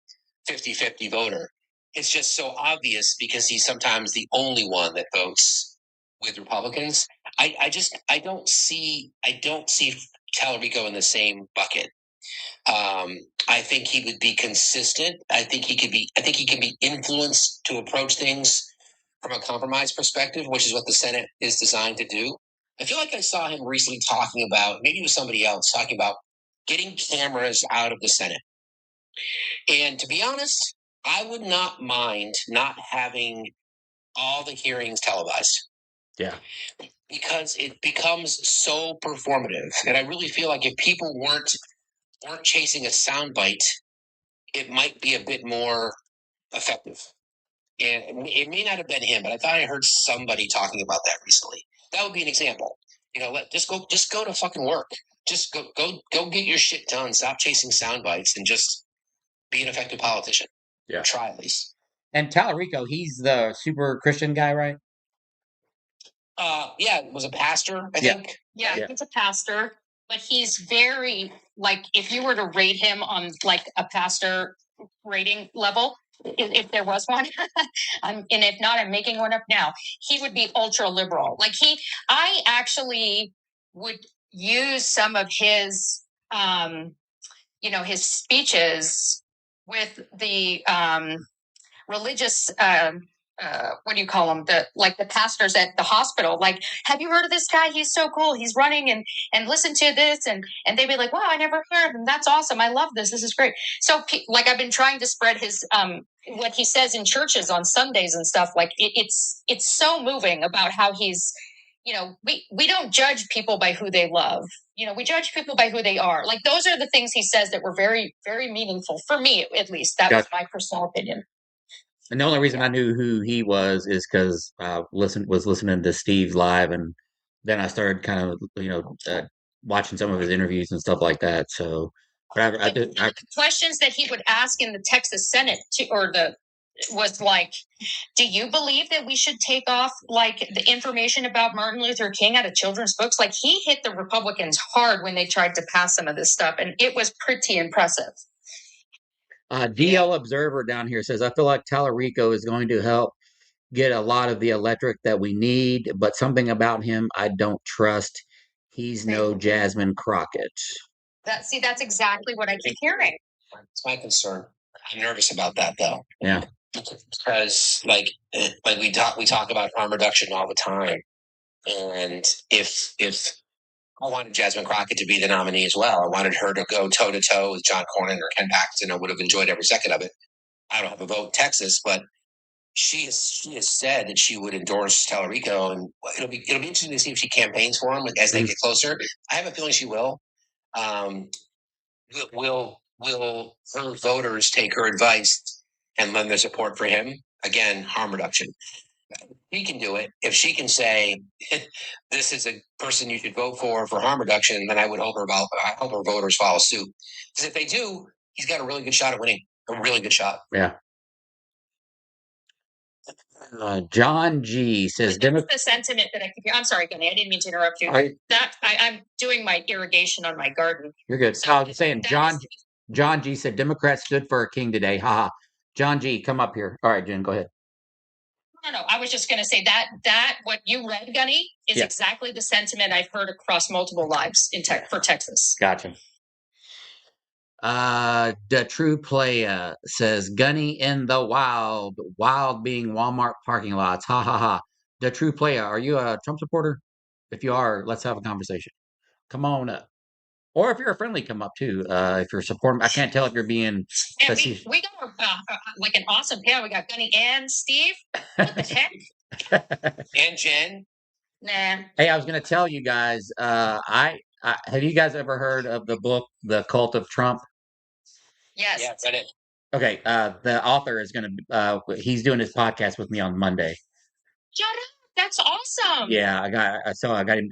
50-50 voter. It's just so obvious because he's sometimes the only one that votes with Republicans. I don't see Tallarico in the same bucket. I think he would be consistent. I think he can be influenced to approach things from a compromise perspective, which is what the Senate is designed to do. I feel like I saw him recently talking about, maybe it was somebody else talking about getting cameras out of the Senate. And to be honest, I would not mind not having all the hearings televised. Yeah. Because it becomes so performative. And I really feel like if people weren't chasing a soundbite, it might be a bit more effective. And it may not have been him, but I thought I heard somebody talking about that recently. That would be an example. Just go to fucking work. Just go get your shit done. Stop chasing sound bites and just be an effective politician. Yeah. Try at least. And Tallarico, he's the super Christian guy, right? Yeah, was a pastor, I think. Yeah, he's a pastor, but he's very, like, if you were to rate him on like a pastor rating level, if there was one, and if not, I'm making one up now. He would be ultra liberal. Like I actually would use some of his, his speeches with the religious what do you call them, the pastors at the hospital, like, have you heard of this guy? He's so cool, he's running, and listen to this, and they'd be like, wow, I never heard of him, that's awesome, I love this is great. So like I've been trying to spread his what he says in churches on Sundays and stuff, like it's so moving about how he's, we don't judge people by who they love, we judge people by who they are. Like those are the things he says that were very, very meaningful for me, at least. That was my personal opinion. And the only reason I knew who he was is because was listening to Steve's live, and then I started kind of watching some of his interviews and stuff like that. So, but I questions that he would ask in the Texas Senate was like, do you believe that we should take off like the information about Martin Luther King out of children's books? Like he hit the Republicans hard when they tried to pass some of this stuff, and it was pretty impressive. DL Observer down here says, I feel like Tallarico is going to help get a lot of the electric that we need, but something about him I don't trust. He's no Jasmine Crockett. That's exactly what I keep hearing. It's my concern. I'm nervous about that, though. Yeah. Because like we talk about harm reduction all the time. And if I wanted Jasmine Crockett to be the nominee as well, I wanted her to go toe to toe with John Cornyn or Ken Paxton. I would have enjoyed every second of it. I don't have a vote in Texas, but she has said that she would endorse Tallarico, and it'll be interesting to see if she campaigns for him as they get closer. I have a feeling she will. Will her voters take her advice and lend their support for him? Again, harm reduction. She can do it. If she can say this is a person you should vote for harm reduction, then I hope her voters follow suit. Because if they do, he's got a really good shot at winning. A really good shot. Yeah. John G says, the sentiment that I keep hearing. I'm sorry, Gunny, I didn't mean to interrupt you. I'm doing my irrigation on my garden. You're good. So I was saying, John G said, Democrats stood for a king today. Haha. John G, come up here. All right, Jen, go ahead. No, I was just going to say that what you read, Gunny, is exactly the sentiment I've heard across multiple lives for Texas. Gotcha. The True Player says, Gunny in the wild being Walmart parking lots. Ha ha ha. The True Player, are you a Trump supporter? If you are, let's have a conversation. Come on up. Or if you're a friendly, come up too. If you're supporting, I can't tell if you're being. And we got like an awesome panel. We got Gunny and Steve. What the heck? And Jen. Nah. Hey, I was going to tell you guys. I have you guys ever heard of the book, The Cult of Trump? Yes. Yeah, read it. Okay, the author is going to, he's doing his podcast with me on Monday. Shut up. That's awesome. Yeah, I got him,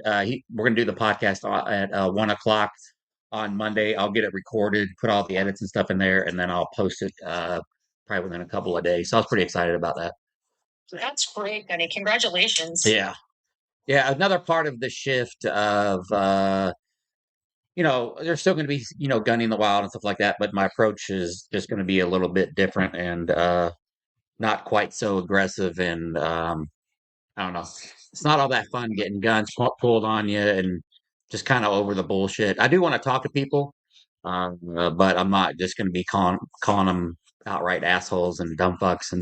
we're going to do the podcast at 1 o'clock on Monday. I'll get it recorded, put all the edits and stuff in there, and then I'll post it probably within a couple of days. So I was pretty excited about that. That's great, Gunny. Congratulations. Yeah. Yeah, another part of the shift of, there's still going to be, gunning in the wild and stuff like that, but my approach is just going to be a little bit different and not quite so aggressive. And I don't know. It's not all that fun getting guns pulled on you and just kind of over the bullshit. I do want to talk to people, but I'm not just going to be calling them outright assholes and dumb fucks. And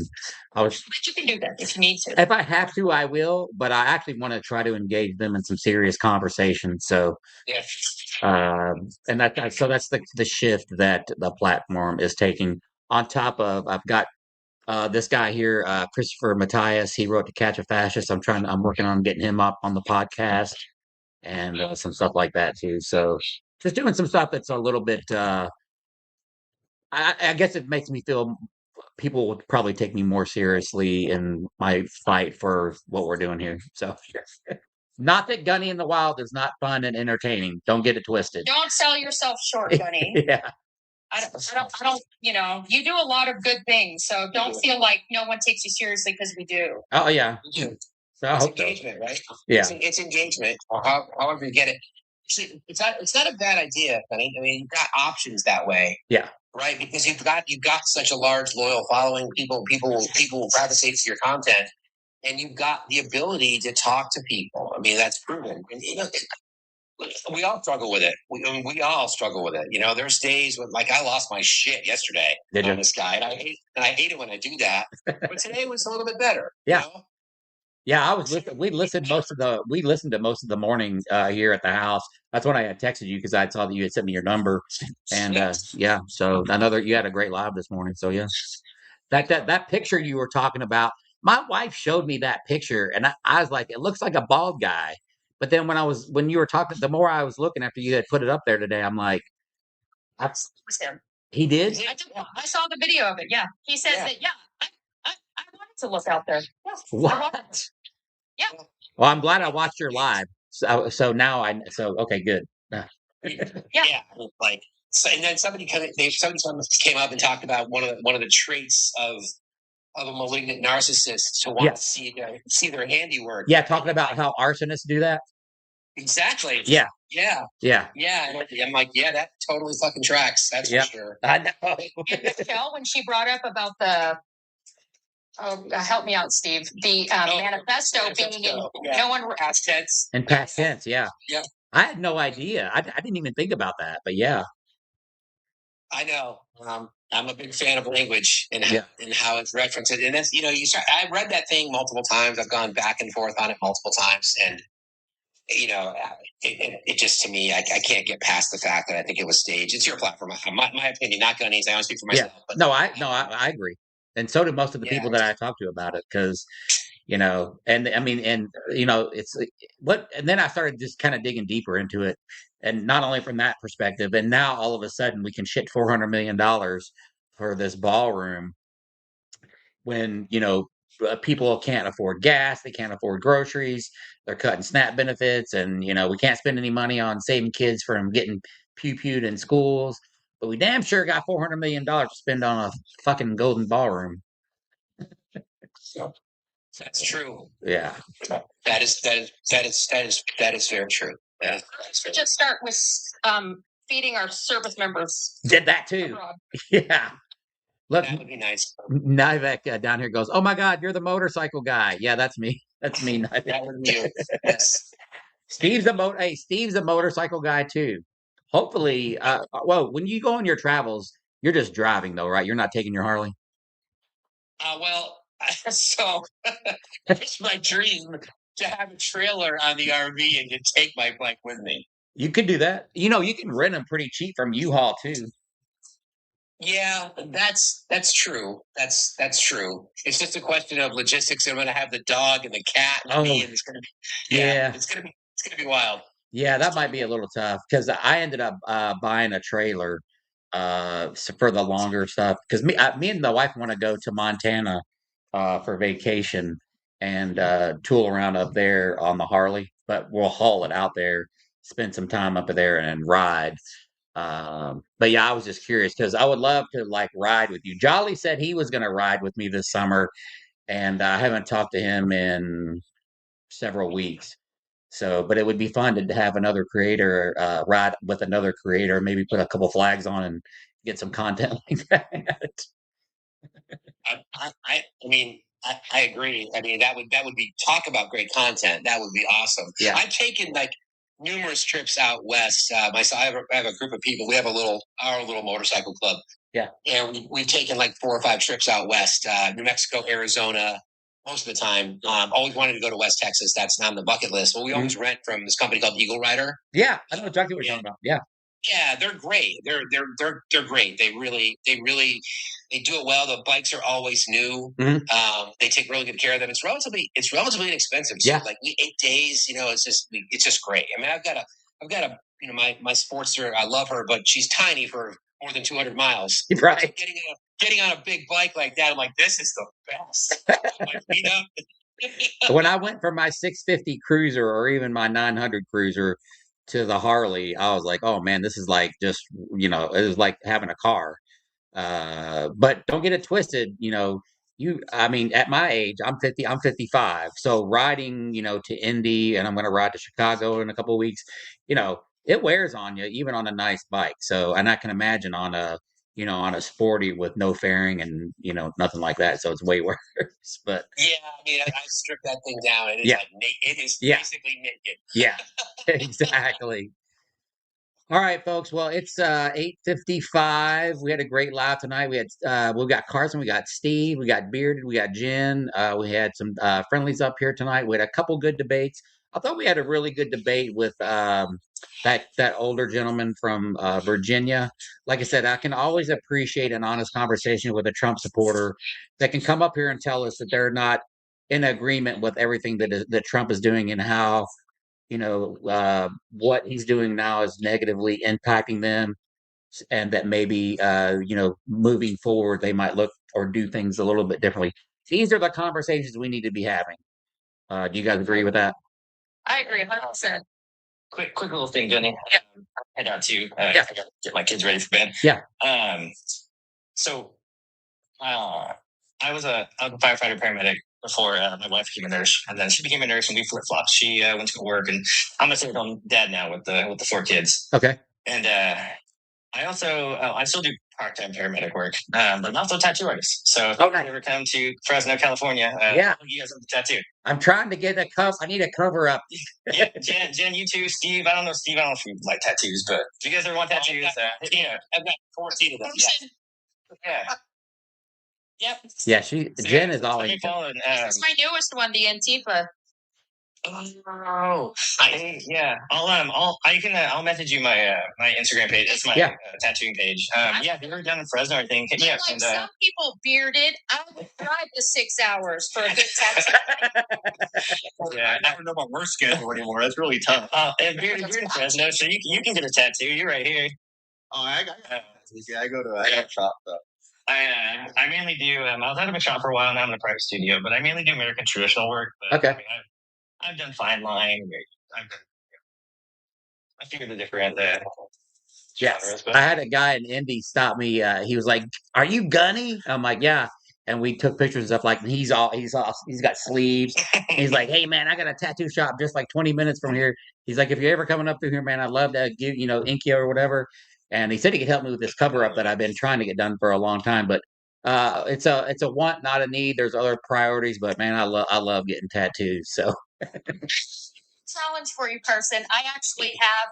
But you can do that if you need to. if I have to, I will. But I actually want to try to engage them in some serious conversation. So, Yeah. and so that's the shift that the platform is taking. On top of, I've got this guy here, Christopher Matthias. He wrote To Catch a Fascist. I'm working on getting him up on the podcast and some stuff like that too. So just doing some stuff that's a little bit. I guess it makes me feel people would probably take me more seriously in my fight for what we're doing here. So, not that Gunny in the Wild is not fun and entertaining. Don't get it twisted. Don't sell yourself short, Gunny. Yeah. I don't, you do a lot of good things. So don't feel like no one takes you seriously because we do. Oh, yeah. So I It's hope so. engagement, right? Yeah. It's engagement, or however you get it. See, it's not a bad idea, Benny. I mean, you've got options that way. Yeah. Right, because you've got such a large loyal following. People gravitate to your content, and you've got the ability to talk to people. I mean, that's proven. And we all struggle with it. We all struggle with it. There's days when, like, I lost my shit yesterday on this guy, and I hate it when I do that. But today was a little bit better. Yeah. Yeah, I was listening. We listened to most of the morning here at the house. That's when I had texted you because I saw that you had sent me your number, and yeah. So you had a great live this morning. So yeah, that picture you were talking about, my wife showed me that picture, and I was like, it looks like a bald guy. But then when you were talking, the more I was looking after you had put it up there today, I'm like, It was him. he did. I saw the video of it. Yeah, he says that. Yeah, I wanted to look out there. Yeah. What? Yeah. Well, I'm glad I watched your live. So now okay, good. Yeah. Like, and then somebody came up and talked about one of the traits of a malignant narcissist to want to see their handiwork. Yeah, talking about how arsonists do that. Exactly. Yeah. Yeah. Yeah. Yeah. And I'm like, yeah, that totally fucking tracks. That's for sure. I know. And Michelle, when she brought up about the help me out, Steve. The manifesto being in no one past tense. In past tense, yeah. Yeah. I had no idea. I didn't even think about that, but yeah. I know. I'm a big fan of language and how it's referenced. And that's I read that thing multiple times. I've gone back and forth on it multiple times, and it just, to me, I can't get past the fact that I think it was staged. It's your platform. My opinion, not Gunny's. I don't speak for myself. Yeah. But I agree. And so do most of the people that I talk to about it, because, and I mean, and, it's and then I started just kind of digging deeper into it. And not only from that perspective, and now all of a sudden we can shit $400 million for this ballroom when, people can't afford gas, they can't afford groceries, they're cutting SNAP benefits, and, we can't spend any money on saving kids from getting pew-pewed in schools. But we damn sure got $400 million to spend on a fucking golden ballroom. That's true. Yeah. That is very true. Yeah. Just start with feeding our service members. Did that too. Yeah. Look, that would be nice. Nivek down here goes, "Oh my God, you're the motorcycle guy." Yeah, that's me. That's me. Nivek. That would be you. Yes. Steve's a motorcycle guy too. Hopefully, when you go on your travels, you're just driving though, right? You're not taking your Harley. So it's my dream to have a trailer on the RV and to take my bike with me. You could do that. You can rent them pretty cheap from U-Haul too. Yeah, that's true. That's true. It's just a question of logistics. I'm going to have the dog and the cat and me, and it's going to be it's going to be wild. Yeah, that might be a little tough because I ended up buying a trailer for the longer stuff because me and my wife want to go to Montana for vacation and tool around up there on the Harley, but we'll haul it out there, spend some time up there and ride. But yeah, I was just curious because I would love to like ride with you. Jolly said he was going to ride with me this summer, and I haven't talked to him in several weeks. So, but it would be fun to have another creator ride with another creator, maybe put a couple flags on and get some content like that. I mean, I agree. I mean, that would be talk about great content. That would be awesome. Yeah. I've taken like numerous trips out west. Myself, I have a group of people. We have our little motorcycle club. Yeah. And we've taken like 4 or 5 trips out west, New Mexico, Arizona, most of the time. Always wanted to go to West Texas. That's on the bucket list. Well, we always rent from this company called Eagle Rider. Yeah, I know exactly what you're talking about. Yeah. Yeah, they're great. They're great. They they do it well. The bikes are always new. They take really good care of them. It's relatively inexpensive. So Yeah. like 8 days, it's just great. I mean, I've got a my Sportster. I love her, but she's tiny for more than 200 miles. Right. So getting on a big bike like that, I'm like, this is the best. My feet up. When I went from my 650 Cruiser or even my 900 Cruiser to the Harley, I was like, oh man, this is like just, it was like having a car. But don't get it twisted, I mean, at my age, I'm 55. So riding, to Indy and I'm going to ride to Chicago in a couple of weeks, it wears on you, even on a nice bike. So, and I can imagine on a sporty with no fairing and, nothing like that. So it's way worse, but Yeah, I mean, I stripped that thing down. It is Yeah. like naked. It is Yeah. basically naked. yeah, exactly. All right, folks. Well, it's 8:55. We had a great live tonight. We got Carson, we got Steve, we got Bearded, we got Jen. We had some friendlies up here tonight. We had a couple good debates. I thought we had a really good debate with that older gentleman from Virginia. Like I said, I can always appreciate an honest conversation with a Trump supporter that can come up here and tell us that they're not in agreement with everything that Trump is doing and how what he's doing now is negatively impacting them, and that maybe, moving forward, they might look or do things a little bit differently. These are the conversations we need to be having. Do you guys agree with that? I agree 100%. Quick little thing, Jenny. Yeah. Head out to Yeah. I gotta get my kids ready for bed. Yeah. So I was a firefighter paramedic before my wife became a nurse, and then she became a nurse, and we flip flopped. She went to work, and I'm a stay-at-home dad now with the 4 kids. Okay. And I also I still do part-time paramedic work, but I'm also a tattoo artist. So if you ever come to Fresno, California, Yeah. you guys have the tattoo. I'm trying to get I need a cover up. Yeah, Jen, you too. Steve, I don't know if you like tattoos, but if you guys ever want tattoos, I've got 14 of them. Yeah. Yep. Yeah, Jen is always. This is my newest one, the Antifa. Oh, I'll message you my my Instagram page. It's my tattooing page. If you're ever down in Fresno or anything, hit me up. Like some people bearded, I would drive the 6 hours for a good tattoo. I don't know about work schedule anymore. That's really tough. If you're in Fresno, so you can get a tattoo. You're right here. Oh, I go to shop though. I mainly do. I was out of a shop for a while. Now I'm in a private studio, but I mainly do American traditional work. But, Okay. I mean, I've done fine line. I've done a few of the different genres. But I had a guy in Indy stop me. He was like, "Are you gunny?" I'm like, "Yeah." And we took pictures and stuff. Like he's got sleeves. He's like, "Hey man, I got a tattoo shop just like 20 minutes from here." He's like, "If you're ever coming up through here, man, I'd love to give ink you or whatever." And he said he could help me with this cover up that I've been trying to get done for a long time. But it's a want, not a need. There's other priorities, but man, I love getting tattoos. So challenge for you, Carson. I actually have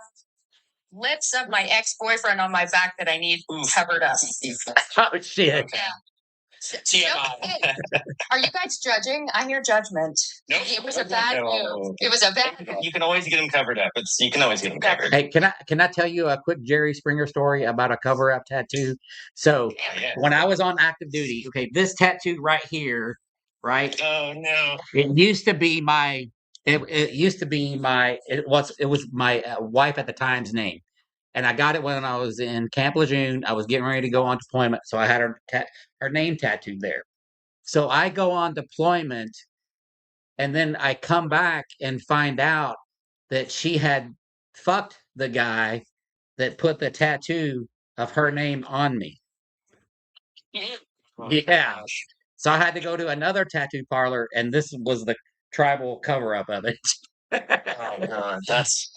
lips of my ex-boyfriend on my back that I need covered up. Oh shit! Yeah. Are you guys judging? I'm your judgment. Nope. It was a bad move. It was a bad move. You can always get them covered up. You can always get them covered. Hey, can I tell you a quick Jerry Springer story about a cover up tattoo? So when I was on active duty, okay, this tattoo right here, right? Oh no! It used to be my It used to be it was my wife at the time's name, and I got it when I was in Camp Lejeune. I was getting ready to go on deployment, so I had her name tattooed there. So I go on deployment, and then I come back and find out that she had fucked the guy that put the tattoo of her name on me. Yeah. So I had to go to another tattoo parlor, and this was the tribal cover up of it. Oh god, that's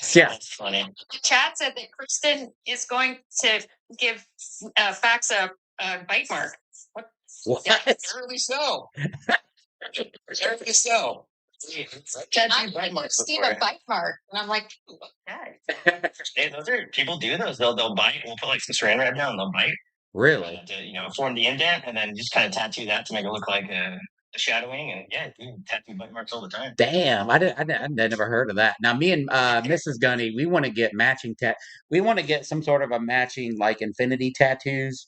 funny. Chad said that Kristen is going to give Fax a bite mark. What? Yeah, apparently so. Apparently so. I gave Steve a bite mark, and I'm like, okay. Hey, those are people do those. They'll bite. We'll put like some saran wrap down. They'll bite. Really? To form the indent, and then just kind of tattoo that to make it look like a shadowing. And yeah, dude, tattoo bite marks all the time. Damn, I never heard of that. Now, me and Mrs. Gunny, we want to get matching we want to get some sort of a matching like infinity tattoos.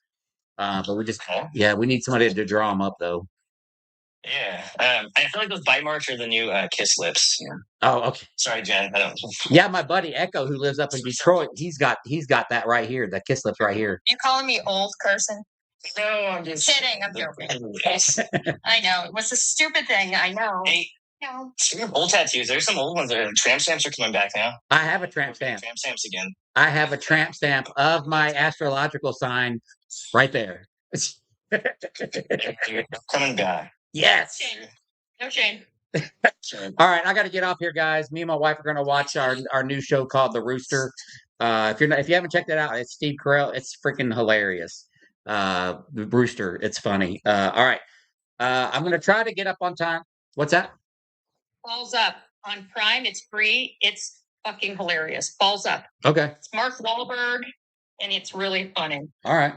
But we just, yeah, we need somebody to draw them up though. Yeah, I feel like those bite marks are the new kiss lips. Yeah. Oh, okay. Sorry, Jen. I don't. Yeah, my buddy Echo, who lives up in Detroit, he's got that right here, the kiss lips right here. You calling me old, Carson? No, I'm just kidding. I'm joking. I know it was a stupid thing. I know. Hey, No. speaking of old tattoos, there's some old ones. Tramp stamps are coming back now. I have a tramp stamp. Tramp stamps again. I have a tramp stamp of my astrological sign right there. Coming back. Yes. No shame. All right, I got to get off here, guys. Me and my wife are going to watch our new show called The Rooster. If you haven't checked it out, it's Steve Carell. It's freaking hilarious. The Rooster. It's funny. All right. I'm going to try to get up on time. What's that? Balls Up on Prime. It's free. It's fucking hilarious. Balls Up. Okay. It's Mark Wahlberg, and it's really funny. All right.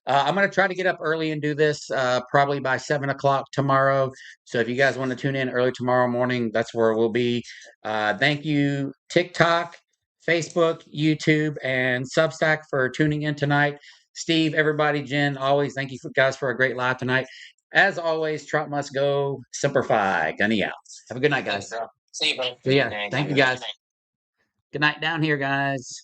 I'm going to try to get up early and do this probably by 7 o'clock tomorrow. So if you guys want to tune in early tomorrow morning, that's where we'll be. Thank you, TikTok, Facebook, YouTube, and Substack for tuning in tonight. Steve, everybody, Jen, always thank you guys for a great live tonight. As always, Trump must go. Semper Fi. Gunny out. Have a good night, guys. See you, bro. Yeah. Thank you, guys. Good night down here, guys.